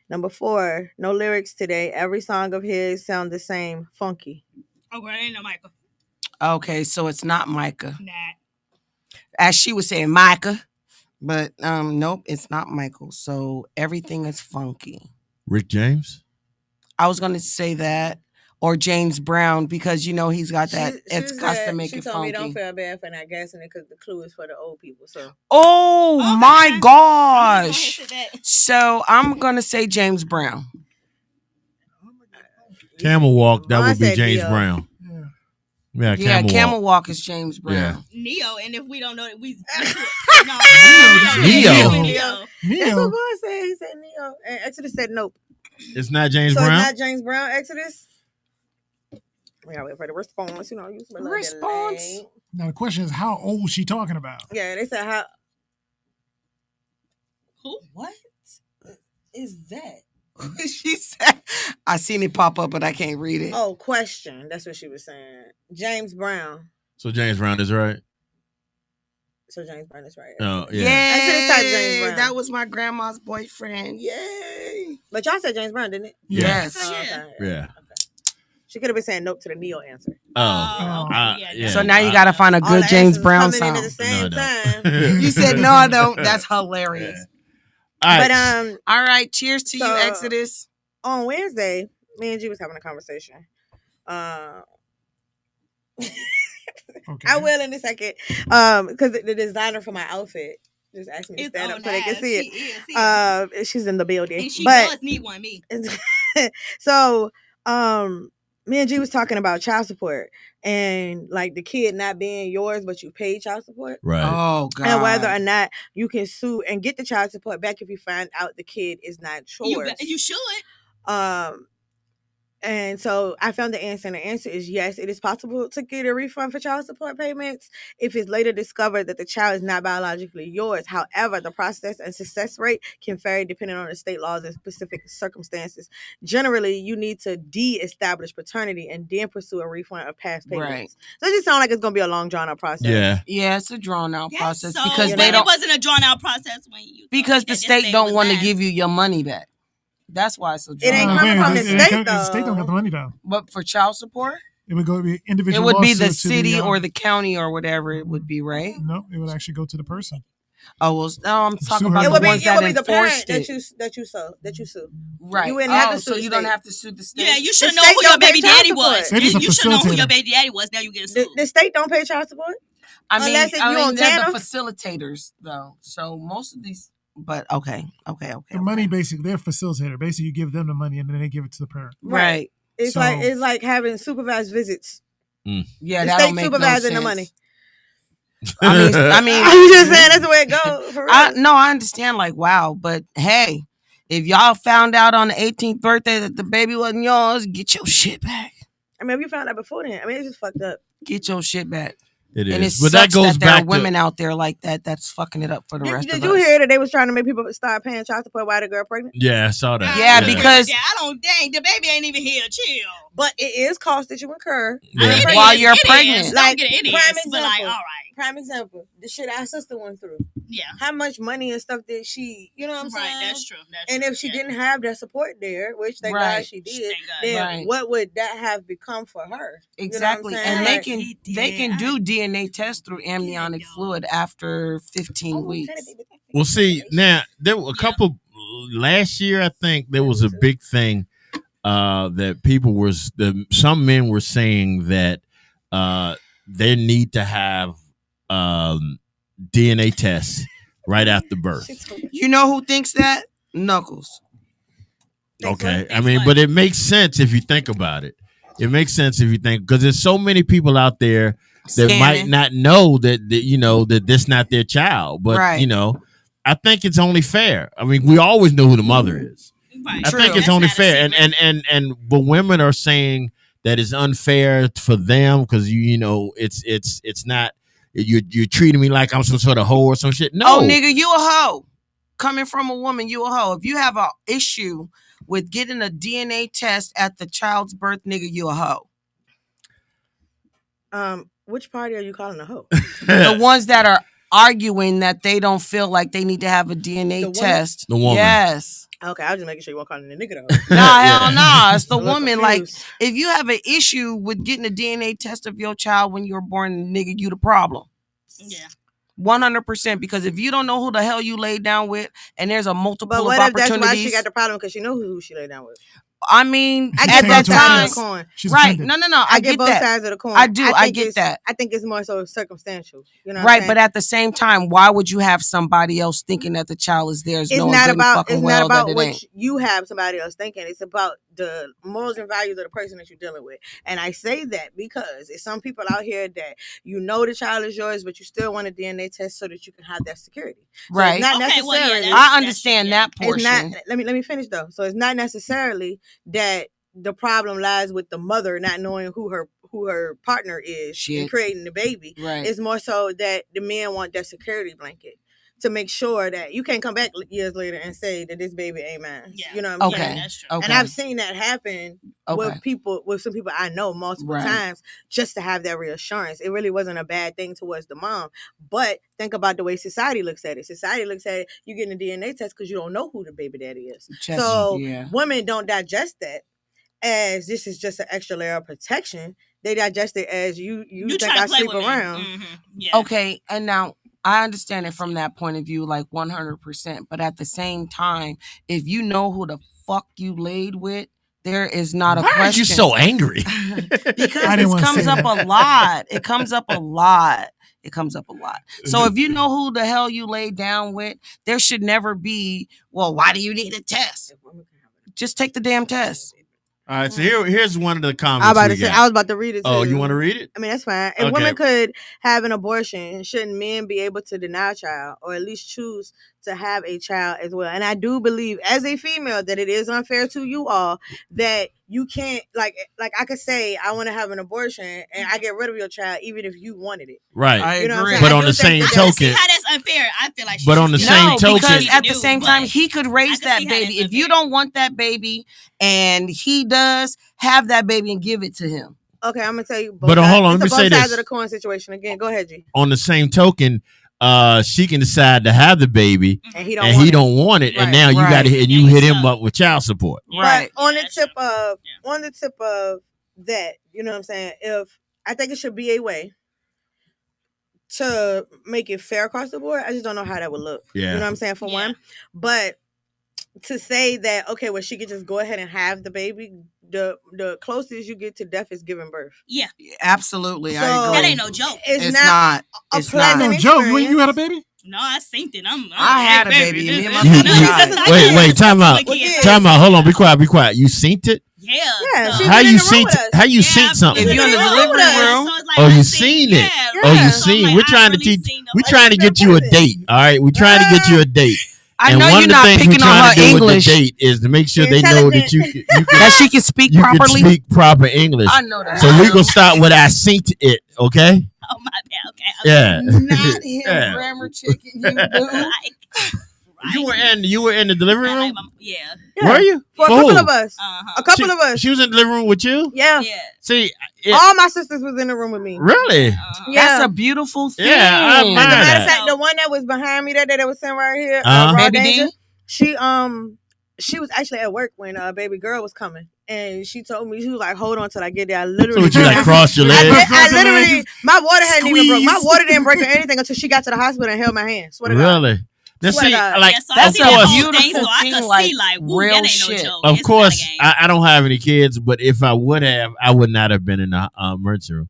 Number 4, no lyrics today. Every song of his sound the same, funky. Okay, ain't no Michael. Okay, so it's not Micah. Nah. As she was saying, Micah. But nope, it's not Michael. So everything is funky. Rick James. I was gonna say that. Or James Brown, because you know he's got that. It's got to make she it told me don't funky. feel bad for not guessing it because the clue is for the old people. So Oh Okay. my gosh! I'm just gonna hit that. So I'm gonna say James Brown. Camel Walk. That Mine would be said James Neo. Brown. Yeah. Yeah, Camel Walk. Walk is James Brown. Yeah. Neo, and if we don't know it, we no. Neo. Neo. That's what Neo. Boy said. He said Neo. And Exodus said nope. It's not James So Brown. it's not James Brown, Exodus? We gotta wait for the response. You know, use a little Response. delay. Now the question is, how old she talking about? Yeah, they said how. Who? What is that? She said, I seen it pop up, but I can't read it. Oh, question. That's what she was saying. James Brown. So James Brown is right. So James Brown is right. Oh Yay! yeah. Exodus type James Brown. That was my grandma's boyfriend. Yay! But y'all said James Brown, didn't it? Yes. Oh, Yeah. okay. Yeah. She could have been saying nope to the Neo answer. Oh. Yeah. So now you got to find a All good the James answers Brown coming in song. at the same No, time. You said no, I don't. That's hilarious. All right. But All right, cheers to you, So- Exodus. on Wednesday, me and G was having a conversation. Okay. I will in a second. Because the designer for my outfit just asked me to It's stand on up so they can that. see She it. is. She's in the building. And she but does need one, me. so me and G was talking about child support and like the kid not being yours, but you paid child support. Right. Oh God. And whether or not you can sue and get the child support back if you find out the kid is not yours. You should. Um, And so I found the answer, and the answer is yes, it is possible to get a refund for child support payments if it's later discovered that the child is not biologically yours. However, the process and success rate can vary depending on the state laws and specific circumstances. Generally, you need to de-establish paternity and then pursue a refund of past payments. Right. So it just sounds like it's going to be a long, drawn-out process. Yeah. Yeah, it's a drawn out That's process so, because but they it don't wasn't a drawn out process when you because the state don't want to give you your money back. That's why it's a drawn It ain't out. coming from the it ain't state, the state don't got the though. money though. But for child support, It would go to it individual. would be the lawsuit to city or the county or whatever it would be, right? No, it would actually go to the person. Oh, well, no, I'm talking Sue her. about It the would be ones that the parent enforced that it. you sue. Right. You wouldn't have to so sue the you don't state. have to sue the state. Yeah, you should The know state who your don't pay baby child daddy support. was. They just a You should know who your facilitator. baby daddy was. Now you get sued. The state don't pay child support. I mean, unless if you on they're TANF. the facilitators, though. So most of these, but okay. The money, basically, they're a facilitator. Basically, you give them the money and then they give it to the parent. Right. It's So- like having supervised visits. Yeah, The that state don't make no supervising sense. the money. I mean, I'm just saying that's the way it goes. For real. I understand. Like, wow, but hey, if y'all found out on the 18th birthday that the baby wasn't yours, get your shit back. I mean, if you found out before then, I mean, it's just fucked up. Get your shit back. It is. And it but sucks that goes there are back women to out there like that that's fucking it up for the rest Did of you us. hear that they was trying to make people start paying child support while the girl pregnant? yeah, I saw that. Yeah, because- I don't. Dang, the baby ain't even here. Chill. But it is cost that you incur. Yeah. It is, While you're it is. pregnant. Don't Like, get it. It prime is. But like, example. all right. Prime example, the shit our sister went through. Yeah. How much money and stuff did she, you know what I'm saying? Right. That's true. That's And true. if she Yeah. didn't have that support there, which thank God Right. she did, Thank God. then Right. what would that have become for her? Exactly. You know what I'm And saying? they Like, can they can do DNA tests through amniotic yo. fluid after 15 weeks. Well, see, now there were a couple last year. I think there was a big thing that people some men were saying that they need to have DNA tests right after birth. You know who thinks that? Knuckles. Okay, I mean, but it makes sense if you think about it. It makes sense if you think because there's so many people out there that might Scamming. not know that you know that this not their child, but Right. you know, I think it's only fair. I mean, we always know who the mother is. Right. I True. think it's That's only not a fair, secret. and but women are saying that it's unfair for them because you know it's not you're treating me like I'm some sort of hoe or some shit. No, Oh, nigga, you a hoe. Coming from a woman, you a hoe. If you have an issue with getting a DNA test at the child's birth, nigga, you a hoe. Which party are you calling a hoe? The ones that are arguing that they don't feel like they need to have a DNA The woman? test. The woman. Yes. Okay, I was just making sure you weren't calling the nigga the hoe. Nah, Yeah. hell nah. It's the I'm a little woman. Like, confused. if you have an issue with getting a DNA test of your child when you were born, nigga, you the problem. Yeah. 100%. Because if you don't know who the hell you laid down with, and there's a multiple But of what if that's why she opportunities. got the problem because she know who she lay down with? I mean, I She's at get saying that both sides time, of the coin. She's right? offended. No. I get both that. sides of the coin. I do. I think get it's- that. I think it's more so circumstantial. You know, what I'm Right, saying? but at the same time, why would you have somebody else thinking that the child is theirs, it's knowing not good and about fucking it's well not about that it what ain't? you have somebody else thinking. It's about the morals and values of the person that you're dealing with. And I say that because it's some people out here that you know the child is yours, but you still want a DNA test so that you can have that security. So Right. It's not Okay, well, yeah, necessarily. that's- I understand yeah. that portion. It's not. Let me finish though. So it's not necessarily that the problem lies with the mother not knowing who her partner is and Shit. creating the baby. Right. It's more so that the men want that security blanket to make sure that you can't come back years later and say that this baby ain't mine. Yeah. You know what I'm Okay. saying? That's true. Okay. And I've seen that happen Okay. with some people I know multiple Right. times just to have that reassurance. It really wasn't a bad thing towards the mom. But think about the way society looks at it. Society looks at it, you getting a DNA test because you don't know who the baby daddy is. Just- So yeah. women don't digest that as this is just an extra layer of protection. They digest it as you think trying I to play sleep with me. around. Mhm. Yeah. Okay, and now I understand it from that point of view, like 100%. But at the same time, if you know who the fuck you laid with, there is not a Why are question. you so angry? Because I didn't this wanna comes say up that. a lot. It comes up a lot. It comes up a lot. So if you know who the hell you laid down with, there should never be, well, why do you need a test? Just take the damn test. All right, so here's one of the comments. I was about to we say, got. I was about to read it. Oh, too. you want to read it? I mean, that's fine. If Okay. women could have an abortion, shouldn't men be able to deny a child or at least choose to have a child as well? And I do believe, as a female, that it is unfair to you all that you can't like I could say I want to have an abortion and I get rid of your child even if you wanted it. Right. I You know what I'm agree. saying? But I on do the think same that I can see token, how that's unfair. I feel like she But on should the still same No, do what because she at need the to same do, time, but he could raise can that see how baby. that's If you unfair. don't want that baby and he does, have that baby and give it to him. Okay, I'm gonna tell you. But hold on, let me say both sides this. of the coin situation again. Go ahead, G. on the same token, she can decide to have the baby, And he don't. and want he it. don't want it, and Right. now you got to Right. and Now you you hit him stuck. up with child support. Right. But on Yeah, the that's tip true. of Yeah. on the tip of that, you know what I'm saying? If I think it should be a way to make it fair across the board. I just don't know how that would look. Yeah. You know what I'm saying? For Yeah. one. But to say that, okay, well, she could just go ahead and have the baby, the closest you get to death is giving birth. Yeah, Absolutely, I So- agree. that ain't no joke. It's, It's not, not. a It's pleasant not. So, Joe, when experience. you had a baby? No, I synced it. I had a hey, baby, and me and my You- baby you- died. Wait, time out. Well, yeah. Time out. Hold on. Be quiet. Be quiet. You synced it? Yeah. Yeah, so- she How was in you the room synced? with us. How you Yeah, synced something? If you in the delivery room, Oh, you seen it? Yeah. Oh, you Yeah. seen? We're trying to teach. We're Like, trying to it's get you a important. date. All right, we're trying to get you a date. I and know one you're of the not things we're picking on trying her to do English. with the date is to make sure You're they know that intelligent. you can, That she can speak you properly. can speak proper English. I know that. So we're gonna start with I synced it. Okay? Oh my bad. Okay. Yeah. Not him, Yeah. grammar chicken. You boo. You were in the delivery Sound like room. my- yeah. Yeah. Were you? For a For couple who? of us. Uh-huh. A couple of us. She was in the living room with you. Yeah. Yeah. See, All my sisters was in the room with me. really? Uh-huh. Yeah. That's a beautiful thing. Yeah, I As a admire matter that. of fact, the one that was behind me that day that was sitting right here, Uh-huh. Raw Baby Danger, D? she was actually at work when baby girl was coming, and she told me, she was like, "Hold on till I get there." I So literally, would you like cross your legs? I literally, my water hadn't even broke. My Squeeze. water didn't break or anything until she got to the hospital and held my hand. Swear to God. Really? Now, Swear see, to God. like, Yeah, so I that's see a that whole beautiful thing, so I thing, could like, see like, woo, real that ain't shit. no joke. of It's course, not a game. I don't have any kids, but if I would have, I would not have been in the emergency room.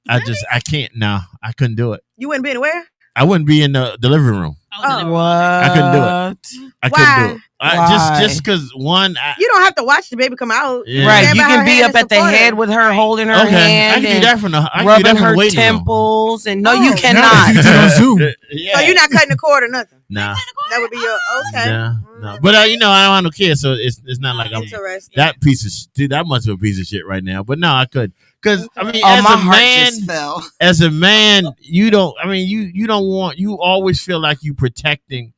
I can't. No, I couldn't do it. You wouldn't be anywhere. I wouldn't be in the delivery room. delivery. What? I couldn't do it. I Why? couldn't do it. Why? Just because one. You don't have to watch the baby come out. Yeah. Right, Stand you by can her be hand up and at the support her. head with her, holding her Okay, I hand, can do and that from the. I can do rubbing that from her the waiting room. temples, and no, Oh. you Now cannot. you do it on Zoom. Yeah. So you're not cutting the cord or nothing. Nah, That would be your okay. no. But you know, I don't have no kids, so it's not like I'm Interesting. that piece of dude. That much of a piece of shit right now. But no, I could because I mean, Oh, as my a heart man, just fell. as a man, you don't. I mean, you don't want. You always feel like you protecting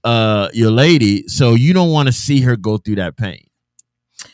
your lady, so you don't want to see her go through that pain.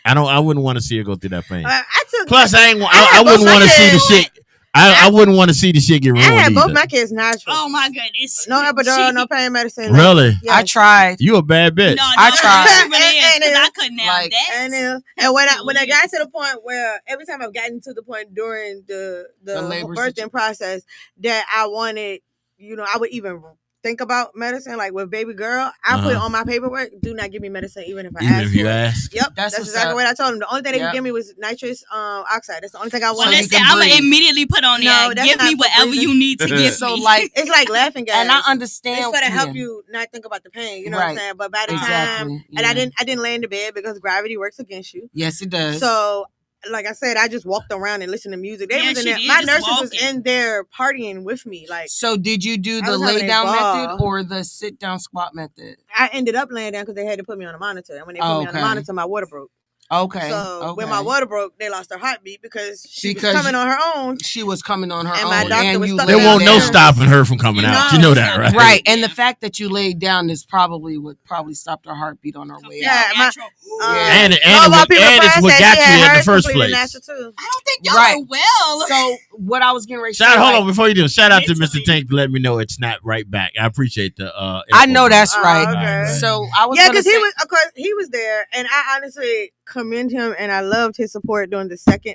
I wouldn't want to see her go through that pain. I took. Plus, I had wouldn't both my want to see the kids. shit. I wouldn't want to see the shit get I ruined. had both either. my kids natural. Oh my goodness. No epidural, no pain medicine. Really? Yes. I tried. You a bad bitch. No, I no, tried. it really is, 'cause And I couldn't have like- that. And when I got to the point where every time I've gotten to the point during the labor birthing process that I wanted, I would even think about medicine. Like with baby girl, I put Uh-huh. on my paperwork, do not give me medicine even if I Even ask if you for it. ask. Yep, That's that's what's exactly up. what I told them. The only thing they Yep. could give me was nitrous oxide. That's the only thing I Well, wanted. you listen, can I'm gonna breathe. immediately put on there. No, that's Give not me for whatever breathing. you need to give So, me. like, It's like laughing gas. and I It's understand. for to help yeah, you not think about the pain. You know what I'm Right. saying? But by the time, Exactly. and I yeah. didn't lay in the bed because gravity works against you. Yes, it does. So, like I said, I just walked around and listened to music. They Yeah, was in she there. did, My just nurses was walking. in there partying with me. Like So did you do I the was having lay a down ball. method or the sit down squat method? I ended up laying down because they had to put me on a monitor. And when they put me on Okay. a monitor, my water broke. Okay. So when my okay. water broke, they lost their heartbeat because she Because was coming on her own. She was coming on her And own, my doctor and was you stuck There laid won't no down. stopping her from coming out. No. You know that, right? Right, and Yeah. the fact that you laid down is probably what stopped her heartbeat on her way Yeah, out. my- Natural. And all my people it's friends what said got she you had there in the hers first completely place. natural, too. I don't think y'all Right. are well. So what I was getting ready to say, Hold like, on before you do. Shout out to Mentally. Mr. Tank to let me know it's not right back. I appreciate the. I info. know that's Oh, right. okay. So I was Yeah, gonna because he say, was, of course, he was there, and I honestly commend him, and I loved his support during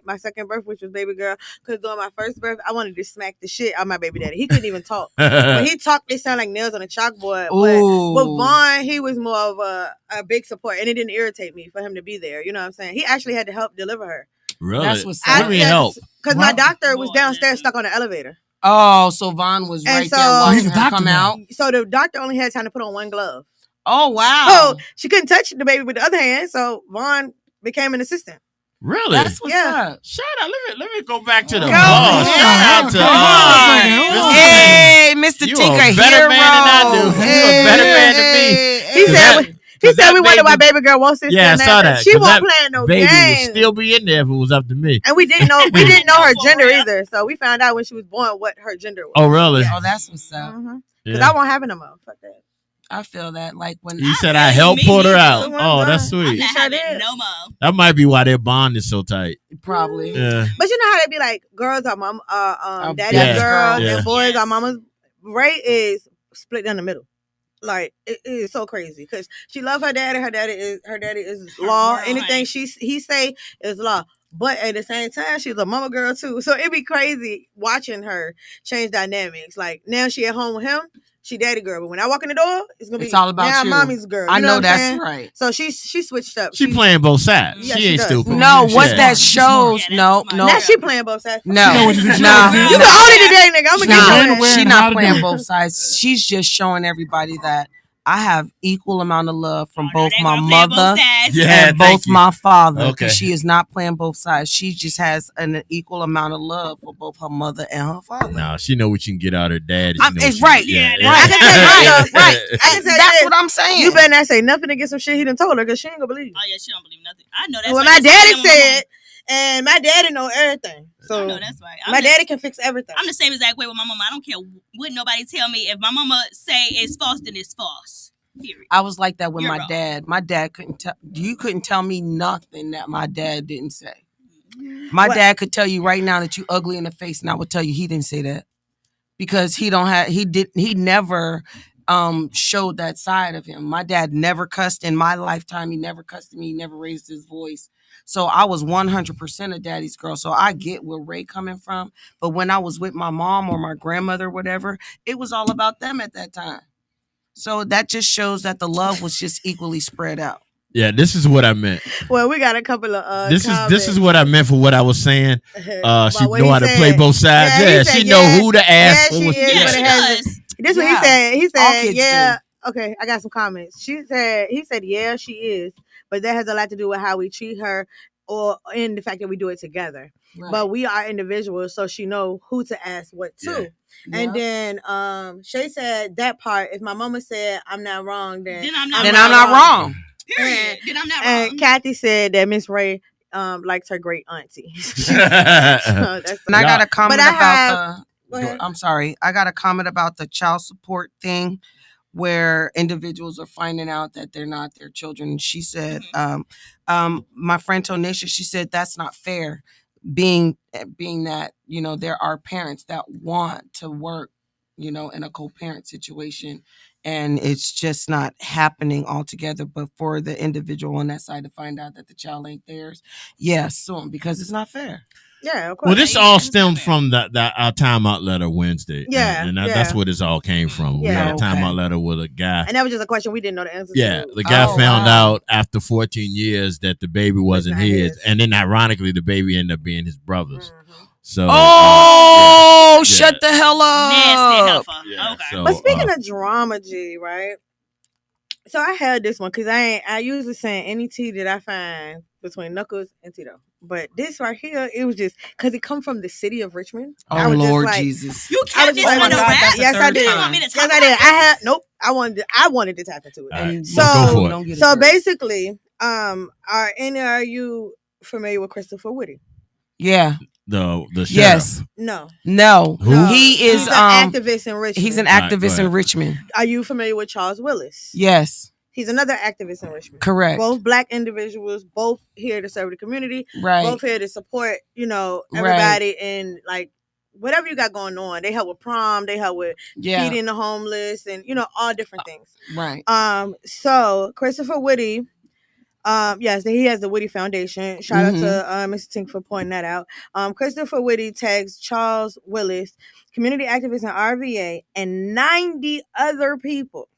my second birth, which was baby girl. Because during my first birth, I wanted to smack the shit out of my baby daddy. He couldn't even talk. When he talked, it sounded like nails on a chalkboard. But ooh, with Vaughn, he was more of a big support, and it didn't irritate me for him to be there. You know what I'm saying? He actually had to help deliver her. Really? That's what's What up. do you mean help? Because my Wow. doctor was Boy, downstairs listen. stuck on the elevator. oh, so Vaughn was And right so- there Oh, watching he's a her doctor come now. out. So the doctor only had time to put on one glove. Oh wow, So she couldn't touch the baby with the other hand. So Vaughn became an assistant. Really? That's what's Yeah. up. Shout out. Let me go back to the Go boss. ahead. Shout out to Hold on a second, hold on a Hey, Mr. You Tinker, a better hero. man than I do. You a better man than me. He Cause said that- we, he said that we wonder why baby- baby girl won't sit Yeah, I still. saw Now that. she 'Cause won't that play no baby would games. still be in there if it was up to me. And we didn't know her For gender real. either. So we found out when she was born what her gender was. Oh, really? Oh, that's what's up. Because Yeah. I won't have it no more. Fuck that. I feel that. Like when He said really I helped me put her neither. out. Someone Oh, that's done. I'm sweet. not sure having did. no more. That might be why their bond is so tight. probably. Yeah. But you know how they be like, girls are mom, daddy's Yeah. girl, Yeah. and boys Yes. are mama's. Ray is split down the middle. Like it is so crazy because she love her daddy. Her daddy is Her law. world, Anything honey. he say is law. But at the same time, she's a mama girl too. So it'd be crazy watching her change dynamics. Like now she at home with him, she daddy girl. But when I walk in the door, it's gonna be It's all about now you. mommy's girl. I You know know what I'm that's saying? right. So she switched up. She playing both sides. Yeah, she she ain't does. stupid. No, what Yeah. that She's shows, smart. no, Yeah, no, Now she playing both sides. You no, know what you no, did? You no. can own it today, nigga. I'm gonna Nah, get when, your where, ass. She's and how not to playing do it. both sides. She's just showing everybody that I have equal amount of love from both They my gonna play both mother sides. Yeah. and thank both you. my father. Okay. Because she is not playing both sides. She just has an equal amount of love for both her mother and her father. No, she know what you can get out of her dad. It's right. Yeah, Right. I can tell you Right. this, Right. I can tell you That's this. what I'm saying. You better not say nothing against some shit he done told her because she ain't gonna believe you. Oh yeah, she don't believe nothing. I know that's What right. my That's why I daddy am with my said, and my daddy know everything. I So know that's right. my daddy can fix everything. I'm the same exact way with my mama. I don't care what nobody tell me. If my mama say it's false, then it's false. Period. I was like that with You're my wrong. dad. My dad couldn't tell you couldn't tell me nothing that my dad didn't say. My What- dad could tell you right now that you ugly in the face, and I would tell you he didn't say that. Because he never showed that side of him. My dad never cussed in my lifetime. He never cussed at me, he never raised his voice. So I was 100% a daddy's girl. So I get where Ray coming from. But when I was with my mom or my grandmother or whatever, it was all about them at that time. So that just shows that the love was just equally spread out. Yeah, this is what I meant. Well, we got a couple of This is what I meant for what I was saying. She know how to play both sides. Yeah, Yeah, he said, she know who to ask. yeah, for what- she is, Yeah, but she it has- does. This is what Yeah. he said. He All said, kids yeah. Okay, I got some comments. He said, yeah, she is, but that has a lot to do with how we treat her, or in the fact that we do it together. But we are individuals, so she know who to ask what to. Yeah. And then Shay said that part. If my mama said I'm not wrong, then I'm not then I'm not wrong. Period. Then I'm not And wrong. Kathy said that Miss Ray likes her great auntie. So yeah. that's And I got a comment I about have- Go ahead. I'm sorry. I got a comment about the child support thing where individuals are finding out that they're not their children. She said, my friend Tonisha, she said that's not fair. Being that, there are parents that want to work, in a co-parent situation, and it's just not happening altogether. But for the individual on that side to find out that the child ain't theirs, sue them because it's not fair. Yeah, of course. Well, this Yeah, all that's stemmed not fair. from our timeout letter Wednesday. Yeah, and yeah. that's where this all came from. We Yeah. had a timeout Okay. letter with a guy. And that was just a question we didn't know the answer Yeah, to. the guy Oh, found wow. out after 14 years that the baby wasn't not his. his. And then ironically, the baby ended up being his brother's. Mhm. So Oh, yeah. shut the hell Nasty up. heifer. Yeah, Okay. so, But speaking of drama, G, right? So I had this one because I usually saying any tea that I find between Knuckles and Tito. But this right here, it was just because it come from the city of Richmond. I Oh, was just Lord like, Jesus. You I kept was this just on like, the God, rap? that's the yes, I third did. You time. want me to Yes, talk I did. about it? Nope. I wanted to tap into it. All right. And So- Go for it. don't get So hurt. basically, are any of you familiar with Christopher Whitty? Yeah. the sheriff. Yes. No. No. Who? No. He is He's an activist in Richmond. he's an All right, go activist in ahead. Richmond. Are you familiar with Charles Willis? Yes. He's another activist in Richmond. Correct. Both black individuals, both here to serve the community, Right. both here to support, Right. everybody and like whatever you got going on. They help with prom, they help with Yeah. feeding the homeless and all different things. Right. So Christopher Whitty, yes, he has the Whitty Foundation. Shout out Mhm. to Mr. Tink for pointing that out. Christopher Whitty tags Charles Willis, community activist in RVA, and 90 other people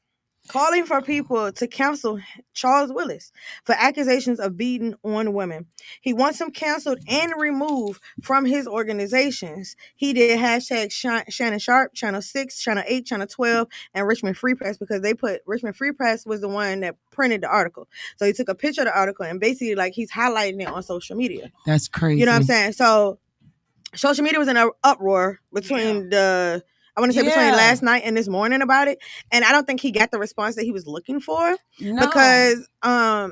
calling for people to cancel Charles Willis for accusations of beating on women. He wants him canceled and removed from his organizations. He did hashtag Shannon Sharp, Channel 6, Channel 8, Channel 12, and Richmond Free Press because they put Richmond Free Press was the one that printed the article. So he took a picture of the article and basically like he's highlighting it on social media. That's crazy. You know what I'm saying? So social media was in an uproar between between last night and this morning about it, and I don't think he got the response that he was looking for because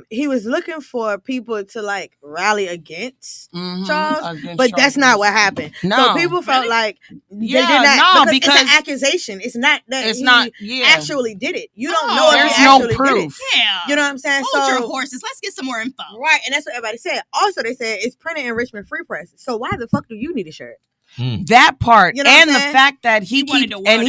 he was looking for people to like rally against Charles, but that's not what happened. So people felt like they did not because it's an accusation. It's not that he actually did it. You don't know if he actually did it. Yeah, you know what I'm saying. Hold your horses. Let's get some more info. Right, and that's what everybody said. Also, they said it's printed in Richmond Free Press. So why the fuck do you need a shirt? That part, you know and the fact that he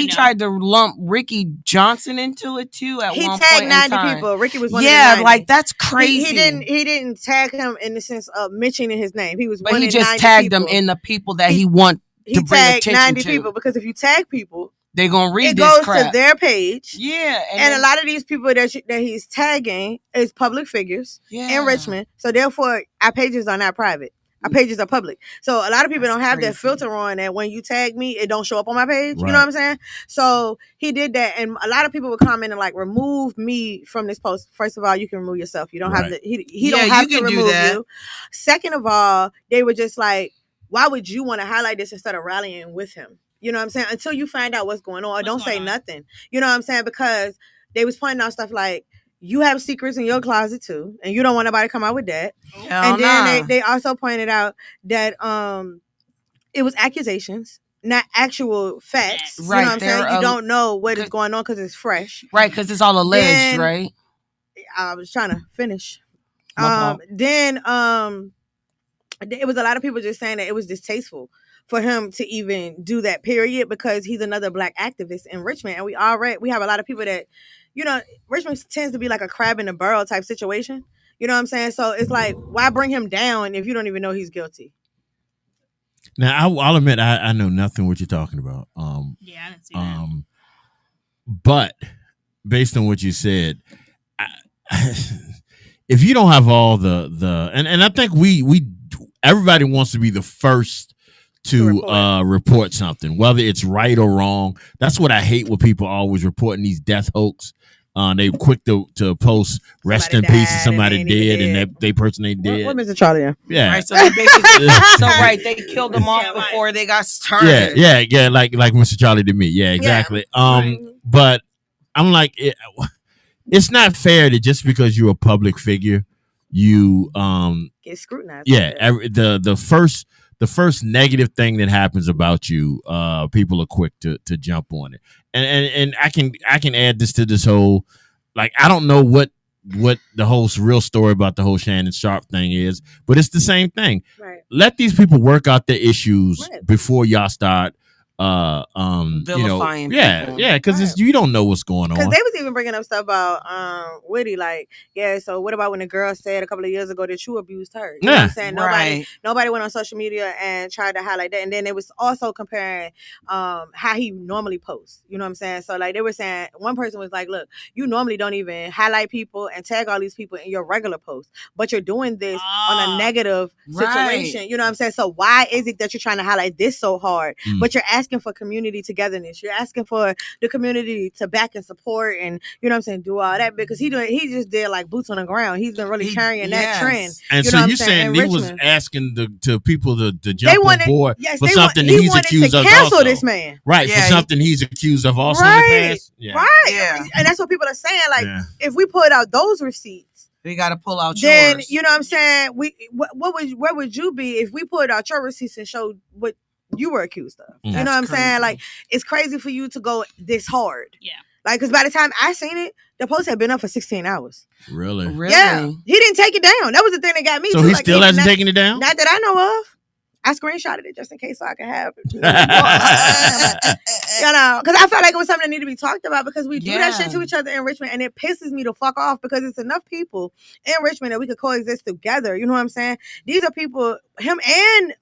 tried to lump Ricky Johnson into it too. At one point, he tagged 90 people. Ricky was one of the 90. like that's crazy. He didn't tag him in the sense of mentioning his name. He was, but he just tagged them in the people that he want to bring attention 90 to. people because if you tag people, they're gonna read. It this goes crap. to their page. Yeah, and a lot of these people that he's tagging is public figures in Richmond. So therefore, our pages are not private. Our pages are public. So a lot of people don't have that filter on that when you tag me, it don't show up on my page. Right. You know what I'm saying? So he did that. And a lot of people were commenting like, remove me from this post. First of all, you can remove yourself. You don't have to, he don't have to remove you. Second of all, they were just like, why would you want to highlight this instead of rallying with him? You know what I'm saying? Until you find out what's going on, don't say nothing. You know what I'm saying? Because they was pointing out stuff like, you have secrets in your closet too, and you don't want nobody to come out with that. And then they also pointed out that it was accusations, not actual facts. Right. You know what I'm saying? You don't know what is going on because it's fresh. Right, because it's all alleged, right? I was trying to finish. Then it was a lot of people just saying that it was distasteful for him to even do that, period, because he's another black activist in Richmond. And we have a lot of people that, you know, Richmond tends to be like a crab in a barrel type situation. You know what I'm saying? So it's like, why bring him down if you don't even know he's guilty? Now, I'll admit, I know nothing what you're talking about. I didn't see that. But based on what you said, if you don't have all the and I think everybody wants to be the first to report something, whether it's right or wrong. That's what I hate when people always reporting these death hoax. They quick to post rest in peace and somebody dead and they person they dead. What Mr. Charlie? Yeah. Right, so they basically, they killed them off before they got started. Yeah, like Mr. Charlie to me. Yeah, exactly. But I'm like, it's not fair that just because you're a public figure, you get scrutinized. Yeah, the first negative thing that happens about you, people are quick to jump on it. And I can add this to this whole, like, I don't know what the whole real story about the whole Shannon Sharp thing is, but it's the same thing. Right. Let these people work out their issues before y'all start vilifying people. Because you don't know what's going on. Because they was even bringing up stuff about Whitty, like, so what about when the girl said a couple of years ago that you abused her? You know what I'm saying? Nobody went on social media and tried to highlight that. And then they was also comparing how he normally posts. You know what I'm saying? So like they were saying, one person was like, look, you normally don't even highlight people and tag all these people in your regular post, but you're doing this on a negative situation. You know what I'm saying? So why is it that you're trying to highlight this so hard? But you're asking for community togetherness. You're asking for the community to back and support and, you know what I'm saying, do all that, because he just did like boots on the ground. He's been really carrying that trend. And so you saying he was asking to people to jump on board for something that he's accused of cancel also. This man. Right, for something he's accused of also in the past. Right. And that's what people are saying. Like, if we put out those receipts, we got to pull out then, yours. You know what I'm saying? Where would you be if we pulled out your receipts and showed what you were accused of? You know what I'm saying? Like, it's crazy for you to go this hard. Yeah. Like, because by the time I seen it, the post had been up for 16 hours. Really? Yeah. He didn't take it down. That was the thing that got me. So he still hasn't taken it down? Not that I know of. I screenshotted it just in case so I could have it. You know, because I felt like it was something that needed to be talked about, because we do that shit to each other in Richmond, and it pisses me the fuck off because it's enough people in Richmond that we could coexist together. You know what I'm saying? These are people, him and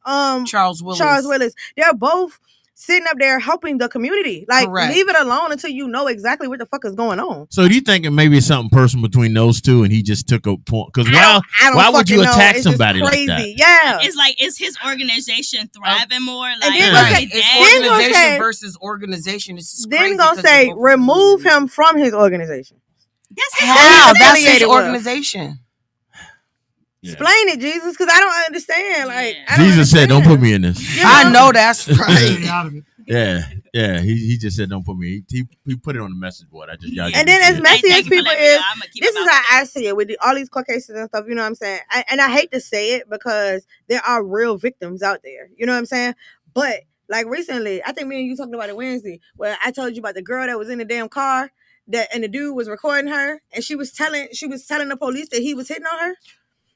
Charles Willis. They're both sitting up there helping the community. Like, Correct. leave it alone until you know exactly what the fuck is going on. So do you think it maybe it's something personal between those two, and he just took a point? Because I don't why would you fucking know. attack It's just somebody like crazy. that? Yeah. It's like, is his organization thriving more? Like, then Right. gonna is say- It's that- then gonna organization say- versus organization. It's just Then crazy gonna 'cause say they're both remove community. him from his organization. that's his How? That's That's his affiliated with. organization. Yeah. Explain it, Jesus, because I don't understand. Like, Yeah. I don't Jesus said, "Don't put understand. me in this." You know? I know that's Stay right. out of it. Yeah. He just said, "Don't put me." He put it on the message board. Y'all And just then as said it. messy as Thank you for people letting me is, know. I'ma keep this my is mouth how shut. I see it with all these court cases and stuff. You know what I'm saying? And I hate to say it because there are real victims out there. You know what I'm saying? But like recently, I think me and you talked about it Wednesday, where I told you about the girl that was in the damn car and the dude was recording her, and she was telling the police that he was hitting on her,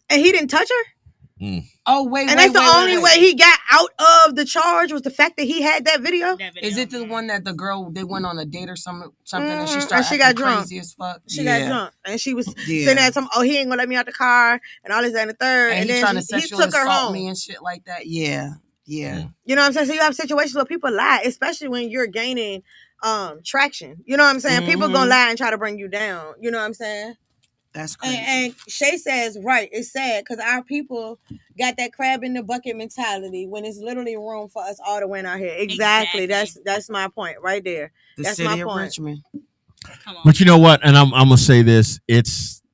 and he didn't touch her. Oh wait, And wait, that's the wait, only wait. way he got out of the charge was the fact that he had that video. That video. Is it the one that the girl they went on a date or something and she Mhm, started and she acting got drunk. crazy as fuck? She got drunk, and she was Yeah. saying that he ain't gonna let me out the car, and all this that, and the third, And he then trying to he sexually took her assault home. me and shit like that. Yeah. Yeah. You know what I'm saying? So you have situations where people lie, especially when you're gaining traction. You know what I'm saying? People Mhm. gonna lie and try to bring you down. You know what I'm saying? That's crazy. And Shay says, right, it's sad because our people got that crab in the bucket mentality when it's literally room for us all to win out here. Exactly. Exactly. That's my point right there. the that's city my of point. Richmond. Come on. But you know what? And I'm gonna say this.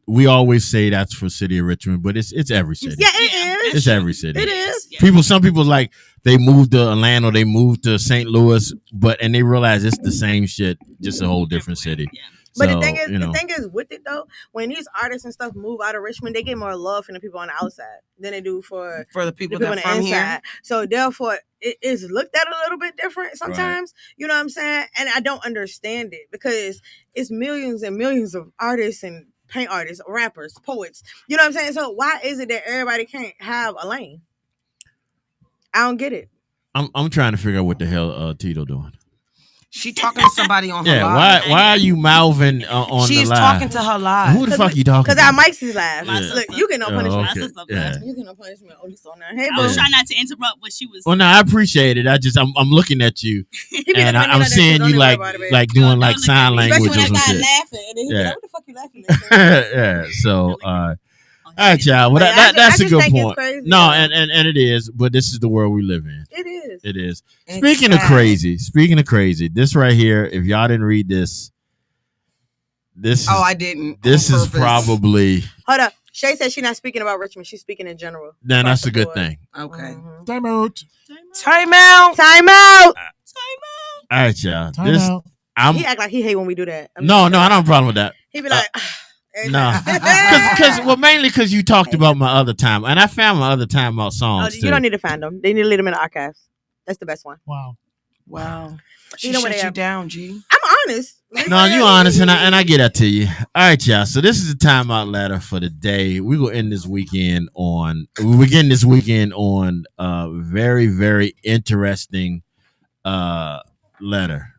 We always say that's for city of Richmond, but it's every city. Yeah, it is. It's every city. It is. Yeah. Some people like they moved to Atlanta, they moved to St. Louis, and they realize it's the same shit, just a whole different city. Yeah. But So, the thing is, you know, the thing is with it though, when these artists and stuff move out of Richmond, they get more love from the people on the outside than they do for For the the people people on that the from inside. here. So therefore, it is looked at a little bit different sometimes. You know what I'm saying? And I don't understand it because it's millions and millions of artists and paint artists, rappers, poets. You know what I'm saying? So why is it that everybody can't have a lane? I don't get it. I'm trying to figure out what the hell Tito doing. She talking to somebody on her Yeah, live. why are you mouthing on She's the live? talking to her live. Who the fuck you talking Because to? our mics is live. My Yeah. Look, you get no Oh, punishment. My okay. sister, Yeah. You get no punishment. Only so now. Hey, I boo. was Yeah. trying not to interrupt what she was. Well, no, I appreciate it. I'm looking at you, He be and looking at me I'm like that, seeing too. Don't you even worry like about it, baby. like No, doing don't like look sign at me. language Especially or when I some start shit. laughing. And then he be Yeah. like, what the fuck you laughing at? Yeah. So, Oh, all right, y'all. Well, But that's I a just good think it's point. crazy, No, though. and it is, but this is the world we live in. It is. It is. It's Speaking of sad. crazy, this right here, if y'all didn't read this, Oh, I didn't. this on is purpose. probably Hold up. Shay said she's not speaking about Richmond. She's speaking in general. then Across that's the a good board. thing. Okay. Mhm. Time out. Time out. Time out. All right, y'all. Time This out. I'm He act like he hate when we do that. no, I don't have a problem with that. He be like, every No, time. mainly because you talked about my other time, and I found my other time out Oh, songs you too. don't need to find them. They need to leave them in the archives. That's the best one. Wow. Wow. She You know what shut they you are. down, G. I'm honest. No, you honest, and I get that to you. All right, y'all. So this is the timeout letter for the day. We will end this weekend on. We begin this weekend on a very very interesting letter.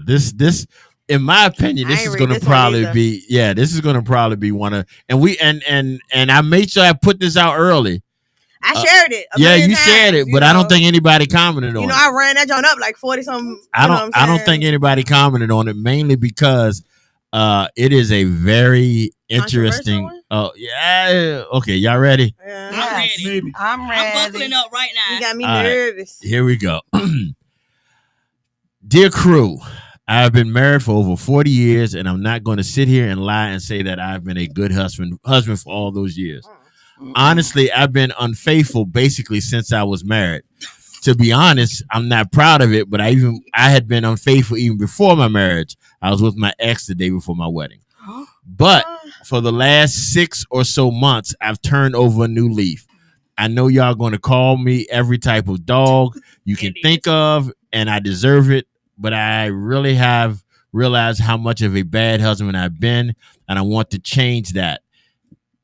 This in my opinion, I this ain't is read going to this one probably either. be this is going to probably be one of and I made sure I put this out early. I shared it. Yeah, million you shared times, it, but I don't think anybody commented on You know, it. I ran that joint up like 40 something. I don't think anybody commented on it, mainly because it is a very interesting. one? Oh yeah, okay, y'all ready? Yeah. Yes. ready. Maybe. I'm I'm ready. buckling up right now. You got me All right. nervous. Here we go. Dear crew, I have been married for over 40 years, and I'm not going to sit here and lie and say that I've been a good husband for all those years. Honestly, I've been unfaithful basically since I was married. To be honest, I'm not proud of it, but I had been unfaithful even before my marriage. I was with my ex the day before my wedding. But for the last 6 or so months, I've turned over a new leaf. I know y'all going to call me every type of dog you can think of, and I deserve it, but I really have realized how much of a bad husband I've been, and I want to change that.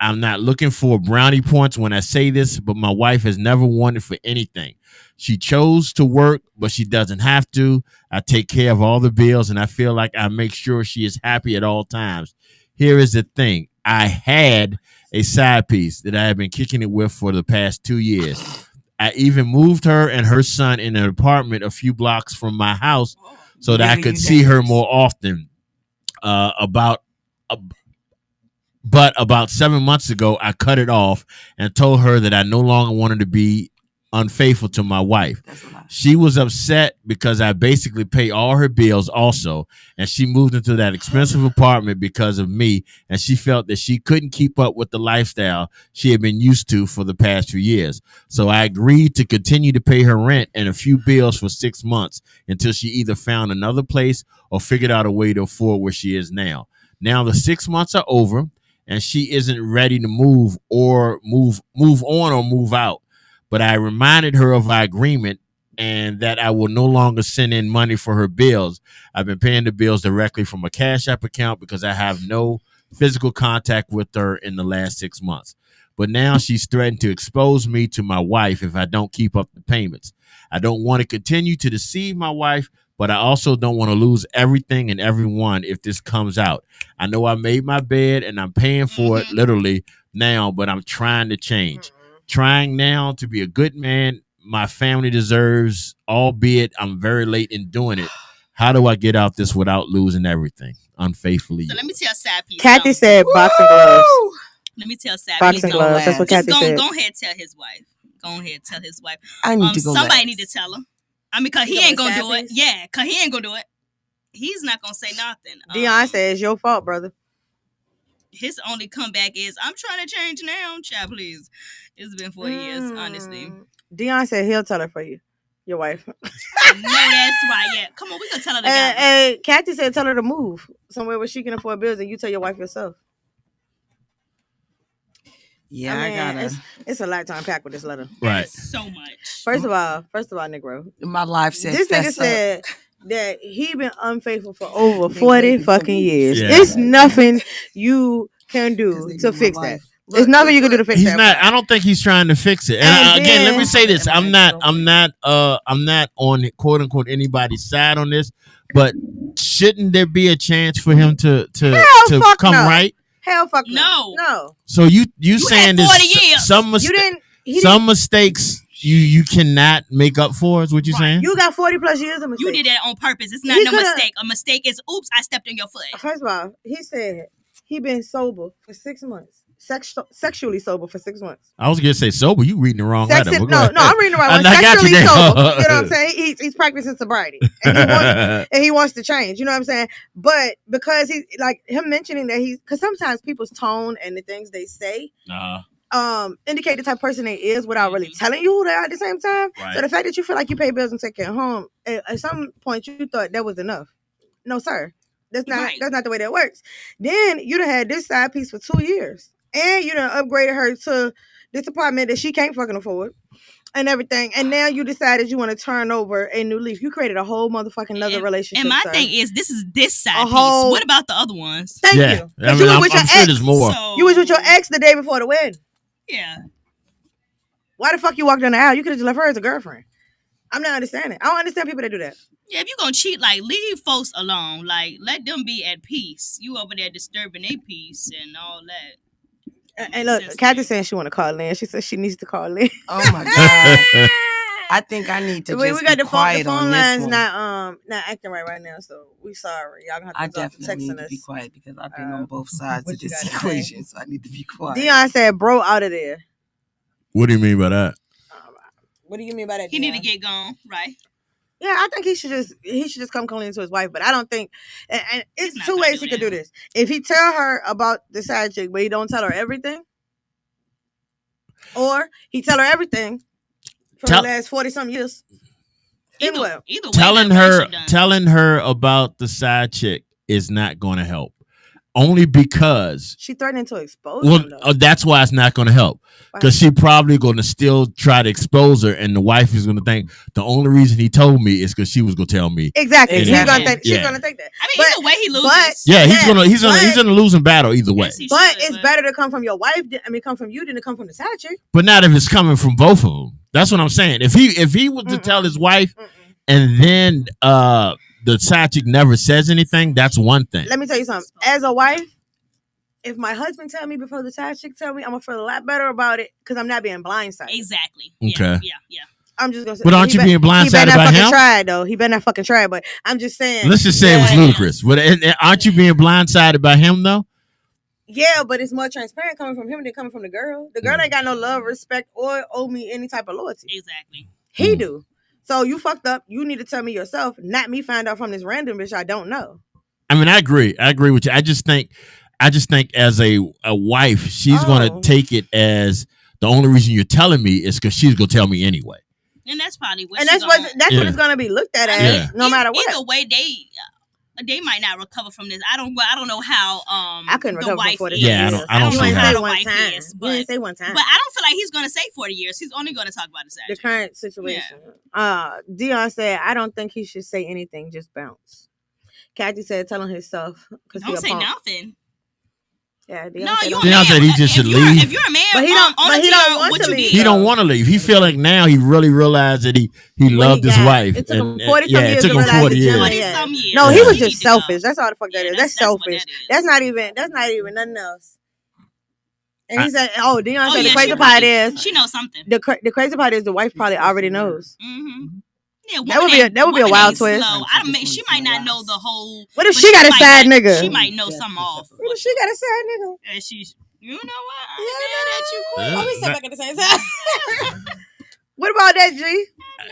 I'm not looking for brownie points when I say this, but my wife has never wanted for anything. She chose to work, but she doesn't have to. I take care of all the bills, and I feel like I make sure she is happy at all times. Here is the thing. I had a side piece that I have been kicking it with for the past 2 years. I even moved her and her son in an apartment a few blocks from my house so that I Nigga, could you see her dangerous. more often. About But about 7 months ago, I cut it off and told her that I no longer wanted to be unfaithful to my wife. That's a lie. She was upset because I basically pay all her bills also, and she moved into that expensive apartment because of me, and she felt that she couldn't keep up with the lifestyle she had been used to for the past few years. So I agreed to continue to pay her rent and a few bills for 6 months until she either found another place or figured out a way to afford where she is now. Now the 6 months are over, and she isn't ready to move on or move out. But I reminded her of our agreement and that I will no longer send in money for her bills. I've been paying the bills directly from a Cash App account because I have no physical contact with her in the last 6 months. But now she's threatened to expose me to my wife if I don't keep up the payments. I don't want to continue to deceive my wife, but I also don't want to lose everything and everyone if this comes out. I know I made my bed and I'm paying for it literally now, but I'm trying to change. Trying now to be a good man my family deserves, albeit I'm very late in doing it. How do I get out this without losing everything? Unfaithfully. So let me tell sad piece. Kathy something. said boxing gloves. Let me tell sad Boxing piece. gloves. That's what Just Kathy said. go ahead and tell his wife. Go ahead and tell his wife. I need to go. Somebody last. need to tell him. I mean, cause You he know ain't what gonna sad do it. piece? Yeah, cause he ain't gonna do it. He's not gonna say nothing. Dion said it's your fault, brother. His only comeback is, "I'm trying to change now, child. Please." It's been 4 years, honestly. Dion said he'll tell her for you, your wife. No, that's right. Yeah, come on, we gonna tell her together. And Kathy said tell her to move somewhere where she can afford bills, and you tell your wife yourself. Yeah, I I mean, gotta. it's a lifetime pack with this letter. Right. So much. First of all, Negro, My life said this nigga fess up. said that he been unfaithful for over Been 40 dating for fucking years. Yeah. It's nothing you can 'Cause do they to know my fix that. life. There's nothing you can do to fix He's that. not. I don't think he's trying to fix it. And And again, let me then- say this: I'm not on quote unquote anybody's side on this. But shouldn't there be a chance for him to fuck come no. right? Hell fuck No. No. So you You saying had 40 this years. some You didn't. some mistakes you cannot make up for is what you're Right. saying? You got 40 plus years of You mistakes. did that on purpose. It's not He no coulda- mistake. A mistake is, oops, I stepped on your foot. First of all, he said he been sober for 6 months. Sexually sober for 6 months. I was gonna say sober. You reading the wrong letter. But go No, ahead. I'm reading the right one. I got you Sexually there. sober. You know what I'm saying? He's practicing sobriety, and he wants to change. You know what I'm saying? But because he like him mentioning that because sometimes people's tone and the things they say indicate the type of person they is without really telling you who they are at the same time. Right. So the fact that you feel like you pay bills and take care of home, at some point you thought that was enough. No, sir. That's not Right. that's not the way that works. Then you'd have had this side piece for 2 years. And you done upgraded her to this apartment that she can't fucking afford and everything. And now you decided you want to turn over a new leaf. You created a whole motherfucking other relationship. And my sir. thing is, this is this side A piece. whyour What about the other ones? Thank Yeah. you. I 'Cause mean, you was I'm with your sure ex. there's more. So, You was with your ex the day before the wedding. Yeah. Why the fuck you walked down the aisle? You could have just left her as a girlfriend. I'm not understanding. I don't understand people that do that. Yeah, if you gonna cheat, like, leave folks alone. Like, let them be at peace. You over there disturbing their peace and all that. And look, Kathy saying she want to call in. She says she needs to call in. Oh my god. I think I need to we just got be the quiet phone on lines this one. not acting right now, so we sorry. Y'all gonna I have to stop definitely need texting to be us. quiet because I've been on both sides what of you this gotta say? equation, so I need to be quiet. Dion said, "Bro, out of there." What do you mean by that? What do you mean by that? He need Dion? to get gone, right? Yeah, I think he should just come clean to his wife. But I don't think, and it's not 2 gonna ways do he could that. do this. If he tell her about the side chick, but he don't tell her everything, or he tell her everything for Tell- the last 40-some years. Then what? Either way, telling that her relationship done. telling her about the side chick is not going to help. Only because She threatening to expose him, though. that's why it's not going to help. Because she probably going to still try to expose her, and the wife is going to think the only reason he told me is because she was going to tell me. Exactly. Exactly. She's Yeah. gonna think that. I mean, But- either way, he loses. but- Yeah, he's but- in a losing battle either way. Yes, he But should, it's better to come from your wife. Come from you than to come from the side chick. But not if it's coming from both of them. That's what I'm saying. If he was to tell his wife, and then the side chick never says anything, that's one thing. Let me tell you something. As a wife, if my husband tell me before the side chick tell me, I'm gonna feel a lot better about it because I'm not being blindsided. Exactly. Okay. Yeah. I'm just gonna say, But aren't you being blindsided he better not by fucking him? try though. He better not fucking try. But I'm just saying. Let's just say it was that- ludicrous. But aren't you being blindsided by him though? Yeah, but it's more transparent coming from him than coming from the girl. The girl ain't got no love, respect, or owe me any type of loyalty. Exactly. He do. So you fucked up. You need to tell me yourself, not me find out from this random bitch I don't know. I mean, I agree with you. I just think as a wife, she's gonna take it as the only reason you're telling me is because she's gonna tell me anyway. And that's probably what. And that's what it's gonna be looked at as, no matter what. Either way, they might not recover from this. I don't know how I couldn't recover from 40 years. Yeah, I don't see how. You didn't say one time. But I don't feel like he's gonna say 40 years. He's only gonna talk about the current situation. Dion said, I don't think he should say anything, just bounce. Kathy said, tell him his stuff. Don't say nothing. Yeah, Dion said he just should leave. If you're a man, but he don't want to leave. He don't want to leave. He feel like now he really realized that he loved his wife. It took him 40 some years. It took him 40 years. No, he was just selfish. That's all the fuck that is. That's selfish. That's not even nothing else. And he said, Dion said the crazy part is she knows something. The crazy part is the wife probably already knows. Mm-hmm. Yeah, that would be a wild twist. She might not know the whole. What if she got a side nigga? She might know something off. What if she got a side nigga? And she's, you know what? Let me sit back at the same time. What about that, G?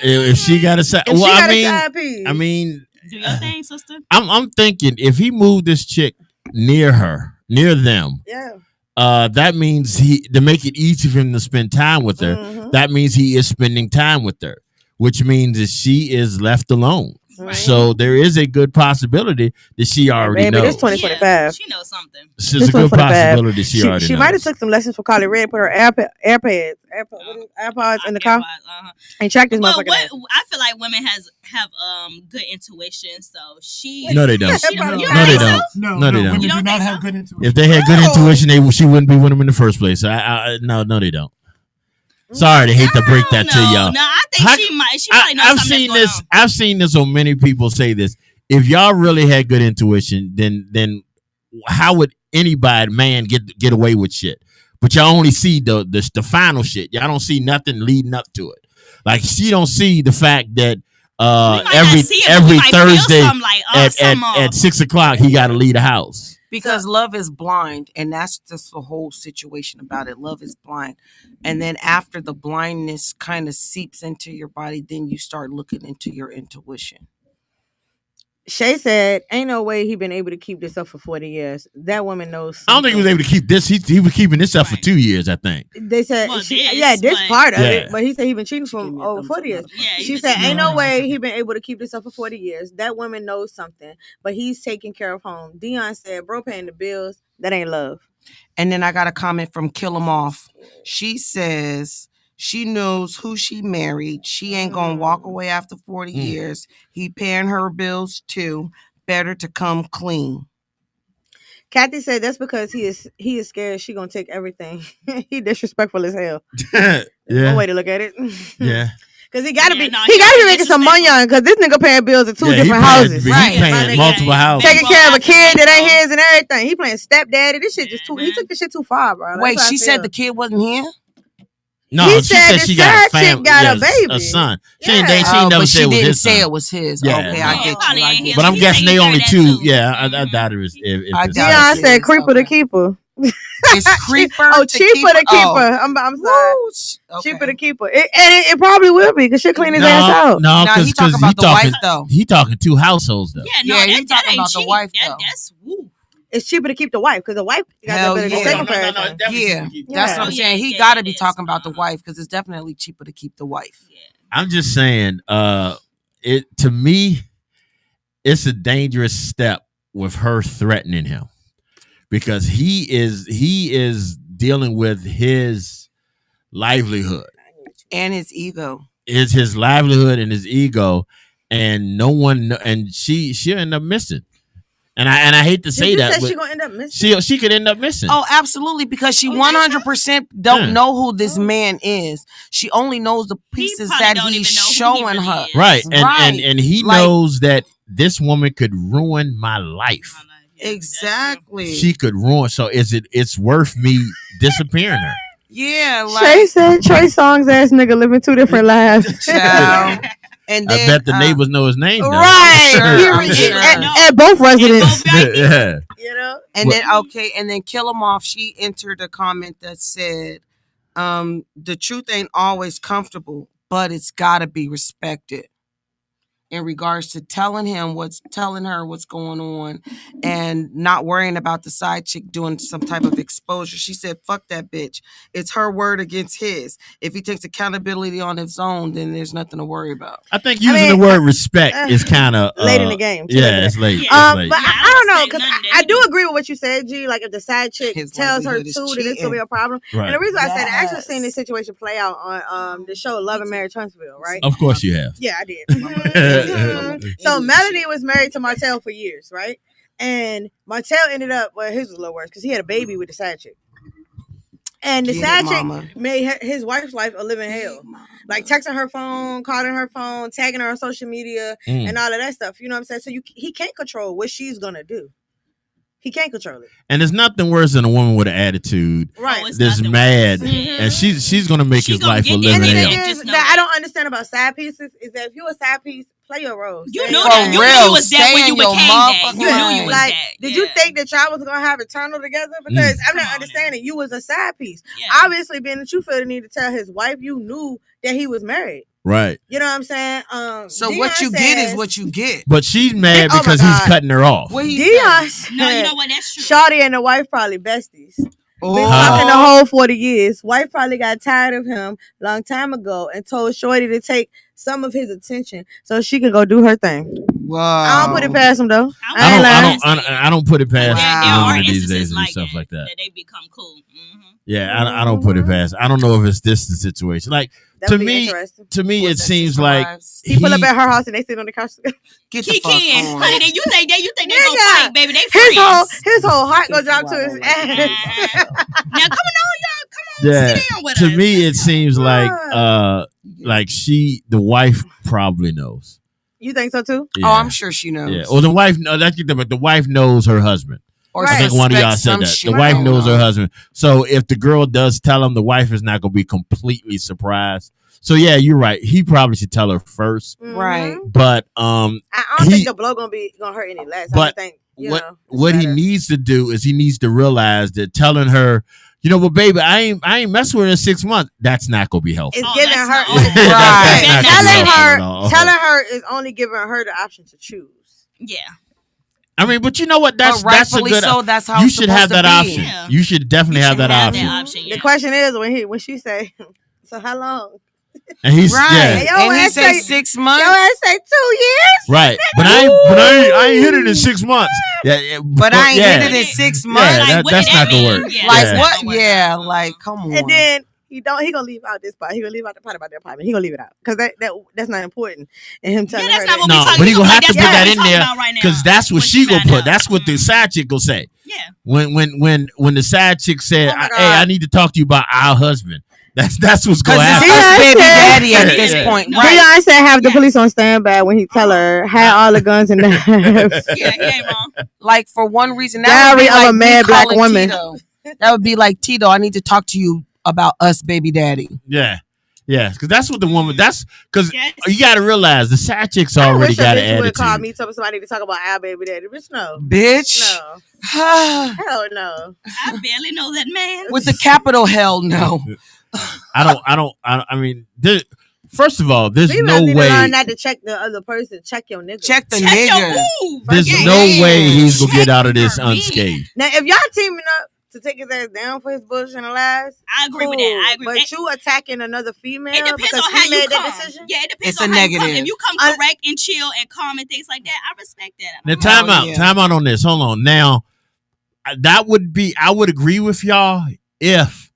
If she got a side, I mean, do your thing, sister. I'm thinking if he moved this chick near them, that means to make it easy for him to spend time with her. Mm-hmm. That means he is spending time with her, which means that she is left alone. Right. So there is a good possibility that she already knows. It's 2025. Yeah, she knows something. There's a good possibility that she already knows. She might have took some lessons from Sexyy Red, put her AirPods in the car, and track this motherfucker. I feel like women have good intuition, so she. No, they don't. No, they don't. No, they don't. Women do not have good intuition. If they had good intuition, she wouldn't be with them in the first place. No, they don't. Sorry to hate to break that to y'all. No, I think she might. She probably knows something that's going on. I've seen this on many people say this. If y'all really had good intuition, then how would anybody man get away with shit? But y'all only see the final shit. Y'all don't see nothing leading up to it. Like she don't see the fact that every Thursday at 6:00 he got to leave the house. Because love is blind, and that's just the whole situation about it. Love is blind. And then after the blindness kind of seeps into your body, then you start looking into your intuition. Shay said, ain't no way he been able to keep this up for 40 years. That woman knows something. I don't think he was able to keep this. He was keeping this up for 2 years, I think. They said, this part of it. But he said he been cheating for over 40 years. Yeah, she said, ain't no way he been able to keep this up for 40 years. That woman knows something. But he's taking care of home. Dion said, bro paying the bills. That ain't love. And then I got a comment from Kill 'Em Off. She says... She knows who she married. She ain't gonna walk away after 40 years. He paying her bills too. Better to come clean. Kathy said that's because he is scared she gonna take everything. He disrespectful as hell. One way to look at it. Yeah. Cause he gotta be making some money on because this nigga paying bills at two different houses. He paying multiple houses. Taking care of a kid that ain't his and everything. He playing stepdaddy. This shit just he took the shit too far, bro. Wait, she said the kid wasn't here? No, she said she got a family, got a baby, a son. She Yeah. never said it was his son. Say it was his. Yeah. Okay, I get you. But I'm guessing they only two. Yeah, I doubt it was. Dion said creeper to keeper. It's creeper. Cheaper to keeper. I'm sorry. Okay. Cheaper to keeper. It probably will be because she'll clean his ass out. No, he talking about the wife though. He talking two households though. Yeah, he talking about the wife though. That's woo. It's cheaper to keep the wife because the wife got the second pair. Yeah, that's what I'm saying. He got to be talking about the wife because it's definitely cheaper to keep the wife. Yeah. I'm just saying, to me, it's a dangerous step with her threatening him because he is dealing with his livelihood and his ego. Is his livelihood and his ego, and no one, and she'll end up missing. And I hate to say that, but she gonna end up missing. She could end up missing. Oh, absolutely, because she 100% don't know who this man is. She only knows the pieces that he's showing her. Right, and he knows that this woman could ruin my life. Exactly. She could ruin. So it's worth me disappearing her. Yeah, Trey like said Trey Songz ass nigga living 2 different lives. child. And I then bet the neighbors know his name. Though. Right. Sure, He- I'm sure. at both residents. Yeah. You know? And then and then Kill 'Em Off, she entered a comment that said, the truth ain't always comfortable, but it's gotta be respected. In regards to telling her what's going on and not worrying about the side chick doing some type of exposure. She said, fuck that bitch. It's her word against his. If he takes accountability on his own, then there's nothing to worry about. I think using the word respect is kind of late in the game. Yeah, it's late. Yeah. It's late. But Yeah, I don't know, respect because none of that I do either. agree with what you said, G. Like, if the side chick His tells her livelihood is too, then it's gonna be cheating. a problem. Right. And the reason why I said I actually Yes. seen this situation play out on the show Love and Marriage Huntsville, right? Of course you have. Yeah, I did. So Melody was married to Martell for years, right? And Martell ended up, well, his was a little worse because he had a baby with the side chick. And the Get side it, mama. chick made his wife's life a living hell. Like texting her phone, calling her phone, tagging her on social media, and all of that stuff. You know what I'm saying? So he can't control what she's gonna do. He can't control it. And there's nothing worse than a woman with an attitude Right. it's that's nothing mad, worse. Yeah. and she's gonna make She his gonna life a get living And the in thing it. hell. is Just know that I that. don't understand about side pieces is that if you're a side piece, play your roles. You Stay knew in that. your You lane. knew you was that Stay when in you your became that. motherfucking You knew you lane. was Like, that. did Yeah. you think that y'all was gonna have eternal together? Because I'm Come not on understanding. You was a side piece. Yeah. Obviously, being that you feel the need to tell his wife, you knew that he was married. Right. You know what I'm saying? So Dion what you get is says- what you get. But she's mad Oh my because he's God. cutting her off. What he Dion said? No, you said know what? That's true. Shawty and the wife probably besties. Been Huh? talking the whole 40 years. Wife probably got tired of him long time ago and told Shorty to take some of his attention so she can go do her thing. Wow. I don't put it past him though. I ain't lying. I don't put it past There Wow. are women these instances days to do like stuff that, like that. they become cool. Mm-hmm. Yeah, I don't put it past. I don't know if it's this the situation. Like That to would be me, interesting. it seems like He pull up at her house and they sit on the couch together. Get the He fuck can, on. honey. They, you think they gonna Nigga, fight, baby? They His friends. whole heart goes out to his ass. Now come on, y'all. Come on, yeah. sit down with To us. me, it Let's go. seems like the wife probably knows. You think so too? Yeah. Oh, I'm sure she knows. Yeah. Or the wife. No, that's but the wife knows her husband. Or Right. I think one of y'all suspects said some that. shit The wife going knows her on. husband. So if the girl does tell him, the wife is not going to be completely surprised. So yeah, you're right. He probably should tell her first. Right. Mhm. But I don't He- think the blow gonna hurt any less. I But just think what he better. needs to do is he needs to realize that telling her, you know, well, baby, I ain't messing with her in 6 months. That's not going to be helpful. It's Oh, giving that's her not- That's Right. not gonna be telling helpful her at all. telling her is only giving her the option to choose. Yeah. I mean, but you know what? That's But rightfully a good. so. That's how You it's should have supposed that to be. option. Yeah. You should definitely You have should that have option. that option. The Yeah. question is when she say, so how long? And he's Right. yeah, Yo, And he ass say say- 6 Your months. ass say 2 years? right. But I ain't hit it in 6 months. Yeah, But I ain't yeah. hit it in 6 Yeah, months. Like, what that's did not that gonna mean? work. Yeah, Like that's not what? gonna work. Yeah, like come on. And then he gonna leave out this part. He gonna leave out the part about the apartment. He gonna leave it out because that's not important. And him telling that's her not that. what we No, talking but he about. gonna have to That's put not that what we in talking there about right now. because that's what When she gonna find put. out. That's what the side chick gonna say. Yeah. When the side chick said, Oh my "Hey, God. I need to talk to you about our husband." That's what's gonna Because it's happen. us baby daddy at Yeah, this yeah. point, No. right? Dion said have the Yes. police on standby when he tell her had all the guns and knives. Yeah, he ain't wrong. Like for one reason, that would Diary be of like a me mad black calling woman. Tito. That would be like Tito. I need to talk to you about us, baby daddy. Yeah, yeah, because that's what the woman. That's because Yes. you got to realize the side chick's I already wish a got an bitch would call attitude. me tell me somebody to talk about our baby daddy. Bitch, no. Bitch. No. Hell no. I barely know that man. With the capital hell no. I mean, first of all, there's Females no need to way. learn not to check the other person. Check your nigga. Check the Check nigga. your move. There's Yeah. no way he's gonna Check get out of this your man. unscathed. Now, if y'all teaming up to take his ass down for his bullshit and lies, I agree with that. I agree. But you attacking another female It depends because on he how you made come. that decision. Yeah, it depends It's on a how you come. negative. If you come correct and chill and calm and things like that, I respect that. Now, yeah. time out on this. Hold on. Now, that would be. I would agree with y'all if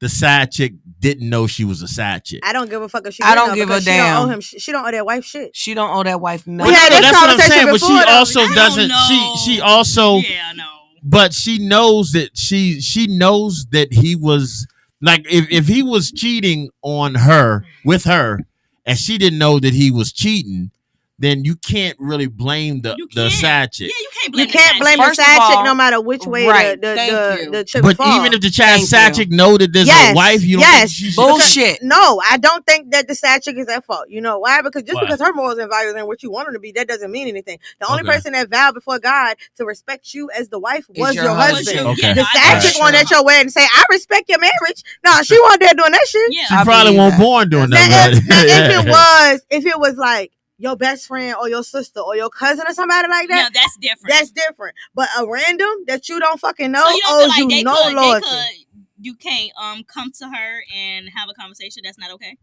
the side chick didn't know she was a side chick. I don't give a fuck if she. I don't know give because a She don't damn. owe him. She don't owe that wife shit. She don't owe that wife But nothing. had no, this that's what I'm conversation saying. But she before, though. also I don't doesn't. know. She also. Yeah, no. But she knows that she knows that he was like if he was cheating on her with her and she didn't know that he was cheating, then you can't really blame the side chick. Yeah, you can't blame. You can't blame the First of side chick all, no matter which way right, the thank you. chip But fall. even if the Thank side you. chick know that there's a wife, you don't think she should. Bullshit. No, I don't think that the side chick is at fault. You know why? Because Why? because her morals and values and what you want her to be, that doesn't mean anything. The only Okay. person that vowed before God to respect you as the wife was your your husband. husband. Okay. The side chick wanted at your wedding and say, "I respect your marriage." No, she wasn't there doing that shit. Yeah. She I probably believe won't that. born doing Now, that. if it was like your best friend or your sister or your cousin or somebody like Yeah, that, that's different. that's different. But a random that you don't fucking know so you don't feel owes like you they no could, loyalty. you can't come to her and have a conversation. That's not okay.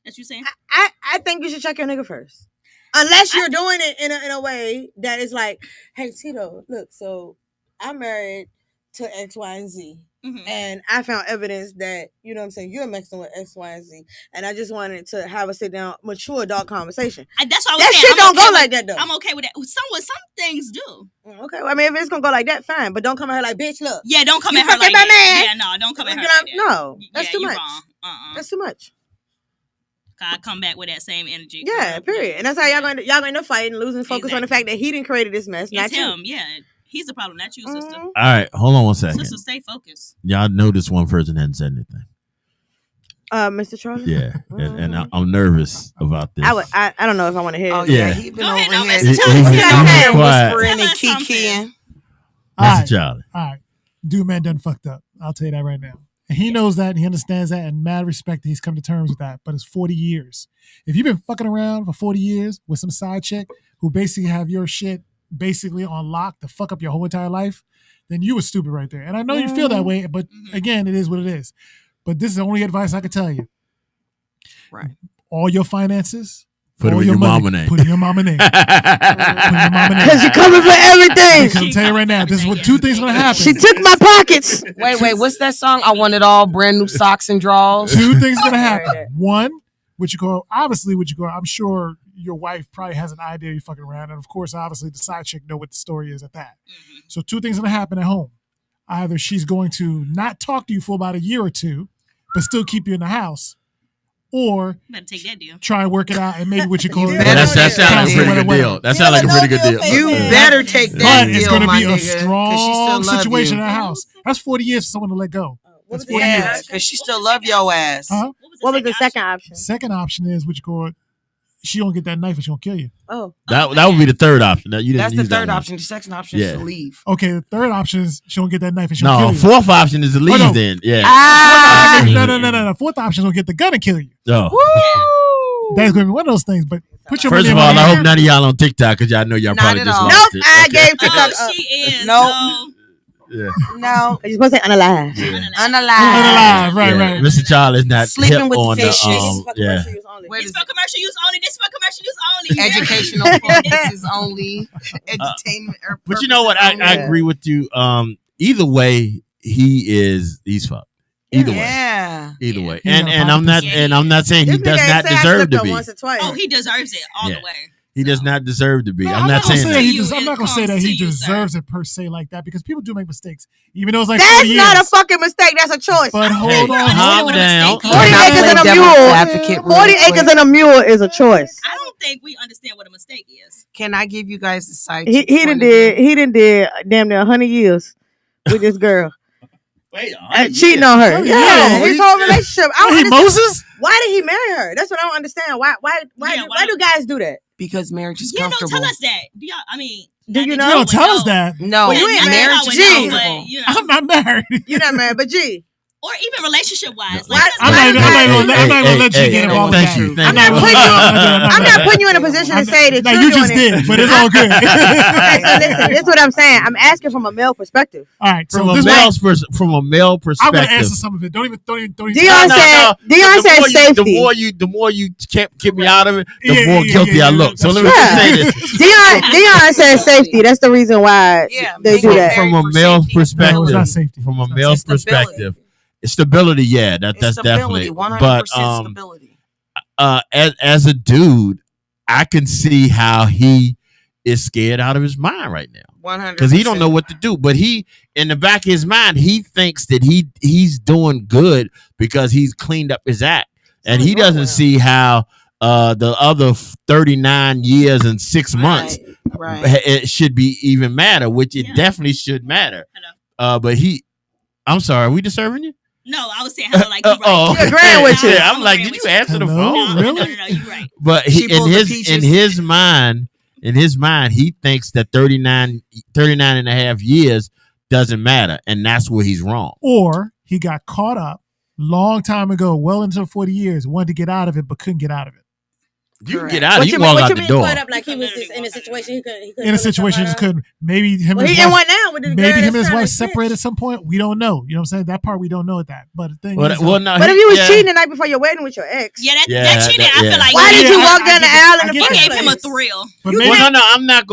That's you saying? I think you should check your nigga first. Unless you're doing it in a way that is like, hey Tito, look, so I'm married to X, Y, and Z. Mhm. And I found evidence that, you know what I'm saying, you're mixing with X, Y, and Z. And I just wanted to have a sit down, mature adult conversation. That's what I was That saying. shit I'm don't okay go with- like that though. I'm okay with that. Some things do. Okay, well, I mean, if it's gonna go like that, fine. But don't come at her like, bitch, look. Yeah, don't come You at her fucking like my that. man. Yeah, no, don't come at her You like know, that. no, that's Yeah, too you much. wrong. That's too much. I come back with that same energy. Yeah, period. And that's how y'all going to end up fighting, losing focus on the fact that he didn't create this mess, not It's you. him. Yeah, he's the problem, not you, sister. Mhm. All right, hold on one second. Sister, stay focused. Y'all notice one person hadn't said anything. Mr. Charlie? Yeah, and I'm nervous about this. I don't know if I want to hear Oh it. yeah, Yeah. he been Go ahead, over no, here. Mr. He- Charlie. he- Tell he us been quiet. Whispering and Tell us kikiing. All Mr. right, Charlie. all right. Dude, man, done fucked up. I'll tell you that right now. And he knows that, and he understands that, and mad respect that he's come to terms with that. But it's 40 years. If you've been fucking around for 40 years with some side chick who basically have your shit basically on lock to fuck up your whole entire life, then you were stupid right there. And I know you feel that way, but again, it is what it is. But this is the only advice I can tell you. Right. All your finances, Put it all in your money, mama name. Put in your mama name. Put in your mama name. Because you're coming for everything. I'm tell you right now, this is what two things are gonna happen. She took my pockets. Wait, what's that song? I want it all. Brand new socks and drawers. Two things gonna happen. Right. One, I'm sure your wife probably has an idea you're fucking around, and of course, obviously, the side chick know what the story is at that. So two things gonna happen at home. Either she's going to not talk to you for about a year or two, but still keep you in the house, or Better take that deal. try and work it out and maybe what you call You it. better That sounds like a pretty good deal. That sounds like a pretty good deal. You Yeah. better take that But deal, it's going to my be a nigga, 'cause she strong still love situation you. in the house. That's 40 years for someone to let go. What was That's the 40 second Yeah, years. because she still love your ass. Huh? What was the second option? Second option is what you call it. She don't get that knife and she gonna kill you. Oh, That would be the third option. That you didn't That's the use that third one. option. The second option is Yeah. to leave. Okay, the third option is she don't get that knife and she'll No, kill you. fourth option is to leave. no. Then, yeah. Ah! No. Fourth option is gonna get the gun and kill you. Oh. Woo! That's gonna be one of those things. But put your First money of in all, my I hand. hope none of y'all on TikTok because y'all know y'all Not probably at just all. lost nope. it. I Okay. gave TikTok. Oh, she is. Nope. No. Yeah. No, You're supposed to say unalive. unalive. Unalive, right, Yeah. right. Mr. Charlie is not Sleeping hip with the on the fishes. yeah. Wait, This is for commercial use only. This for commercial use only. educational purposes only, entertainment. But you know what? I purposes agree with you. Either way, he's fucked. Either way. Yeah. Either way. Yeah, And I'm not saying he does not deserve to be. Once or twice. Oh, he deserves it all Yeah. the way. He does not deserve to be. No, I'm not saying gonna that. say You, I'm not it gonna say that comes he to you, deserves sir. it per se like that because people do make mistakes. Even though it's like That's 40 years. not a fucking mistake. That's a choice. But Hey, hold on. calm hold on. down. 40 Can I acres play and a devil's mule. advocate real 40 quick? acres and a mule is a choice. I don't think we understand what a mistake is. Can I give you guys the side? He chick done point of view? did damn near 100 years with this girl. Wait, Cheating on her. 100 Yeah, years? his whole relationship. I don't Hey, understand. Moses? Why did he marry her? That's what I don't understand. Why Yeah, do guys do that? Because marriage is Yeah, no, comfortable. tell us that. Do y'all? I mean, Do not you that know? You don't would tell us know. that. No, Well, you ain't Not that marriage I is would G. know, comfortable. but, you know, I'm not married. You're not married, but G. or even relationship wise. Why- I'm not even gonna let you get involved with Thank that. you. I'm Thank not you. putting you. I'm not I'm putting you in a position to say that No, you're you doing just it. did, but it's all good. Okay, so listen, this is what I'm saying. I'm asking from a male perspective. All right, From so a this from a male I'm perspective. gonna answer some of it. Don't even. Dion said safety. The more you keep me out of it, the Yeah, more yeah, guilty yeah, I yeah, look. So that's let me true. just say this. Dion says safety. That's the reason why Yeah, they make do it that. very From a for male safety and perspective. No, it's not stability. safety. From a It's not male safety. perspective, stability. Yeah, that's Stability, definitely. 100% But stability. as a dude, I can see how he is scared out of his mind right now 100%. because he don't know what to do. But he, in the back of his mind, he thinks that he's doing good because he's cleaned up his act, and he doesn't see how the other 39 years and 6 months, Right. it should be even matter, which it definitely should matter. But I'm sorry, are we disturbing you? No, I was saying hello, like you right. Oh, She agreeing with you. Yeah, I'm like, did you answer the Hello? phone? Really? No, you right. But She in pulled the his peaches. mind, he thinks that 39 and a half years doesn't matter, and that's where he's wrong. Or he got caught up long time ago, well into 40 years, wanted to get out of it, but couldn't get out of it. You can Correct. get out. What You you can mean? walk What out you the mean? door. Caught up like he You was couldn't just in a literally situation he couldn't. In a situation, just couldn't. Maybe him Well, and he his in wife, one now with the maybe girl him and his that's wife trying to separated snitch. at some point. We don't know. You know what I'm saying? That part we don't know at that. But the thing is, No, But if you was cheating the night before your wedding with your ex, Yeah, that Yeah, cheating. that- I yeah. feel like why did you Yeah, walk I down the get aisle that. in I the get first it that. gave him a place? thrill. but You maybe Well, no, I'm not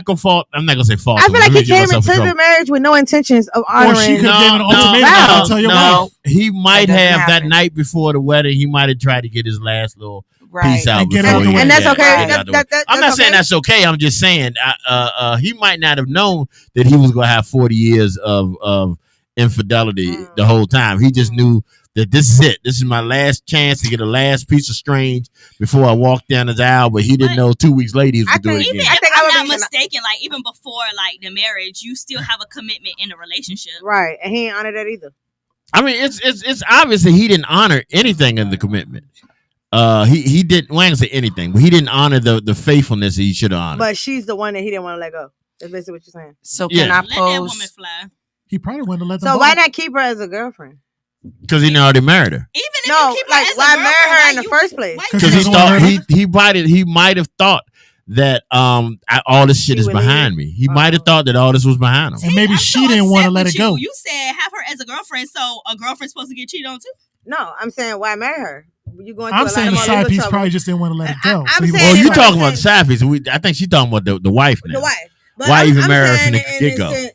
gonna fault. I'm not gonna say fault. I feel like Let me he get came myself in into the trouble. marriage with no intentions of Or she honoring. could have given an No, ultimatum. no, Don't tell your no. wife. He might That doesn't have that happen. night before the wedding. He might have tried to get his last little Right. piece out And get it before out the he- way. And that's yeah, okay. get it out the way. I'm not saying that's okay. I'm just saying he might not have known that he was gonna have 40 years of infidelity the whole time. He just knew that this is it. This is my last chance to get a last piece of strange before I walk down the aisle. But he didn't know 2 weeks later he was gonna do it think- Even again. I if think I I'm would not be- mistaken, like even before like the marriage, you still have a commitment in a relationship. Right, and he ain't honored that either. I mean, it's obvious that he didn't honor anything in the commitment. He didn't. Well, I didn't say anything, but he didn't honor the faithfulness that he should have honored. But she's the one that he didn't want to let go. That's basically what you're saying. So Yeah. can I Let that woman pose? fly. He probably wouldn't have let them So go. why not keep her as a girlfriend? Because he already married her. Even if No, you keep her like as a why girlfriend, marry her why in the you- first place? why you- Because he doesn't thought want her. he might have thought that all this shit She is would behind leave. me. He might have thought that all this was behind him. And maybe I'm she so didn't want to upset let with it go. You said have her as a girlfriend, so a girlfriend's supposed to get cheated on too. No, I'm saying why marry her? You going? I'm through a saying lot the more side legal piece trouble. probably just didn't want to let it go. I'm So he was saying Well, it's you stuck. not- talking about the side piece. I think she's talking about the wife now. The wife. But Why I'm even marry her saying from the in get-go? sense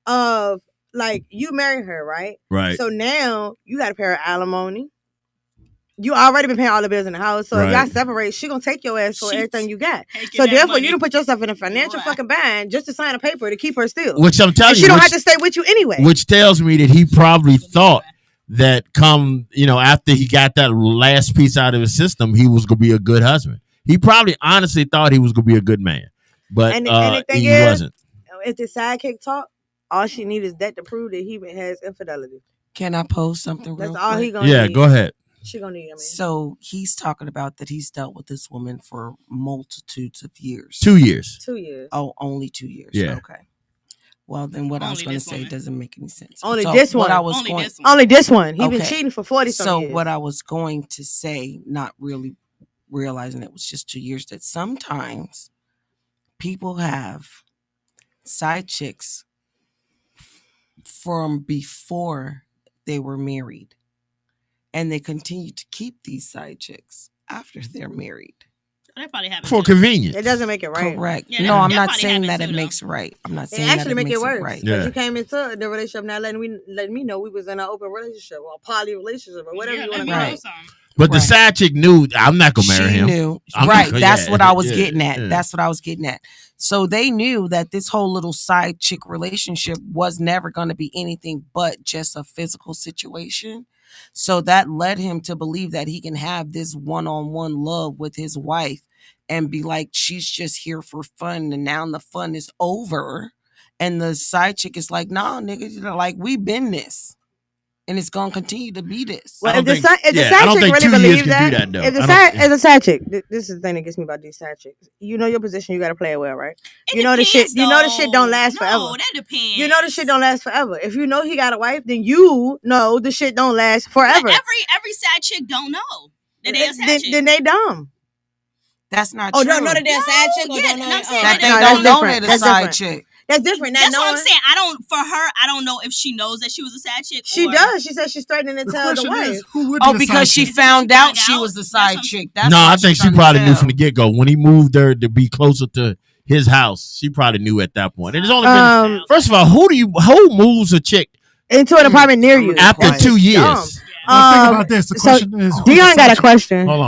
of like you marry her, right? Right. So now you got to pay her alimony. You already been paying all the bills in the house, so if y'all Right. separate, she gonna take your ass for She everything you got. taking So that therefore, money. you done put yourself in a financial Right. fucking bind just to sign a paper to keep her still. Which I'm telling And you, she don't which, have to stay with you anyway. which tells me that he probably thought that after he got that last piece out of his system, he was gonna be a good husband. He probably honestly thought he was gonna be a good man, but And the thing he is, wasn't. if the sidekick talk, all she needs is that to prove that he has infidelity. Can I pose something real That's all he quick? gonna Yeah, need. go ahead. She gonna need. I mean, So he's talking about that he's dealt with this woman for multitudes of years. 2 years. 2 years. Oh, only 2 years. Yeah. Okay. Well, then what I was Only going to this say woman. doesn't make any sense. Only So this what one. I was Only going, this one. Only this one. He been Okay. cheating for 40 some So years. what I was going to say, not really realizing it was just 2 years, that sometimes people have side chicks from before they were married, and they continue to keep these side chicks after they're married. That probably happened For too. convenience. It doesn't make it right. Correct. Yeah, no, that- I'm that not probably saying happened that it too, makes right. I'm not It saying that actually it make makes it worse. right. Because Yeah. you came into the relationship not letting me know we was in an open relationship or a poly relationship or whatever Yeah, you let want me to know call Right. it. something. But the Right. side chick knew I'm not gonna marry She him. knew. I'm Right. not- That's yeah, what I was yeah, getting at. yeah. That's what I was getting at. So they knew that this whole little side chick relationship was never going to be anything but just a physical situation. So that led him to believe that he can have this one-on-one love with his wife and be like, she's just here for fun. And now the fun is over. And the side chick is like, nah, nigga, like we been this. And it's gonna continue to be this. Well, I if the don't side think- chick I don't think really 2 years believes can that, do that, though. if the I side don't- as a side chick, this is the thing that gets me about these side chicks. You know your position, you got to play it well, right? It You know the shit. depends, You know the shit don't though. last forever. No, that depends. You know the shit don't last forever. If you know he got a wife, then you know the shit don't last But forever. every side chick don't know that they a side chick. Then they dumb. That's not Oh, true. don't know that they're a side chick? Or yeah, don't know and I'm saying that that they no, don't that's know different. they're the That's side different. chick. That's different. Not That's what I'm knowing. saying. I don't know if she knows that she was a side chick. She or, does. She said she's threatening to The tell the question wife. is, who would be Oh, the because side she chick? found Found out she out? was the That's side what- chick. That's No, why I think she's she trying to probably knew tell. from the get go when he moved her to be closer to his house. She probably knew at that point. And it's only been first of all, who moves a chick Into an apartment near you. after Quiet. 2 years? Dumb. Well, think Um, about this. The so question is, who's the Dion side got a chick? question. Hold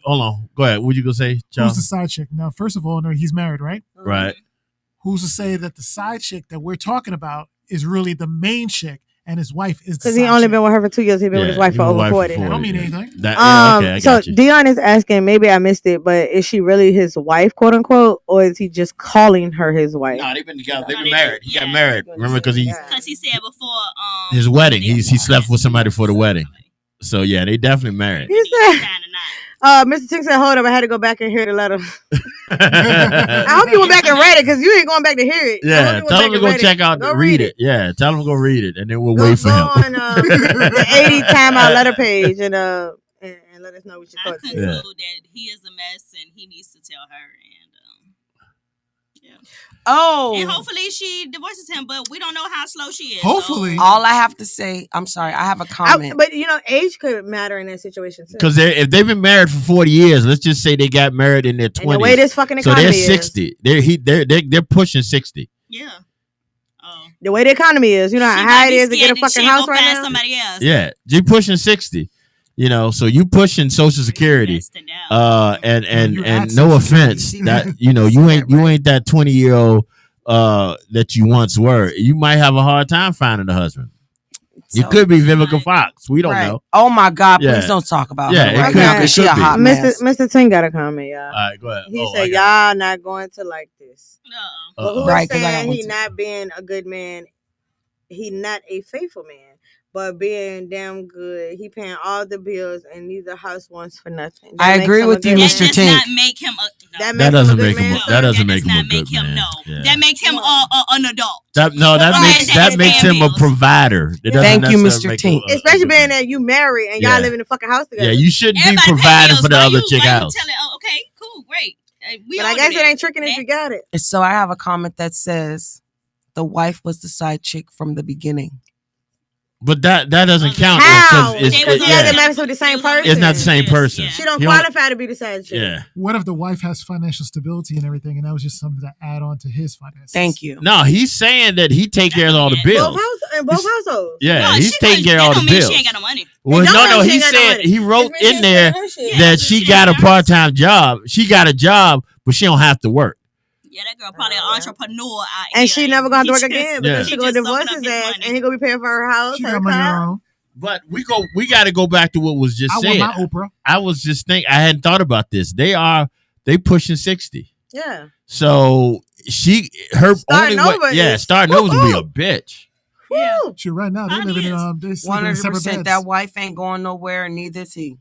on. Go ahead. What you gonna say, Who's Charles? the side chick? Now, first of all, no, he's married, right? Right. Who's to say that the side chick that we're talking about is really the main chick and his wife is Because he only been with her for 2 years. He been with his wife for over 40. That don't mean anything. Okay, I So got you. Dion is asking, maybe I missed it, but is she really his wife, quote unquote, or is he just calling her his wife? No, they've been together. They've been married. He got married. Remember, because he said before his wedding. He slept with somebody for the wedding. So yeah, they definitely married. He said, Mr. Ting said, hold up, I had to go back and hear the letter. I hope you went back and read it, because you ain't going back to hear it. Yeah, tell him to go check out, read it. Yeah, tell him to go read it, and then we'll wait for him. Go on the 80 timeout letter page and let us know what you I thought. conclude that he is a mess and he needs to tell her. And hopefully she divorces him, but we don't know how slow she is. Hopefully. So. All I have to say, I'm sorry, I have a comment. But age could matter in that situation too. Because if they've been married for 40 years, let's just say they got married in their 20s. And the way this fucking economy is. So they're 60. They're pushing 60. Yeah. The way the economy is, you know how high it is to get a fucking house right now. Somebody else. Yeah, you're pushing 60. So you pushing Social Security, and no offense, that you ain't that 20-year-old that you once were. You might have a hard time finding a husband. You could be Vivica Fox. We don't know. Oh my God! Please don't talk about her. It could, now, she a hot mess. Mr. Ting got a comment, y'all. All right, go ahead. He said, "Y'all not going to like this." But who right? Saying he not being a good man. He not a faithful man, but being damn good. He paying all the bills and neither house wants for nothing. I agree with you, Mr. Ting. That does not make him that doesn't make him. That doesn't make him a good man. That makes him an adult. That makes him a provider. Thank you, Mr. Ting. Especially being that you married and y'all live in the fucking house together. Yeah, you shouldn't be providing for the other chick house. Okay, cool, great. But I guess it ain't tricking if you got it. So I have a comment that says the wife was the side chick from the beginning. But that doesn't count. How? Because he hasn't married with the same person. It's not the same person. She don't qualify to be the side chick. Yeah. What if the wife has financial stability and everything, and that was just something to add on to his finances? Thank you. No, he's saying that he take care of all the bills. In both households. Yeah, he's taking care of all the bills. She ain't got no money. Well, no. He said he wrote in there that she got a part-time job. She got a job, but she don't have to work. Yeah, that girl probably an entrepreneur. And she never gonna work again because she gonna divorce his ass and he gonna be paying for her house. She got money on her own. But we got to go back to what was just said. I want my Oprah. I was just thinking. I hadn't thought about this. They pushing 60. Yeah. So starting over would be a bitch. Yeah. Sure. Right now they're living in 100%. That wife ain't going nowhere, and neither is he.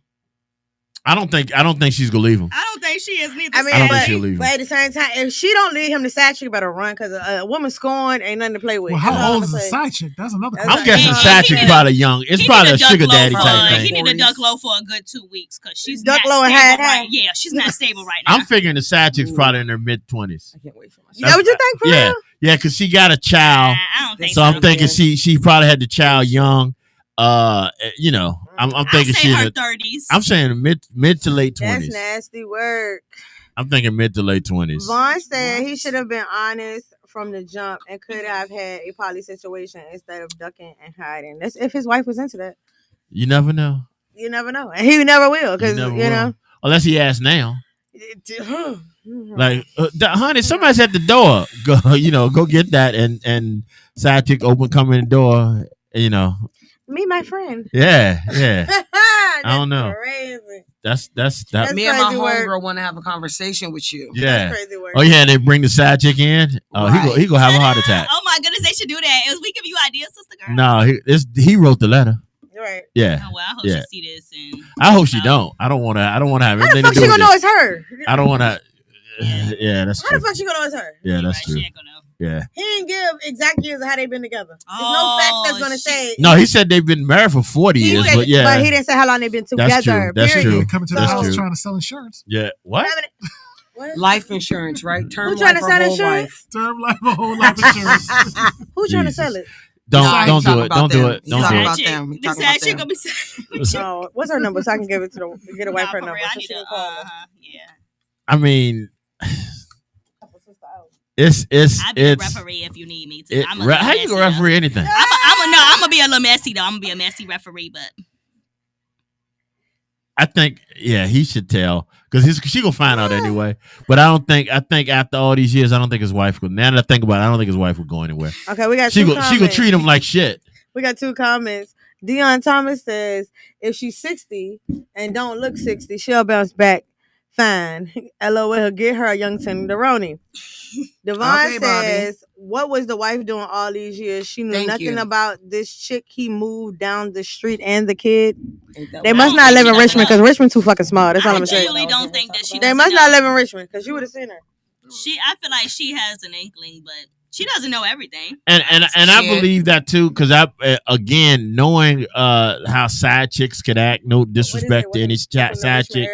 I don't think she's gonna leave him. I don't think she is neither. I mean, I don't think she'll leave him. But at the same time, if she don't leave him, the side chick better run because a woman scorned ain't nothing to play with. Well, how old is the side chick? That's another question. I'm guessing side chick probably young. It's probably a sugar daddy type thing. He need to duck low for a good 2 weeks because she's duck not low and stable high. right. Yeah, she's not stable right now. I'm figuring the side chick's probably in her mid-20s. I can't wait for myself. You know what you think, for real? Yeah, because she got a child. I don't think so. I'm thinking she probably had the child young. I'm thinking she's in her 30s. I'm saying mid to late 20s. That's nasty work. I'm thinking mid to late 20s. Vaughn said he should have been honest from the jump and could have had a poly situation instead of ducking and hiding. That's if his wife was into that. You never know. You never know, and he never will because you know. Unless he asks now. Like, honey, somebody's at the door. Go get that, and side chick come in the door. Me, my friend. Yeah. I don't know. Crazy. That's me and my homegirl want to have a conversation with you. Yeah. That's crazy work. Oh yeah, they bring the side chick in. Oh, right. he gonna have a heart attack. Oh my goodness, they should do that. Is we give you ideas, sister girl? No, he wrote the letter. Right. Yeah. Oh, well, I hope she see this. And I hope she don't. I don't want to have anything to do with it. How the fuck she gonna know it's her? I don't want to. Yeah, that's true. How the fuck she gonna know it's her? Yeah, that's true. She ain't gonna know. Yeah. He didn't give exact years of how they've been together. There's no facts that's gonna say. No, he said they've been married for 40 years, but yeah. But he didn't say how long they've been together. That's true. Coming to the house trying to sell insurance. Yeah. What? Life insurance, right? Term Who trying to life sell or whole insurance? life. Term life or whole life insurance. Who trying to sell it? Don't do it. Don't do it. Don't do about it. them. The sad chick gonna be sad. So, what's her number so I can give it to get a wife her number? I need to, yeah. I mean, it's I'd be a referee if you need me to. How you gonna referee anything? I'm gonna be a little messy though. I'm gonna be a messy referee, but I think he should tell because she gonna find out anyway. But I think after all these years, I don't think his wife would. Now that I think about it, I don't think his wife would go anywhere. Okay, we got she gonna treat him like shit. We got 2 comments. Dion Thomas says, if she's 60 and don't look 60, she'll bounce back fine. LOL, get her a young tenderoni. Devon Okay, Bobby. says, what was the wife doing all these years? She knew Thank nothing you. about this chick he moved down the street and the kid. Ain't that They what must I not was live in saying? Richmond because Richmond too fucking small. That's all I I'm saying. genuinely don't think that she They doesn't must know. not live in Richmond because you would have seen her. I feel like she has an inkling, but she doesn't know everything. And I Shit. believe that too, because again, knowing how side chicks could act, no disrespect to any side chick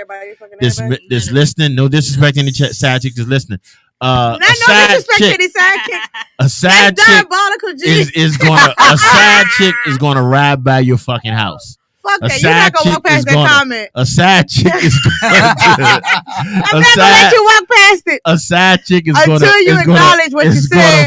that's listening, no disrespect to any side chick that's listening. Not A no side disrespect to chick, any sidekick. a side That's chick diabolical, G. is gonna a side chick is gonna ride by your fucking house. Fuck A that. You're not side gonna walk chick is past that gonna- comment. A side chick is going I'm not gonna let you walk past it. a side chick is Until gonna you is acknowledge what you is gonna said.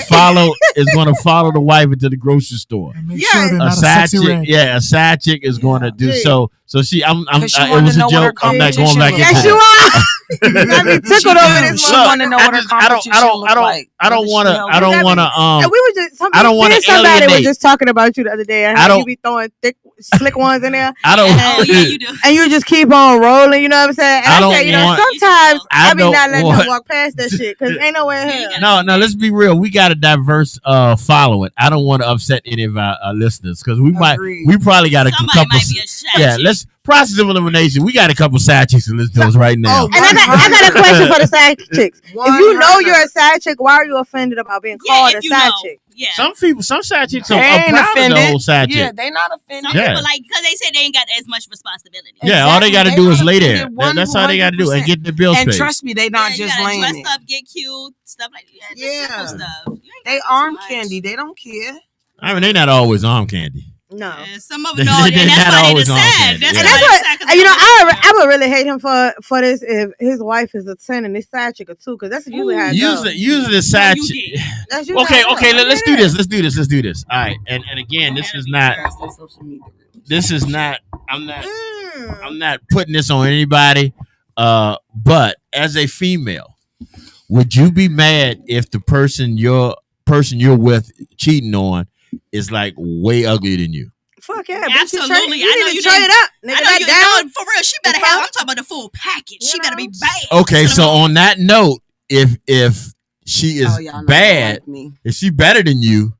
is gonna follow the wife into the grocery store. And make Yeah. sure they're A not a side sexy chick, red. yeah, a side chick is going to do Gee. so. So she, I'm, 'Cause she it wanna was a know what her joke. I'm not going competition back looks into Yes, like. you that. are. You got me tickled over this She Look, want to know I what her just- I don't- competition look like. I don't Whether she want to, held I don't it. want to, And we were just I don't wanna somebody was alienate. just talking about you the other day and I how don't- you be throwing thick slick ones in there. I don't. Oh yeah, you do. And you just keep on rolling, you know what I'm saying? And I I, don't say, you know, want- sometimes I I be don't not letting want- them walk past that shit because ain't no way in hell. No, let's be real. We got a diverse following. I don't want to upset any of our listeners because we Agreed. we probably got a Somebody couple. might be a side Yeah, chick. let's process of elimination. We got a couple side chicks to listen to us right now. And I got a question for the side chicks. If you know 100. you're a side chick, why are you offended about being Yeah, called a if you side know. chick? Yeah. Some side chicks They are ain't proud of the offended. whole side Yeah, chick. they not Some offended. Yeah. people like because they say they ain't got as much responsibility. Yeah, all they got to Exactly. do They is not lay there. offended That's all they got to do and 100%. get the bills And paid. trust me, they not you just gotta laying dress it. up, get cute, stuff like that. Yeah, just simple stuff. You ain't They gotta do too arm much. candy. They don't care. I mean, they not always arm candy. No. Yeah, some of They- them, no, and they're that's not why they always on decide. candy, That's yeah. And why that's they what, decide, 'cause and you know, they don't listen to I would really hate him for this if his wife is a 10 and this side chick a 2, because that's usually how it goes. Usually the side you chick. did. That's usually Okay, how it okay. goes. Let's do this. Let's do this. All right. And again, this is not. This is not. I'm not putting this on anybody. But as a female, would you be mad if the person you're with cheating on is like way uglier than you? Fuck yeah, Absolutely. You I know need you to trade didn't- it up. Nigga, I know you that know for real. She better The have. fuck? I'm talking about the full package. You She better be know? bad. Okay, so on that note, if she is bad, if she better than you,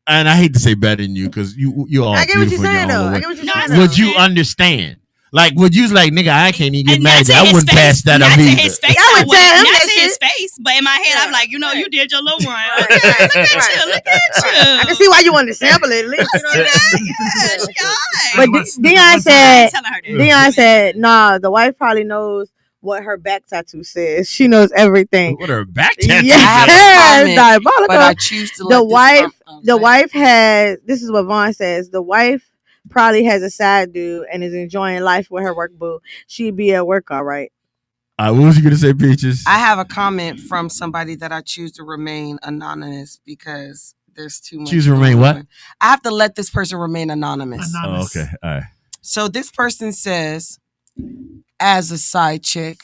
and I hate to say better than you because you all I get what beautiful you're in saying your though. own I way. get what you're No, saying. I Would though. you understand? Like, would you like, nigga? I can't even get And mad. not to I his wouldn't face, pass that not up to either. his face. I I would wouldn't. tell him Not that to his shit. face, but in my head, Yeah, I'm like, you know, you right. did your little one. Right, Okay, right, look at right. you. Look at you. I can see why you wanted to sample it at least. You know what I'm saying? Yeah, she alright. But Dion said, Telling her that. Dion said, nah, the wife probably knows what her back tattoo says. She knows everything. What her back tattoo? Yeah, I have a comment, diabolical. But I choose to let the this wife, come- the wife has. This is what Vaughn says. The wife probably has a side dude and is enjoying life with her work boo. She'd be at work all right. What was you gonna say, Peaches? I have a comment from somebody that I choose to remain anonymous because there's too much. Choose to remain going what? on. I have to let this person remain anonymous. Oh, okay, all right. So this person says, as a side chick,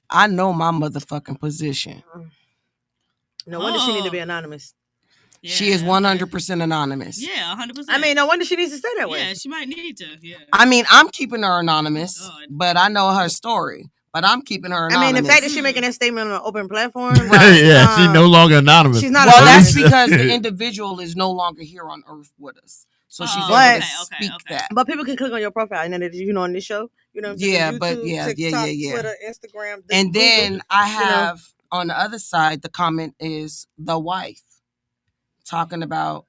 I know my motherfucking position. No wonder she need to be anonymous. She is 100% anonymous. Yeah, 100%. I mean, no wonder she needs to stay that way. Yeah, she might need to. Yeah. I mean, I'm keeping her anonymous, God. but I know her story. But I'm keeping her anonymous. I mean, the fact that she's making that statement on an open platform, Yeah, she's no longer anonymous. she's not. well, anonymous. that's because the individual is no longer here on Earth with us, so she's Oh, able okay, to okay, speak okay. that. But people can click on your profile and then you know on this show, you know what I'm saying? Yeah, YouTube, but yeah, TikTok, yeah. Twitter, Instagram, And Google. then I have on the other side, the comment is the wife talking about,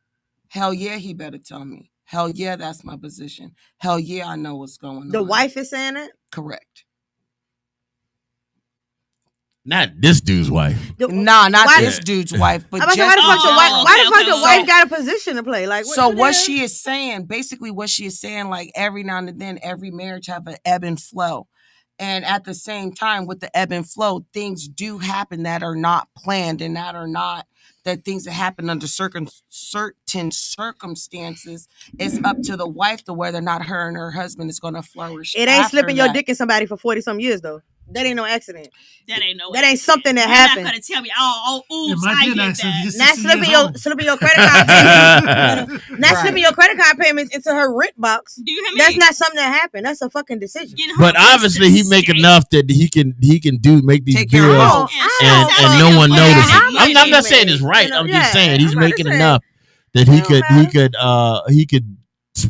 hell yeah, he better tell me. Hell yeah, that's my position. Hell yeah, I know what's going on. The wife is saying it? Correct. Not this dude's wife. Nah, not Why- this dude's wife, but I'm about to say, just why the fuck the wife? Why the fuck the okay. wife got a position to play? Like, so the what hell? she is saying, basically what she is saying, like every now and then, every marriage have an ebb and flow. And at the same time, with the ebb and flow, things do happen that are not planned and that things that happen under certain circumstances. It's up to the wife to whether or not her and her husband is going to flourish. It ain't after slipping your that. dick in somebody for 40 some years though. That ain't no accident. That ain't no. That ain't something that You're happened. not gonna tell me, oh, It oops, might I be an did accident. that. He's Not 60 years old. slipping your credit card payments. Not Right. slipping your credit card payments into her rent box. Do you hear me? That's not something that happened. That's a fucking decision. Getting her But wrist obviously, he make straight. enough that he can make these Take care of bills, home. and no one Yeah, notices. how much I'm he not saying make, it's right. you know? I'm just Yeah, saying he's I'm about to making say, enough that it he don't could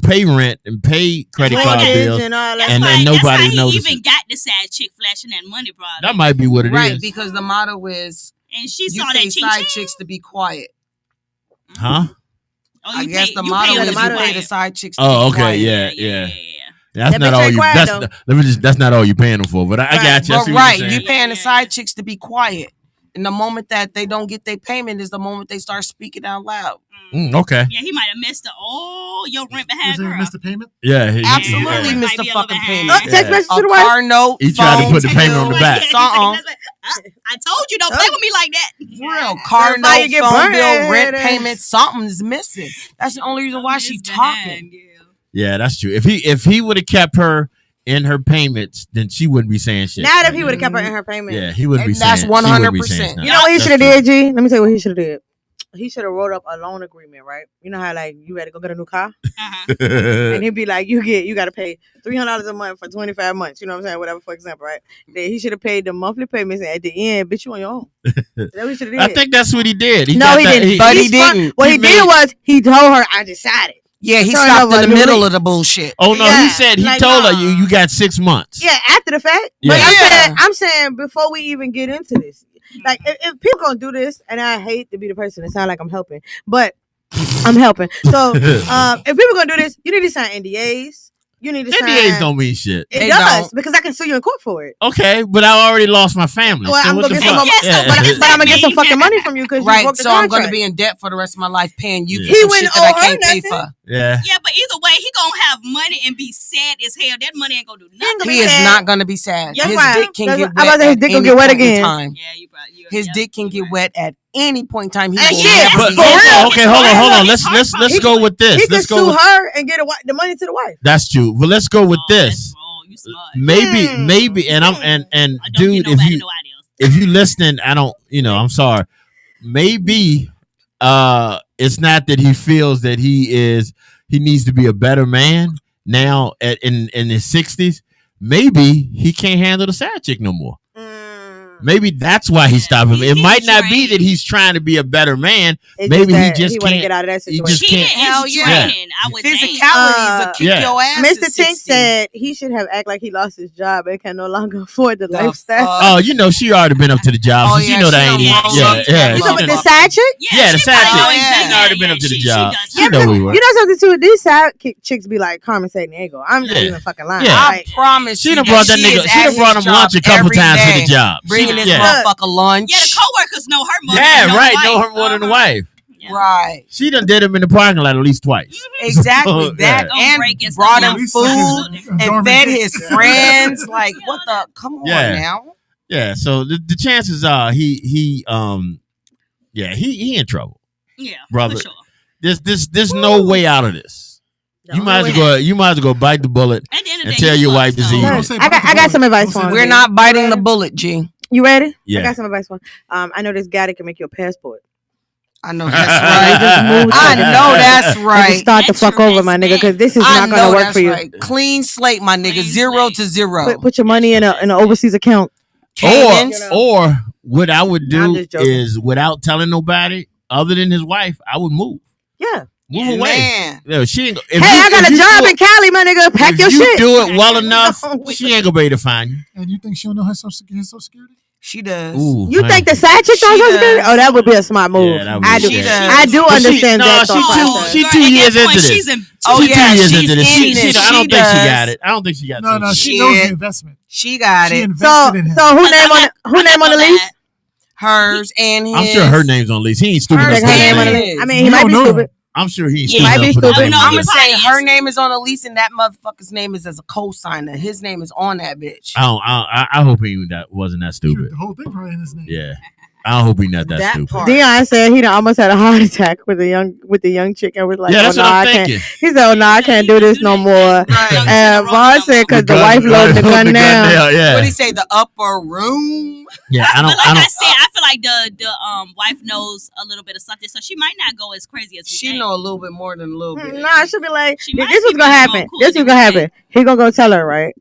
pay rent and pay credit card Mortgage bills. and all that. That's And- why, and that's nobody how he notices. even got the side chick flashing that money, probably. That might be what it is. Right, because the motto is And she you saw pay that ching side ching. chicks to be quiet. Huh? Oh, I you guess pay- the you motto pay is to you motto be pay is- the quiet. side chicks to Oh, be okay, quiet. yeah. That's That not bitch all ain't you. quiet, That's though. let me just. That's not all you paying them for. But I got you. I But see what right, you're you saying. paying the Yeah. side chicks to be quiet. And the moment that they don't get their payment is the moment they start speaking out loud. Okay. Yeah, he might have missed your rent behind Is there girl. missed the payment? Yeah. Absolutely Yeah. missed Might the be a little fucking behind. payment. Text message A to the wife. car note, He tried to phone put the payment on the bill, back. something. I told you, don't play with me like that. Real car That's why you note, get phone bill, burned. rent payment, something is missing. That's the only reason why she talking. Yeah, that's true. If he would have kept her in her payments, then she wouldn't be saying shit. Not if he would have kept her in her payment. Yeah, he wouldn't be And saying. that's she wouldn't be 100%. saying nothing. You know what he That's should have true. did, G? Let me tell you what he should have did. He should have wrote up a loan agreement, right? You know how like you had to go get a new car, Uh-huh. and he'd be like, you got to pay $300 a month for 25 months. You know what I'm saying? Whatever, for example, right? Then he should have paid the monthly payments, and at the end, bitch, you on your own. That's what he should have did. I think that's what he did. no, got he that- didn't. But he He's smart. didn't. What He he made- did was he told her, I decided. Yeah, he Turn stopped over in the a new middle leaf. of the bullshit. Oh no, Yeah, he said he like, told her nah. you got 6 months. Yeah, after the fact. Yeah. But Yeah. I'm saying before we even get into this, like if people gonna do this, and I hate to be the person that sound like I'm helping, but I'm helping. So if people gonna do this, you need to sign NDAs. You need to sign. NDAs don't mean shit. It They does don't. because I can sue you in court for it. Okay, but I already lost my family. Well, so I'm what gonna the get some, fuck? Yeah, so Yeah. what does but I'm gonna get some mean? fucking money from you because you Right, broke the so I'm contract. gonna be in debt for the rest of my life paying you Yeah. for He some wouldn't shit that I owe her can't pay nothing. for. Yeah. Yeah, but either way, he gonna have money and be sad as hell. That money ain't gonna do nothing. gonna He be is sad. not gonna be sad. That's His why. dick can That's get why- I'm wet about to say his at dick any gonna get wet point in again. time. Yeah, you probably. His dick can get wet at any point in time. He And will shit, never But be for sad. real. okay, hold on. It's hard Let's for go him. with this. He could Let's go. sue With, her and get the money to the wife. that's true. But let's go with Oh, this. that's wrong. You smart. Maybe, and I'm and I don't dude, get if nobody you no ideas. if you listening, I don't. I'm sorry. Maybe it's not that he feels that he needs to be a better man now in his 60s. Maybe he can't handle the side chick no more. Maybe that's why he stopped him. It He's might not be drained. that he's trying to be a better man. It's Maybe he that just he want to can't- get out of that he situation. just She can't- Hell is yeah. draining. I would think. Physicality is a kick Yeah. your ass. Mr. at Tink 60. said he should have act like he lost his job and can no longer afford the The lifestyle. fuck? Oh, she already been up to the job, Oh, so she yeah, know she that ain't done even. rolled Yeah, up to yeah. that You she talking done- about the side chick? Yeah, the she side probably chick. know Yeah. exactly- She already been up to the she job. does. She know we were. You know something too? These side chicks be like Carmen San Diego. I'm not Yeah. even fucking lying. Yeah. I Like, promise She you done brought that she nigga. is She at done brought his him lunch a job couple every times to day, the job. bringing She- his yeah, motherfucker lunch. Yeah, the coworkers know her mother. yeah, know right. the Know wife. her more than the Uh-huh. wife. Yeah. Right. She done did him in the parking lot at least twice. Exactly. Yeah. That Don't and break his brought stuff. him At least like food his and dormant fed dick. his friends. Like, what the? Come on Yeah. now. Yeah. So the chances are he in trouble, Yeah, brother. for sure. There's no way out of this. the You might only as way- well go bite the bullet. At the end of And the day, tell he your wife fucked, to so- see you. Don't say I got bite the some bullet. advice Don't for say him. that. We're not biting the bullet, G. You ready? Yeah. I got some advice for him. I know this guy that can make you a passport. I know that's Right, just right. move I to- know that's And just right. start the fuck over, my nigga, because this is I not know gonna work that's for you. right. Clean slate, my nigga. Clean 0 slate. to 0. Put your money in an overseas account. Caymans. Or what I would I'm do just joking. is without telling nobody other than his wife, I would move. Yeah. Move Yeah. away. Man. Yeah, she ain't, Hey, I got a job in Cali, my nigga. Pack if your you shit. do it well enough, No. she ain't gonna be able to find you. And you think she don't know her social security? She does. Ooh, You man. think the side chick She knows Social Security? does. Oh, that would be a smart move. Yeah, that would I be do. She good. does. I do But she- understand no, that she thought too- process. she Girl, 2 at that years point, into this. she's in- Oh, She yeah, 2 years she's into this. in this. I don't She think she does. got it. I don't think she got No, social she Shit. knows the investment. She got She it. invested in him. So who Because name I'm on not- who I'm name not on the gonna lease? lie. Hers and his. I'm sure her name's on lease. He ain't stupid Hers enough Her to name put on his the name. lease. name. I mean, You he might don't be know. stupid. I'm sure he ain't He stupid might enough be to put his stupid. name. No, I'm he gonna say probably her is. name is on the lease and that motherfucker's name is as a co-signer. His name is on that bitch. I hope he wasn't that stupid. The whole thing probably in his name. Yeah. I hope he not that, That stupid. part. Dion said he done almost had a heart attack with the young chick and was like, Yeah, that's "Oh no, what I'm I can't." thinking. He said, "Oh no, I can't do this no more." Right. And Vaughn said, "Because the wife loaded the gun down." Yeah. What he say? The upper room. Yeah, I But don't. like I I don't. said, I feel like the wife knows a little bit of something, so she might not go as crazy as we She think. know a little bit more than a little bit. Nah, she'll be like, She might "This be was gonna more happen. cool This than was gonna we happen." think. He gonna go tell her, right?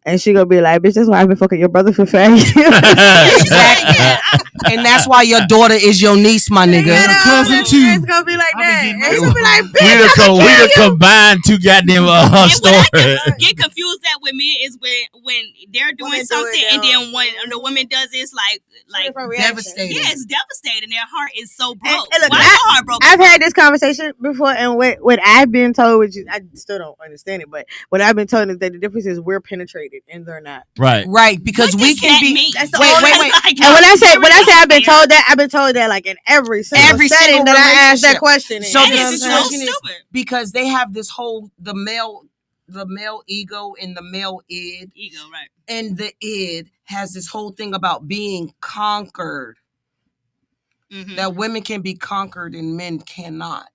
And she gonna be like, "Bitch, that's why I've been fucking your brother for fag." Exactly. And that's why your daughter is your niece, my nigga. Your cousin too. It's gonna be like I've been that. getting And my- she'll be like, We "Bitch, done, I'ma we kill done you." combined two goddamn And what I stories. get confused at with me is when they're doing they do it, something and they'll- then when the woman does it, it's like Different reaction. Devastating. yeah, it's devastating. Their heart is so broke. And look, Why is your heart broke? I've had this conversation before, and what I've been told, which is, I still don't understand it, but what I've been told is that the difference is we're penetrated and they're not. Right. Right, because What we does can that be. mean? That's the Wait, only- wait, wait. Like, And when I say I've been there. told that, I've been told that like in every single Every setting single that I asked that relationship. question. So in, That you know the is what I'm so saying? situation is stupid. because they have this whole the male ego and the male id, Ego, right? and the id has this whole thing about being conquered. Mm-hmm. That women can be conquered and men cannot.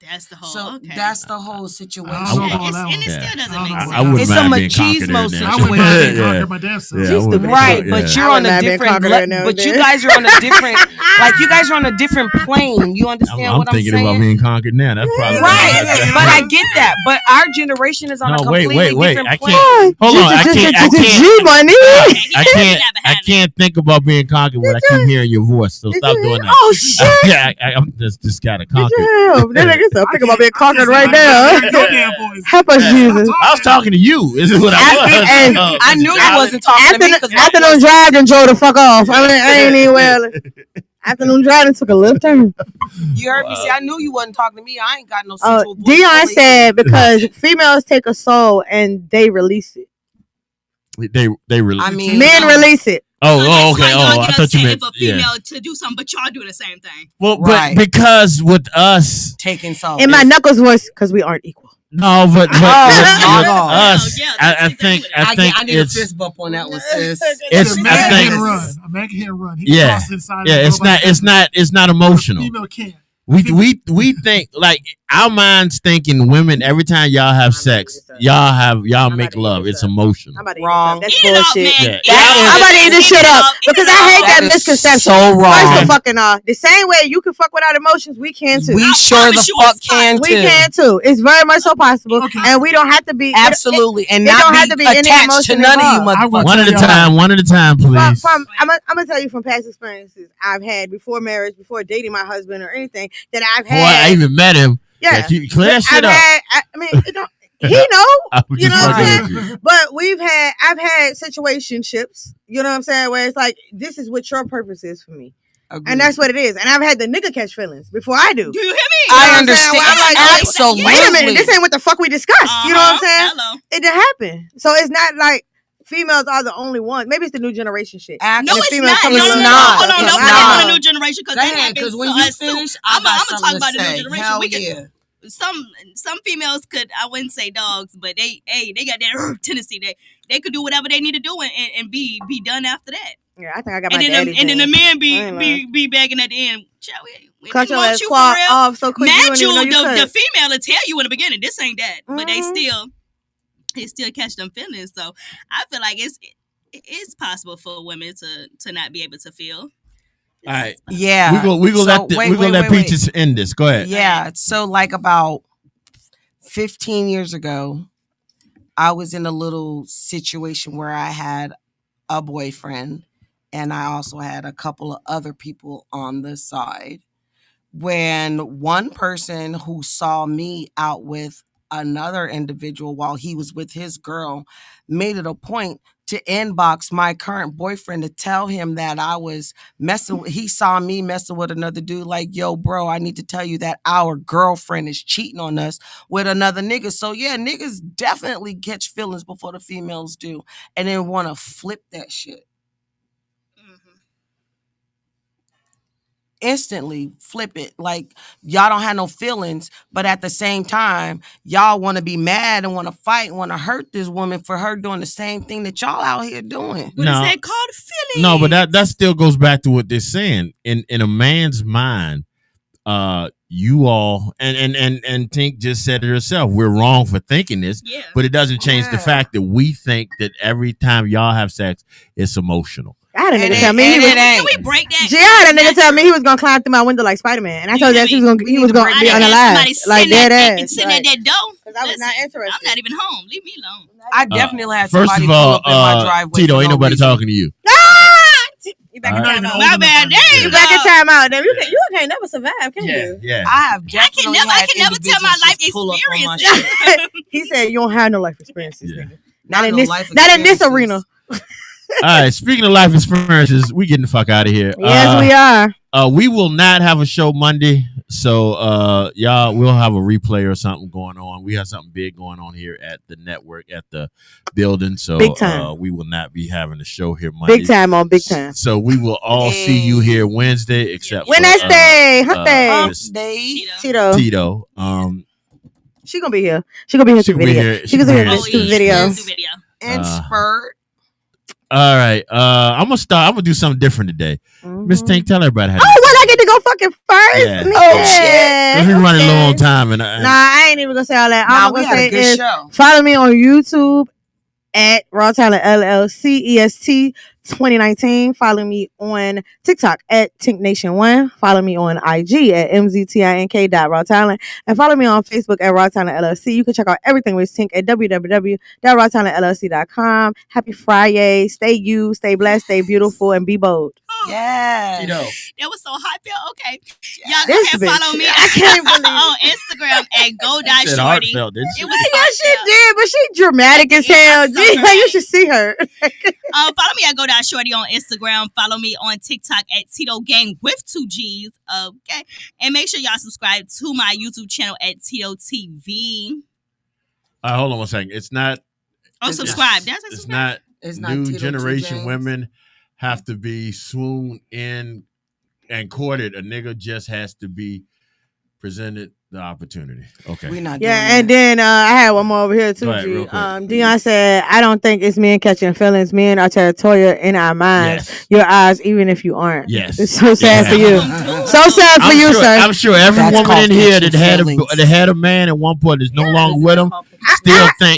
That's the whole. So okay. that's the whole I situation. don't know about It's, that and one. it Yeah. still doesn't I don't make know sense. about that. wouldn't It's a mind being conquered machismo in there. I wouldn't mind being Yeah. conquered my damn self. Yeah, I wouldn't be Right, conquered, but yeah. you're I on would a not be different. conquered right now, But you dude. guys are on a different. Like you guys are on a different plane. You understand I'm what I'm thinking saying? about being conquered now. That's probably Right, but I get that. But our generation is on a No, wait, completely wait. different I plane. can't. Hold on. I can't. money. Okay, he I never can't. had I that. can't think about being conquered when I keep hearing your voice. So stop doing that. Oh shit! Yeah, I'm just got to conquer. Damn, that nigga said, think about being conquered right now. now. Help us, Yeah. Jesus. I was talking to you. This is what I was. And I knew you wasn't talking to me. 'cause my Afternoon voice- drive and drove the fuck off. I mean, I ain't even well. Afternoon drive and took a left turn. You heard me say I knew you wasn't talking to me. I ain't got no sensual voice. Dion only- said because females take a soul and they release it. They really. I mean, Men release it. Oh, So oh, that's okay. why y'all Oh, I get thought you upset meant. if a Yeah. female to do something, but y'all do the same thing. Well, Right. but because with us, taking soul. In my knuckles voice, because we aren't equal. no, but with God. us, Yeah, I that's think exactly I need a it's fist bump on that one, sis. It's- A I man think- can run. A man can run. He Yeah. crosses inside. yeah, and it's not A emotional. female can't. We think like our minds thinking women every time y'all have sex, y'all make love. It's emotional. I'm about to Wrong. Eat this Eat it up. up, That's bullshit. man. Yeah. Eat it up. I'm about to eat this shit up because I hate That that is misconception. so wrong. First of fucking all, the same way you can fuck without emotions, we can too. We I sure the promise you fuck it's can We too. can too. It's very much so possible, Okay. and we don't have to be Absolutely, and it not don't be, have to be any attached to emotion none of you involved. I will motherfuckers. One at a tell y'all. time. One at a time, please. I'm gonna tell you from past experiences I've had before marriage, before dating my husband or anything that I've Before I had. even met him, Yeah, clear that shit I've up. had. I mean, it don't, he know. I was You just know what I'm fucking with you. But I've had situationships, you know what I'm saying, where it's like, this is what your purpose is for me. Agreed. And that's what it is. And I've had the nigga catch feelings before I do. Do you hear me? know what I I'm saying? understand. Well, I'm like, Absolutely. Wait a minute, this ain't what the fuck we discussed. You know what I'm saying? Hello. It didn't happen. So it's not like females are the only ones. Maybe it's the new generation shit. Act- No, And the it's females not. come No, in no, with no, not. no. Hold on. It's No, we're not. not on the new generation because Go that ahead, happens because when to you us too. finish, I'm got gonna something talk to about the new say. generation. Hell We could, yeah. some females could, I wouldn't say dogs, but they got that tendency. They could do whatever they need to do and be done after that. Yeah, I think I got my And then daddy and then the genes. man I ain't be begging at the end. Shall we Cut your want ass you claw for real? off so quick Mind you you, don't even know you the could. female will tell you in the beginning, this ain't that, but they Mhm. still catch them feelings. So I feel like it's possible for women to not be able to feel. All right. Yeah. We gonna So, let Peaches end this. Go ahead. Yeah. So like about 15 years ago, I was in a little situation where I had a boyfriend and I also had a couple of other people on the side. When one person who saw me out with another individual while he was with his girl made it a point to inbox my current boyfriend to tell him that I was he saw me messing with another dude, like, yo, bro, I need to tell you that our girlfriend is cheating on us with another nigga. So yeah, niggas definitely catch feelings before the females do and then want to flip that shit. instantly flip it. Like y'all don't have no feelings, but at the same time, y'all want to be mad and want to fight and want to hurt this woman for her doing the same thing that y'all out here doing. What is that called? Feelings. No, but that still goes back to what they're saying. In a man's mind, you all and Tink just said it herself. We're wrong for thinking this, Yeah. but it doesn't change the Yeah. fact that we think that every time y'all have sex, it's emotional. I had a And nigga it- tell me and he was. it ain't. Can we break that? Gee, I had a nigga tell me he was gonna climb through my window like Spider-Man, and I You told hear that me? he was We need gonna to be break that. unalive, Somebody like sitting dead at, ass. sitting at that door. Because I was not Listen, interested. I'm not even home. Leave me alone. I definitely had First somebody of pull all, up in my driveway. Tito, for ain't no nobody reason. talking to you. You back in All right. time out. My bad. There You you back in go. time out. Then you can't never survive, can you? Yeah. I have definitely I had can never tell my individuals life just pull up on my experiences. shit. He said you don't have no life experiences, Yeah. nigga. Not in no this, life not in this experiences. arena. All right. Speaking of life experiences, we getting the fuck out of here. Yes, we are. We will not have a show Monday, so y'all, we'll have a replay or something going on. We have something big going on here at the network, at the building, so Big time. we will not be having a show here Monday. Big time on big time. So we will all see you here Wednesday, except for Wednesday, hump day. Miss Day. Tito. Tito. Tito. She gonna be here. She gonna be here She to gonna be video. here. She gonna be here Oh, to yeah, video. do video. And Spurt. All right, I'm gonna do something different today. Miss Tank, tell everybody how. Oh, well, I get to go fucking first. Yeah. Oh, shit. Cause we running low on time, and Nah, I ain't even gonna say all that. Nah, All we I'm had gonna a say good is show. follow me on YouTube at Raw Talent LLC EST 2019. Follow me on TikTok at Tink Nation 1. Follow me on IG at MZTINK.Raw Talent. And follow me on Facebook at Raw Talent LLC. You can check out everything with Tink at www.rawtalentllc.com. Happy Friday. Stay you, stay blessed, stay beautiful, and be bold. Yes. Tito. That was so heartfelt. Okay. Y'all go This ahead and bitch. follow me I can't believe on Instagram at Said go.shorty. heartfelt, didn't she? It was Yeah, she heartfelt. did, but she dramatic as Yeah, hell. I'm so Gee, dramatic. you should see her. Follow me at go.shorty on Instagram. Follow me on TikTok at Tito Gang with 2 G's. Okay. And make sure y'all subscribe to my YouTube channel at Tito TV. Hold on one second. It's not. Oh, subscribe. That's It's subscribe. not. It's not New Tito generation James. women have to be swooned in and courted. A nigga just has to be presented the opportunity. Okay. We not doing Yeah, and that. then I had one more over here too. Go ahead, G. real quick. Dion said, "I don't think it's men catching feelings. Men are territorial in our minds. Yes. Your eyes, even if you aren't. Yes. It's so sad Yeah. for you. So sad for you, sure, sir. I'm sure every That's woman called in here catching that feelings. had a man at one point that's no longer with him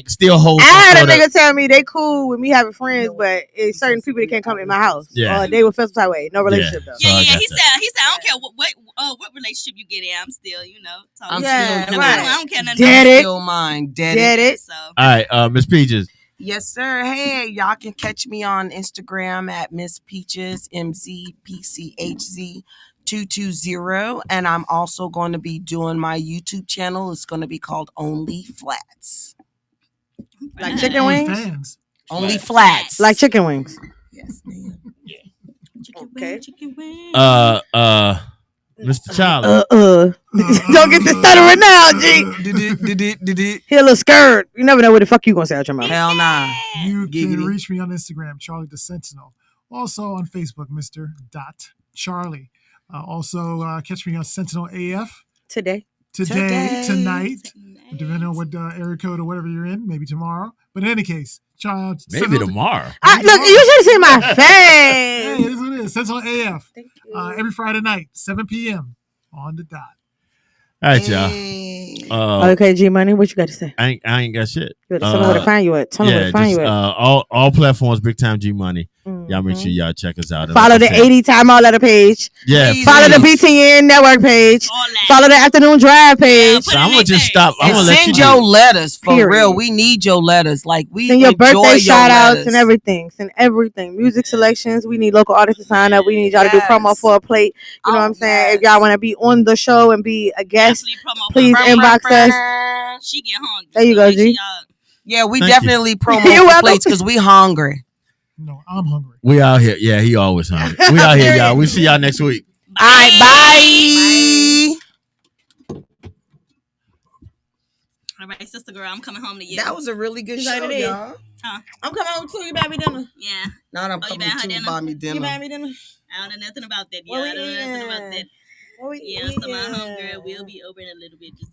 still holds I some had a sort of. nigga tell me they cool with me having friends, but it's certain people that can't come in my house. Yeah. Or they will feel some type of way. No relationship though. So I Yeah. got He that. said, I don't care what relationship you get in. I'm still, talking. I'm Yeah, still right. I don't care nothing. Dead it. Still mine. Dead Get it. it? So All right, Miss Peaches. Yes, sir. Hey, y'all can catch me on Instagram at Miss Peaches, MZPCHZ 220. And I'm also going to be doing my YouTube channel. It's going to be called Only Flats. Like chicken wings? Fans. Only Flats. Like chicken wings. Yes, ma'am. Okay. Chicken wings. Mr. Charlie. Don't get the stuttering now, G. Hell He a little scared. You never know what the fuck you gonna say out your mouth. nah. You can Giggity. reach me on Instagram, Charlie the Sentinel. Also on Facebook, Mr. Charlie. Also, catch me on Sentinel AF Today. today, tonight, depending on what area code or whatever you're in, maybe tomorrow. But in any case, Maybe tomorrow. Look, you should see my Hey, face. it is what it is. Sentinel AF. Thank you. Every Friday night, 7 p.m. on the dot. All right, y'all. Hey. Okay, G Money, what you got to say? I ain't got shit. You gotta tell me where to find you at. Tell me where to find just, you at. all platforms, Big Time G Money. Y'all make sure Mhm. y'all check us out. And Follow like I the said, 80 Time All Letter page. Yeah. Please. Follow the Please. BTN Network page. All that. Follow the Afternoon Drive page. So I'm gonna just stop. I'm And gonna let you send do your it. letters for Period. real. We need your letters. Like we Send your enjoy birthday your shout outs letters. and everything. Send everything. Music selections. We need local artists to sign up. We need y'all to do promo Yes. for a plate. You know what I'm saying? If y'all want to be on the show and be a guest, please inbox us. She get hungry. There you So go, make sure G. y'all- Yeah, we Thank you. definitely promo You're for welcome. plates because we hungry. No, I'm hungry. We out here. Yeah, he always hungry. We out here, y'all. We see y'all next week. All right, bye. All right, sister girl, I'm coming home to you. That was a really good You show, excited, y'all. I'm coming home too. You buy me dinner. Yeah. Now that I'm Oh, you coming buy her to dinner? buy me You dinner. buy me dinner. I don't know nothing about that. What Yeah, we I don't know nothing about eating? that. What we Yeah, so my eating? homegirl will be over in a little bit. Just